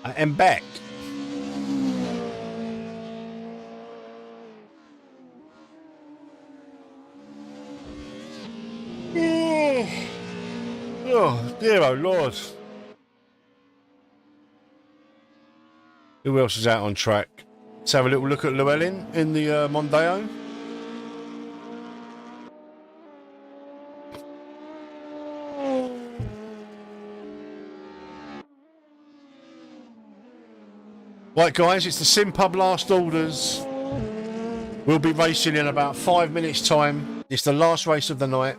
I am back. Oh, dear, oh Lord. Who else is out on track? Let's have a little look at Llewellyn in the Mondeo. Right guys, it's the SimPub last orders. We'll be racing in about 5 minutes time. It's the last race of the night.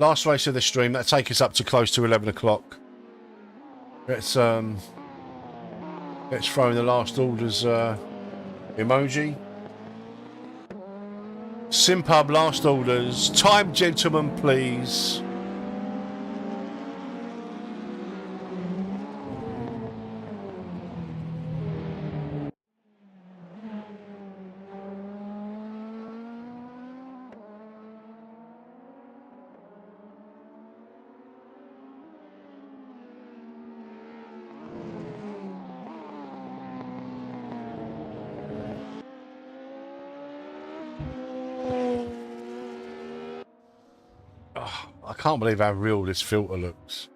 Last race of the stream. That'll take us up to close to 11 o'clock. Let's throw in the last orders emoji. SimPub last orders. Time, gentlemen, please. I can't believe how real this filter looks.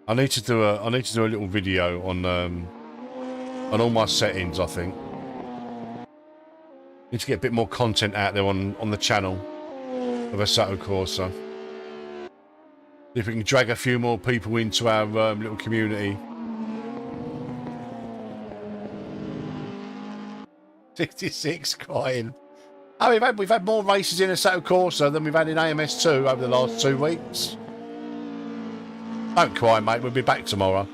I need to do a little video on all my settings. I think need to get a bit more content out there on the channel of Assetto Corsa. See if we can drag a few more people into our little community. 66 crying. Oh, we've had more races in Assetto Corsa than we've had in AMS2 over the last 2 weeks. Don't cry, mate. We'll be back tomorrow.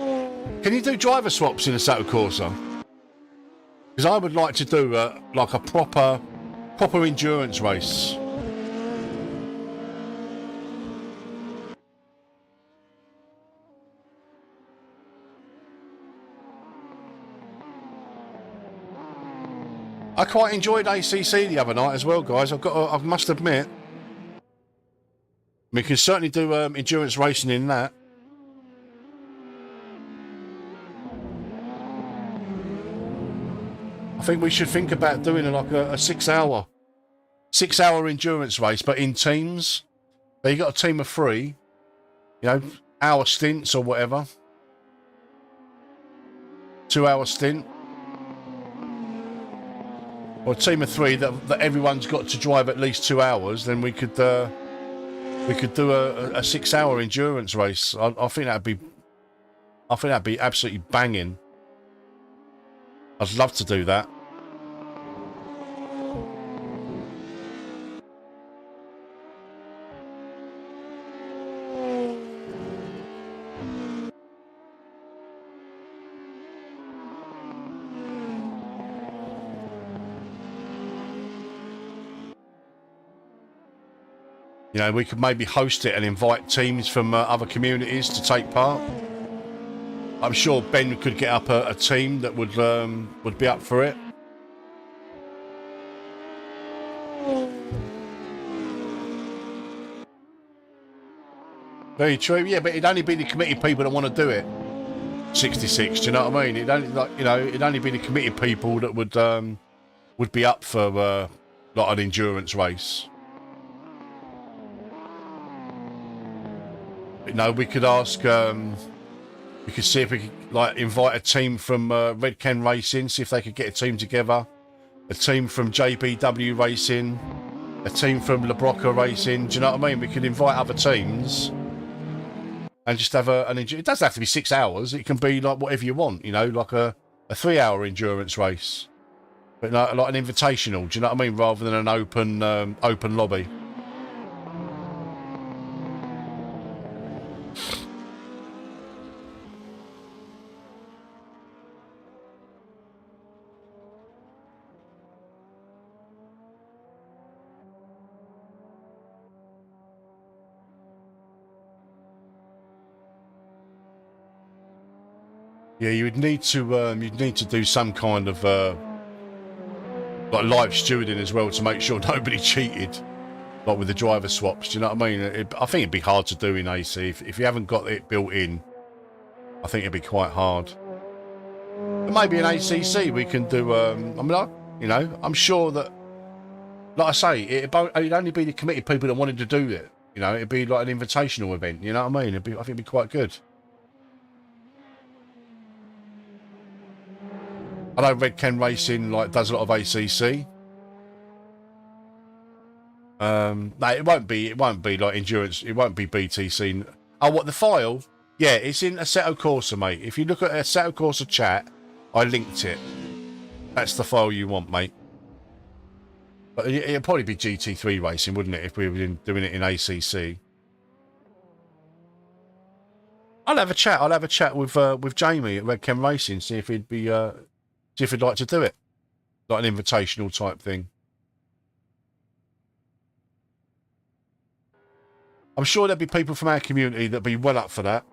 Can you do driver swaps in Assetto Corsa? Because I would like to do like a proper endurance race. I quite enjoyed ACC the other night as well, guys. I must admit. We can certainly do endurance racing in that. I think we should think about doing like a 6 hour endurance race, but in teams. But you got a team of 3, you know, hour stints or whatever. 2 hour stint. Or a team of 3 that everyone's got to drive at least 2 hours. Then we could do a 6 hour endurance race. I think that'd be absolutely banging. I'd love to do that. You know, we could maybe host it and invite teams from other communities to take part. I'm sure Ben could get up a team that would be up for it. Very true. Yeah, but it'd only be the committed people that want to do it. 66. Do you know what I mean? It'd only be the committed people that would be up for like an endurance race. You know, we could ask, we could see if we could like invite a team from Red Ken Racing, see if they could get a team together, a team from JBW Racing, a team from LeBroca Racing. Do you know what I mean? We could invite other teams and just have it doesn't have to be 6 hours. It can be like whatever you want, you know, like a 3 hour endurance race, but like an invitational. Do you know what I mean? Rather than an open lobby. Yeah, you'd need to do some kind of like live stewarding as well to make sure nobody cheated, like with the driver swaps. Do you know what I mean? I think it'd be hard to do in AC if you haven't got it built in. I think it'd be quite hard. But maybe in ACC we can do. I'm sure that, like I say, it'd only be the committed people that wanted to do it. You know, it'd be like an invitational event. You know what I mean? I think it'd be quite good. I know Redken Racing like does a lot of ACC. No, it won't be like endurance. It won't be BTC. Oh, what, the file? Yeah, it's in Assetto Corsa, mate. If you look at Assetto Corsa chat, I linked it. That's the file you want, mate. But it'd probably be GT3 racing, wouldn't it, if we were doing it in ACC? I'll have a chat. I'll have a chat with Jamie at Redken Racing, see if he'd be see if he'd like to do it, like an invitational type thing. I'm sure there'd be people from our community that'd be well up for that.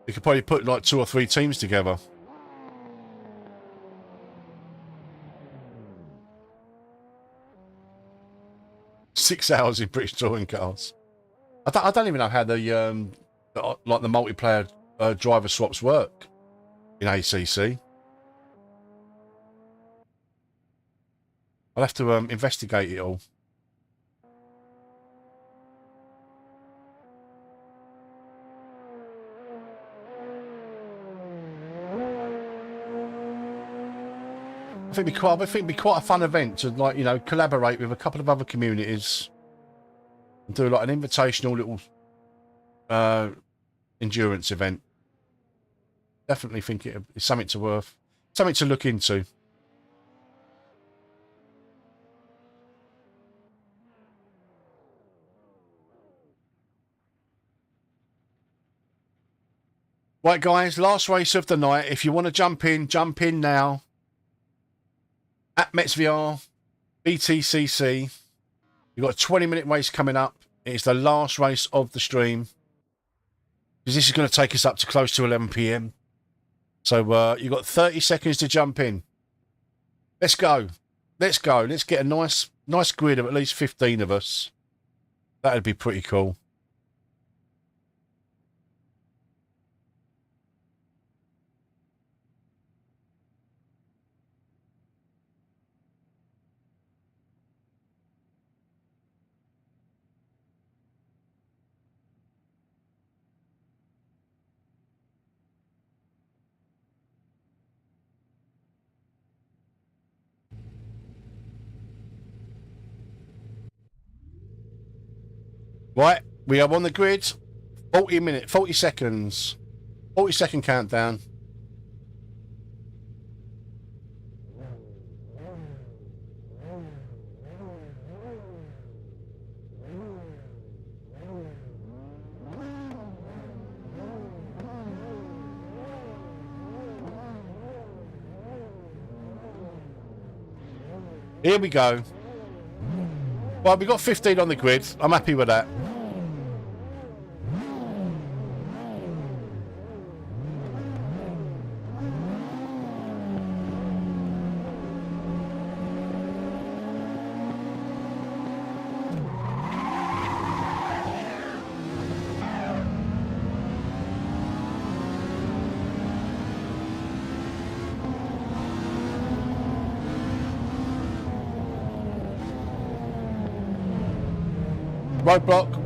We could probably put like 2 or 3 teams together. Six hours in British touring cars. I don't even know how the like the multiplayer driver swaps work in ACC. I'll have to investigate it all. I think it'd be quite a fun event to, like, you know, collaborate with a couple of other communities and do like an invitational little endurance event. Definitely think it's something to look into. Right, guys, last race of the night. If you want to jump in now. At MetsVR, BTCC. You've got a 20-minute race coming up. It's the last race of the stream, because this is going to take us up to close to 11 PM. So you've got 30 seconds to jump in. Let's go. Let's go. Let's get a nice grid of at least 15 of us. That'd be pretty cool. Right, we are on the grid. 40 seconds. 40-second countdown. Here we go. Well, we've got 15 on the grid. I'm happy with that.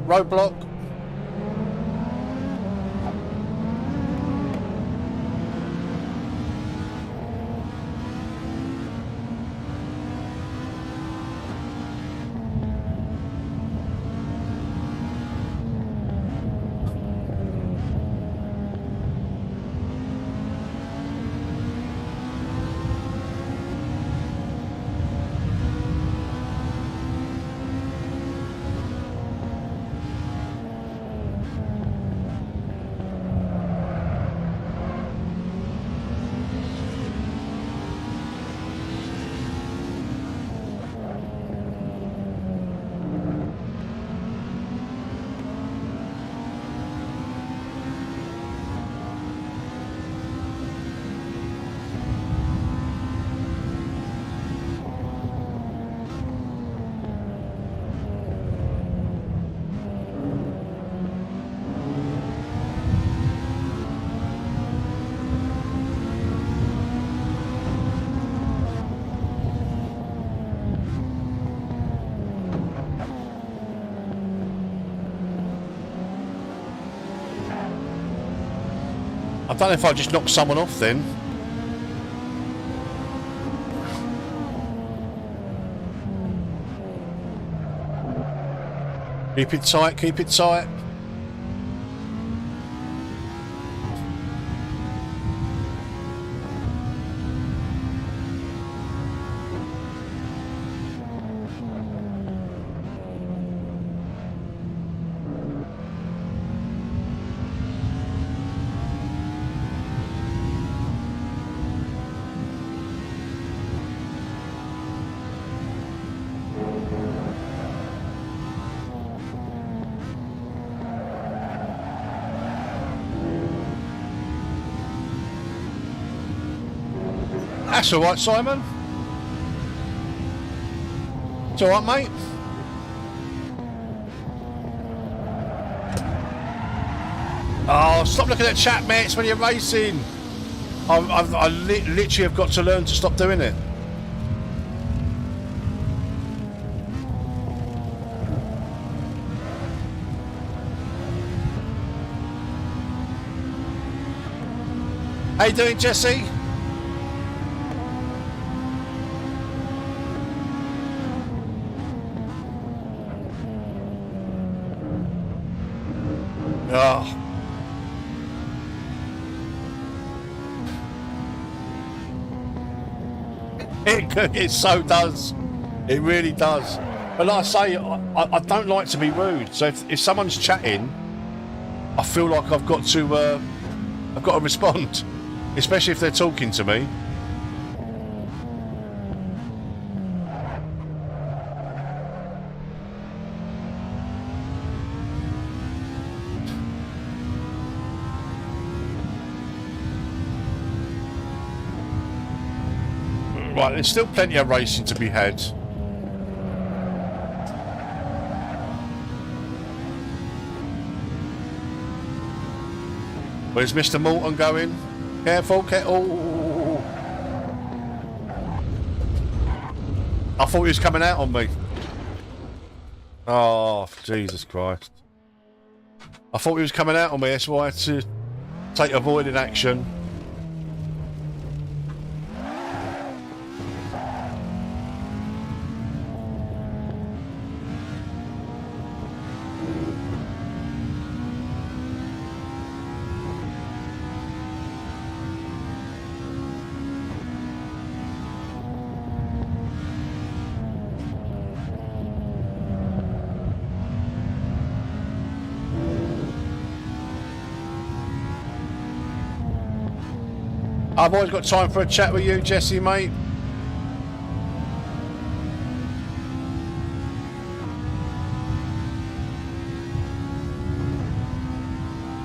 Roadblock. I don't know if I just knocked someone off then. Keep it tight, keep it tight. That's all right, Simon. It's all right, mate. Oh, stop looking at chat, mates, when you're racing. I literally have got to learn to stop doing it. How you doing, Jesse? Oh. It so does. It really does. But like I say, I don't like to be rude. So if someone's chatting, I feel like I've got to respond, especially if they're talking to me. Right, there's still plenty of racing to be had. Where's Mr. Morton going? Careful, oh. I thought he was coming out on me. Oh, Jesus Christ. I thought he was coming out on me, that's why I had to take avoiding action. I've always got time for a chat with you, Jesse, mate.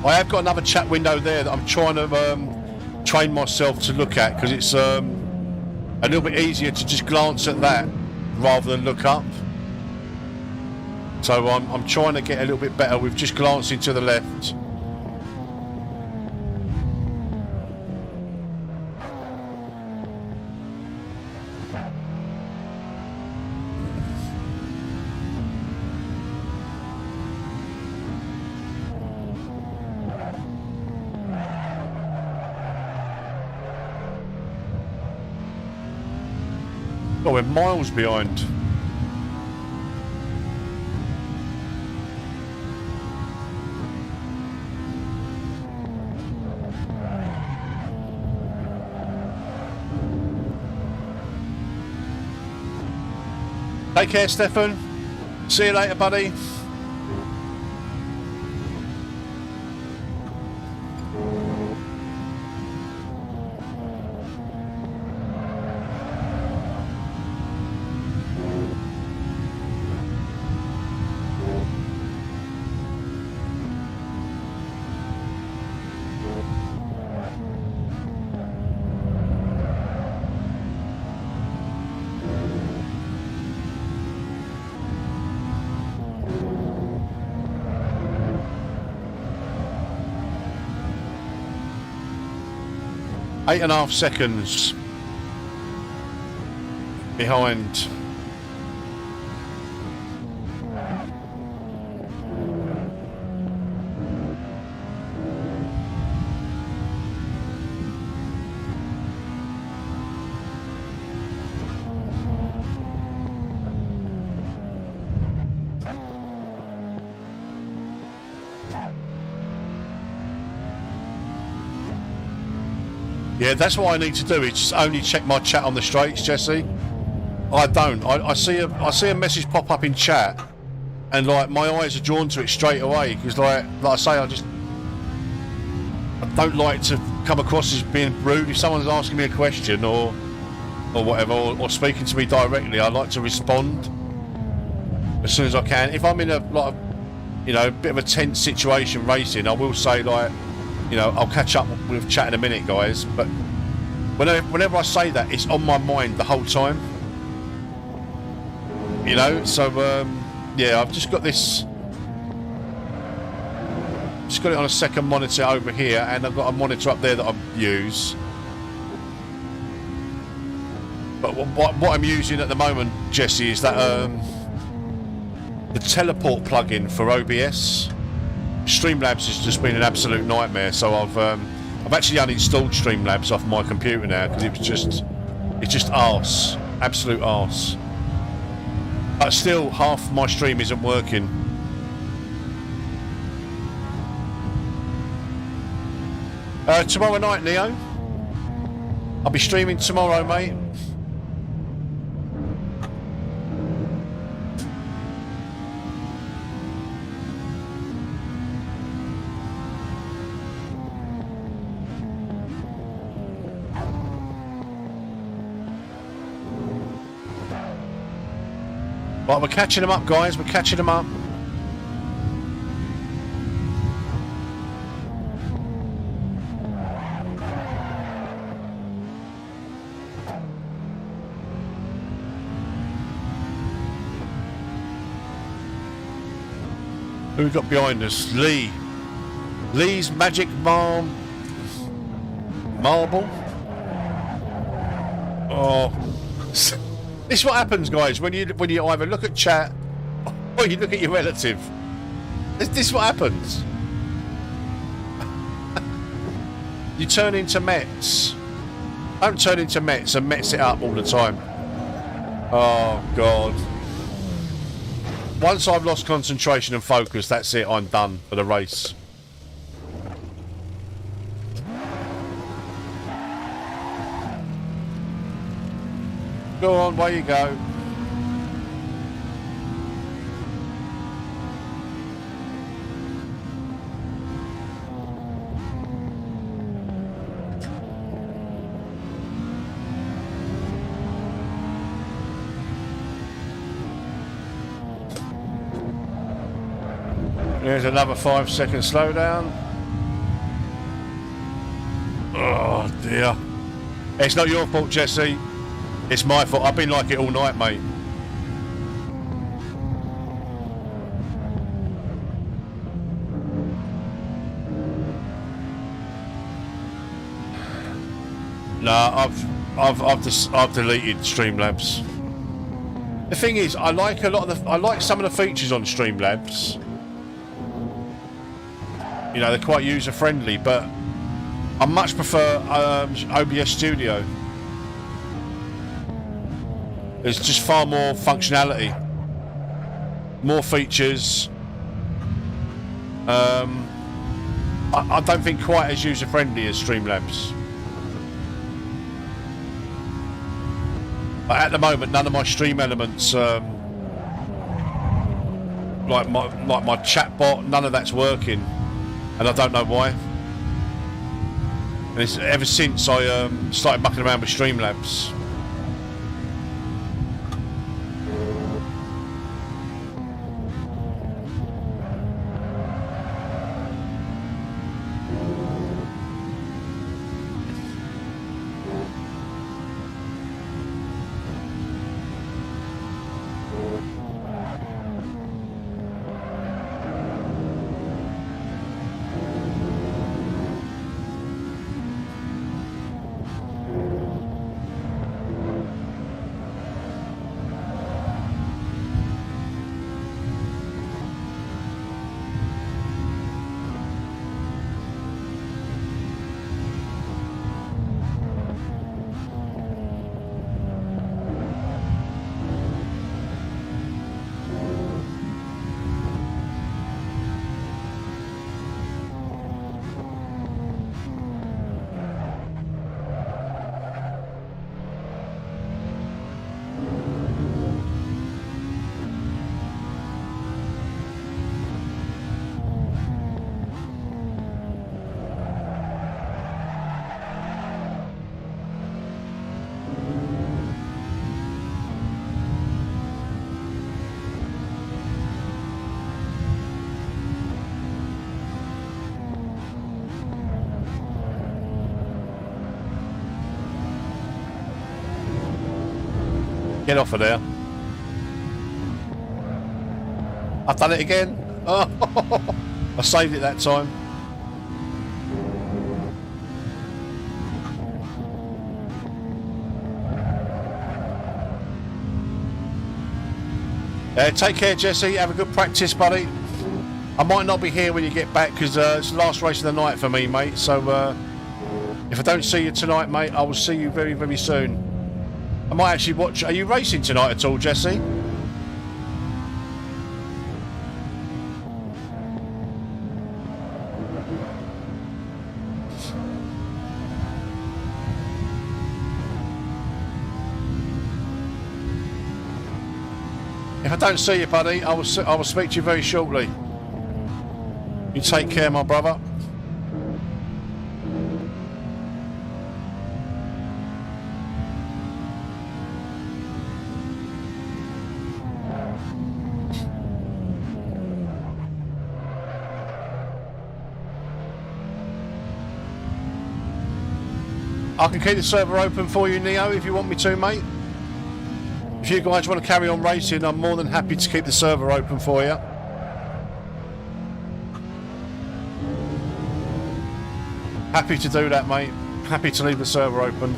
I have got another chat window there that I'm trying to train myself to look at, because it's a little bit easier to just glance at that rather than look up. So I'm trying to get a little bit better with just glancing to the left. Oh, we're miles behind. Take care, Stefan. See you later, buddy. Eight and a half seconds behind. Yeah, that's what I need to do. Is just only check my chat on the straights, Jesse. I don't. I see a message pop up in chat, and like my eyes are drawn to it straight away because like I say, I don't like to come across as being rude. If someone's asking me a question or whatever, or speaking to me directly, I like to respond as soon as I can. If I'm in a bit of a tense situation racing, I will say like, I'll catch up with chat in a minute, guys. But whenever I say that, it's on my mind the whole time. So yeah, I've just got this. Just got it on a second monitor over here, and I've got a monitor up there that I use. But what I'm using at the moment, Jesse, is that the teleport plugin for OBS. Streamlabs has just been an absolute nightmare, so I've actually uninstalled Streamlabs off my computer now because it's just arse, absolute arse. But still, half my stream isn't working. Tomorrow night, Neo. I'll be streaming tomorrow, mate. Right, we're catching them up, guys. We're catching them up. Who we got behind us? Lee. Lee's Magic Marble. Oh. This is what happens, guys, when you either look at chat or you look at your relative. This is what happens. You turn into Mets. Don't turn into Mets and Mets it up all the time. Oh, God. Once I've lost concentration and focus, that's it. I'm done for the race. Go on, way you go. There's another 5-second slowdown. Oh dear. It's not your fault, Jesse. It's my fault. I've been like it all night, mate. Nah, I've deleted Streamlabs. The thing is, I like some of the features on Streamlabs. They're quite user friendly, but I much prefer OBS Studio. There's just far more functionality, more features. I don't think quite as user friendly as Streamlabs. But at the moment, none of my stream elements, like my chat bot, none of that's working, and I don't know why. And it's ever since I started mucking around with Streamlabs. Get off of there. I've done it again. Oh, I saved it that time. Take care, Jesse. Have a good practice, buddy. I might not be here when you get back because it's the last race of the night for me, mate. So if I don't see you tonight, mate, I will see you very, very soon. I might actually watch. Are you racing tonight at all, Jesse? If I don't see you, buddy, I will speak to you very shortly. You take care, my brother. I can keep the server open for you, Neo, if you want me to, mate. If you guys want to carry on racing, I'm more than happy to keep the server open for you. Happy to do that, mate. Happy to leave the server open.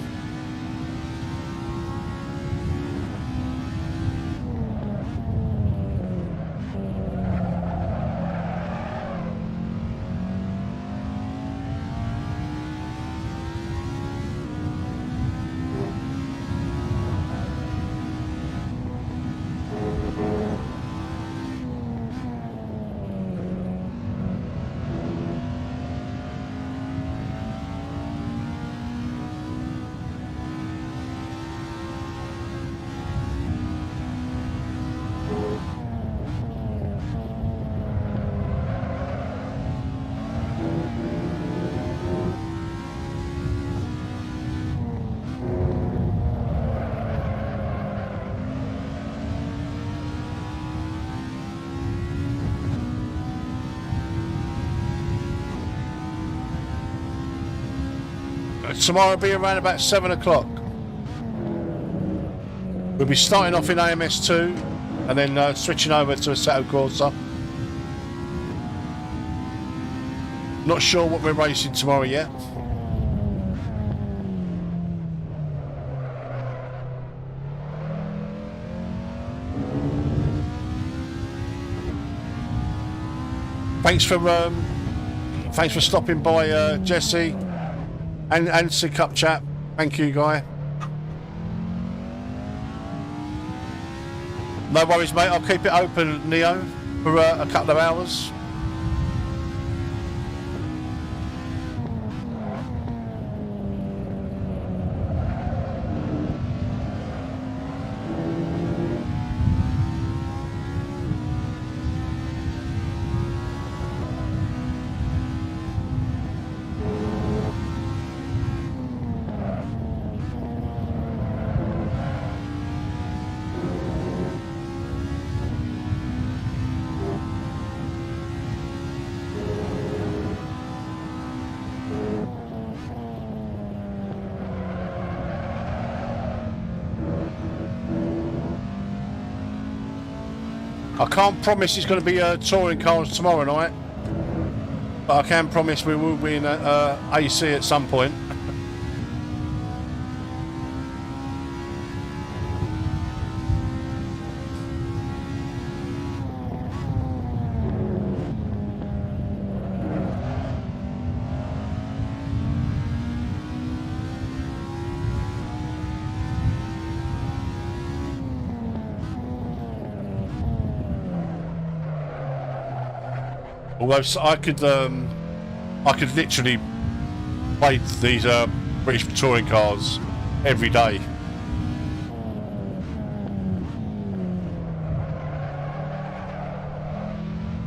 Tomorrow will be around about 7 o'clock. We'll be starting off in AMS2 and then switching over to Assetto Corsa. Not sure what we're racing tomorrow yet. Thanks for stopping by, Jesse. And Sick Up Chat. Thank you, Guy. No worries, mate. I'll keep it open, Neo, for a couple of hours. I can't promise it's going to be touring cars tomorrow night, but I can promise we will be in AC at some point. Although I could literally play these British touring cars every day.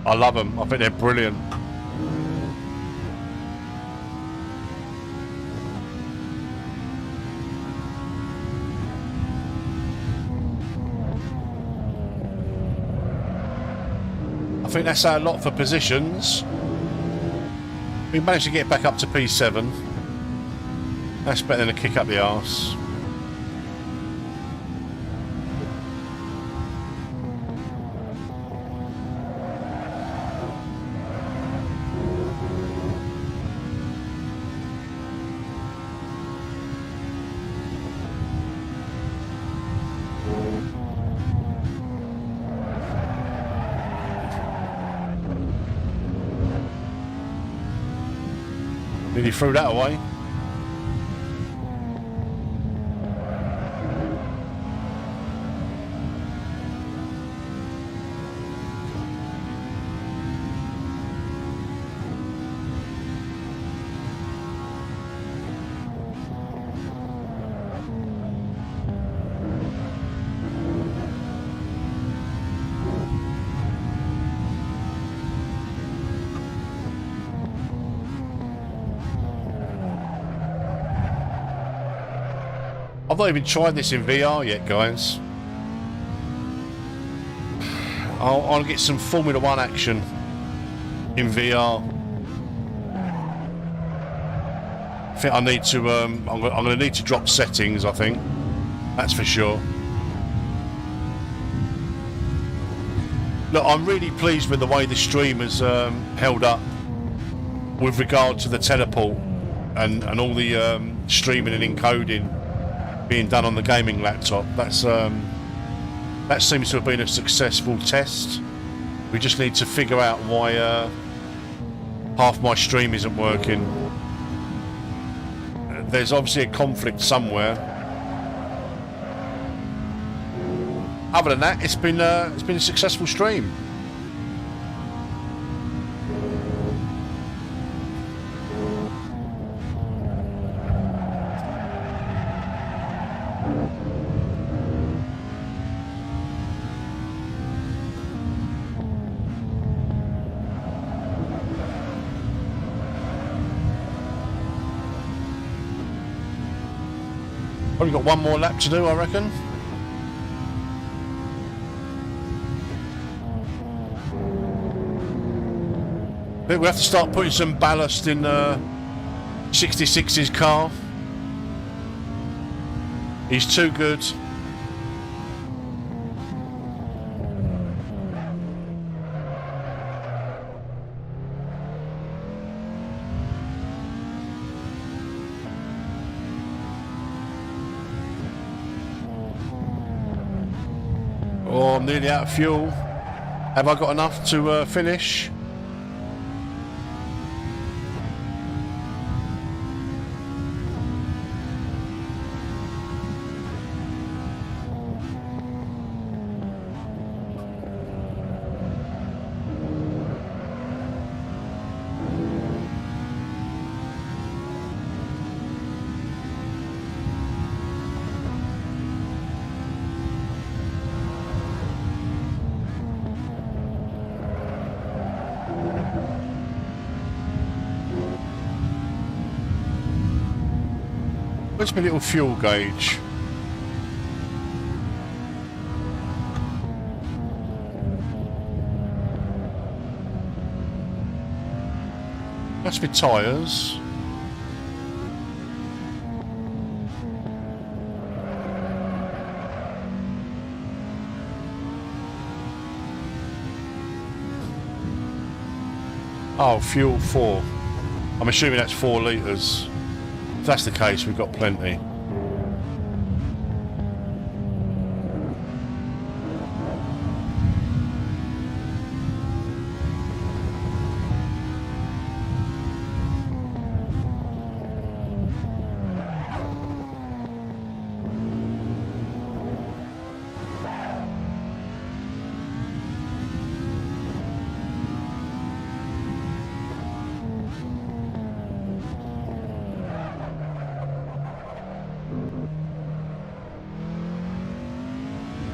I love them. I think they're brilliant. I think that's our lot for positions. We managed to get back up to P7. That's better than a kick up the arse. Nearly threw that away. I've not even tried this in VR yet, guys. I'll get some Formula 1 action in VR. I think I need to, I'm going to need to drop settings, I think. That's for sure. Look, I'm really pleased with the way the stream has held up with regard to the teleport and all the streaming and encoding being done on the gaming laptop. That's that seems to have been a successful test. We just need to figure out why half my stream isn't working. There's obviously a conflict somewhere. Other than that, it's been a successful stream. Probably got one more lap to do, I reckon. I think we have to start putting some ballast in 66's car. He's too good. Oh, I'm nearly out of fuel. Have I got enough to finish? Where's my little fuel gauge? That's my tyres. Oh, fuel 4. I'm assuming that's 4 litres. If that's the case, we've got plenty.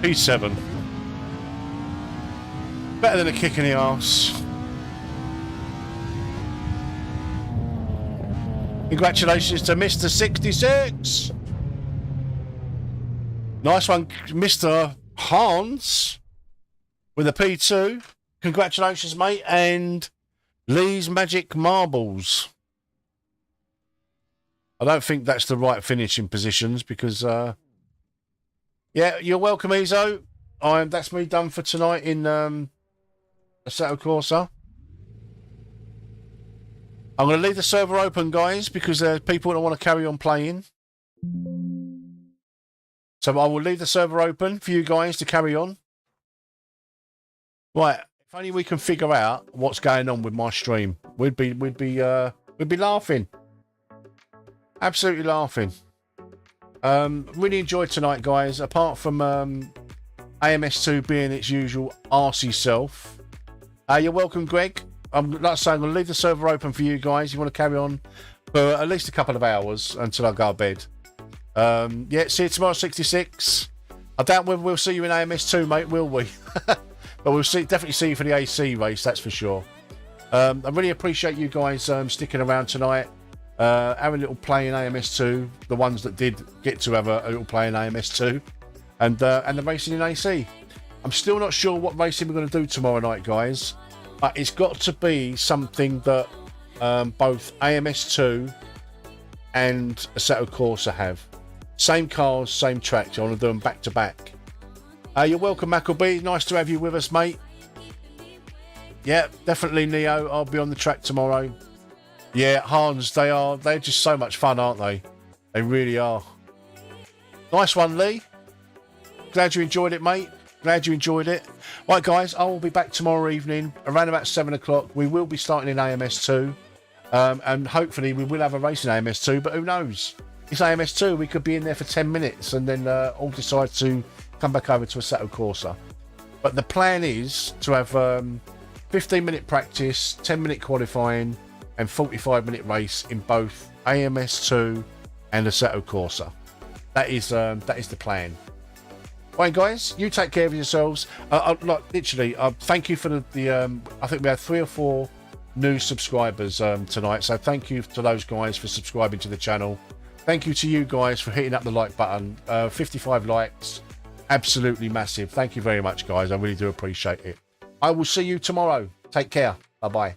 P7. Better than a kick in the arse. Congratulations to Mr. 66. Nice one, Mr. Hans, with a P2. Congratulations, mate. And Lee's Magic Marbles. I don't think that's the right finishing positions because... yeah, you're welcome, Ezo. That's me done for tonight in Assetto Corsa. I'm going to leave the server open, guys, because there's people that want to carry on playing. So I will leave the server open for you guys to carry on. Right, if only we can figure out what's going on with my stream. We'd be laughing. Absolutely laughing. Really enjoyed tonight, guys. Apart from AMS2 being its usual arsey self. You're welcome, Greg. Like I say, I'm going to leave the server open for you guys. You want to carry on for at least a couple of hours until I go to bed. Yeah, see you tomorrow, 66. I doubt whether we'll see you in AMS2, mate, will we? But we'll definitely see you for the AC race, that's for sure. I really appreciate you guys sticking around tonight. Having a little play in AMS2, the ones that did get to have a little play in AMS2, and the racing in AC. I'm still not sure what racing we're going to do tomorrow night, guys, but it's got to be something that both AMS2 and Assetto Corsa have. Same cars, same tracks. I want to do them back to back. You're welcome, Mackleby. Nice to have you with us, mate. Yeah, definitely, Neo. I'll be on the track tomorrow. Yeah, Hans, they're just so much fun, aren't they? They really are. Nice one, Lee. Glad you enjoyed it, mate. Glad you enjoyed it. Right, guys, I will be back tomorrow evening around about 7 o'clock. We will be starting in AMS2. And hopefully we will have a race in AMS2, but who knows? It's AMS2. We could be in there for 10 minutes and then all decide to come back over to Assetto Corsa. But the plan is to have 15-minute practice, 10-minute qualifying, and 45-minute race in both AMS2 and Assetto Corsa. That is the plan. Right, guys, you take care of yourselves. Literally, thank you for the I think we had 3 or 4 new subscribers tonight, so thank you to those guys for subscribing to the channel. Thank you to you guys for hitting up the like button. 55 likes, absolutely massive. Thank you very much, guys. I really do appreciate it. I will see you tomorrow. Take care. Bye bye.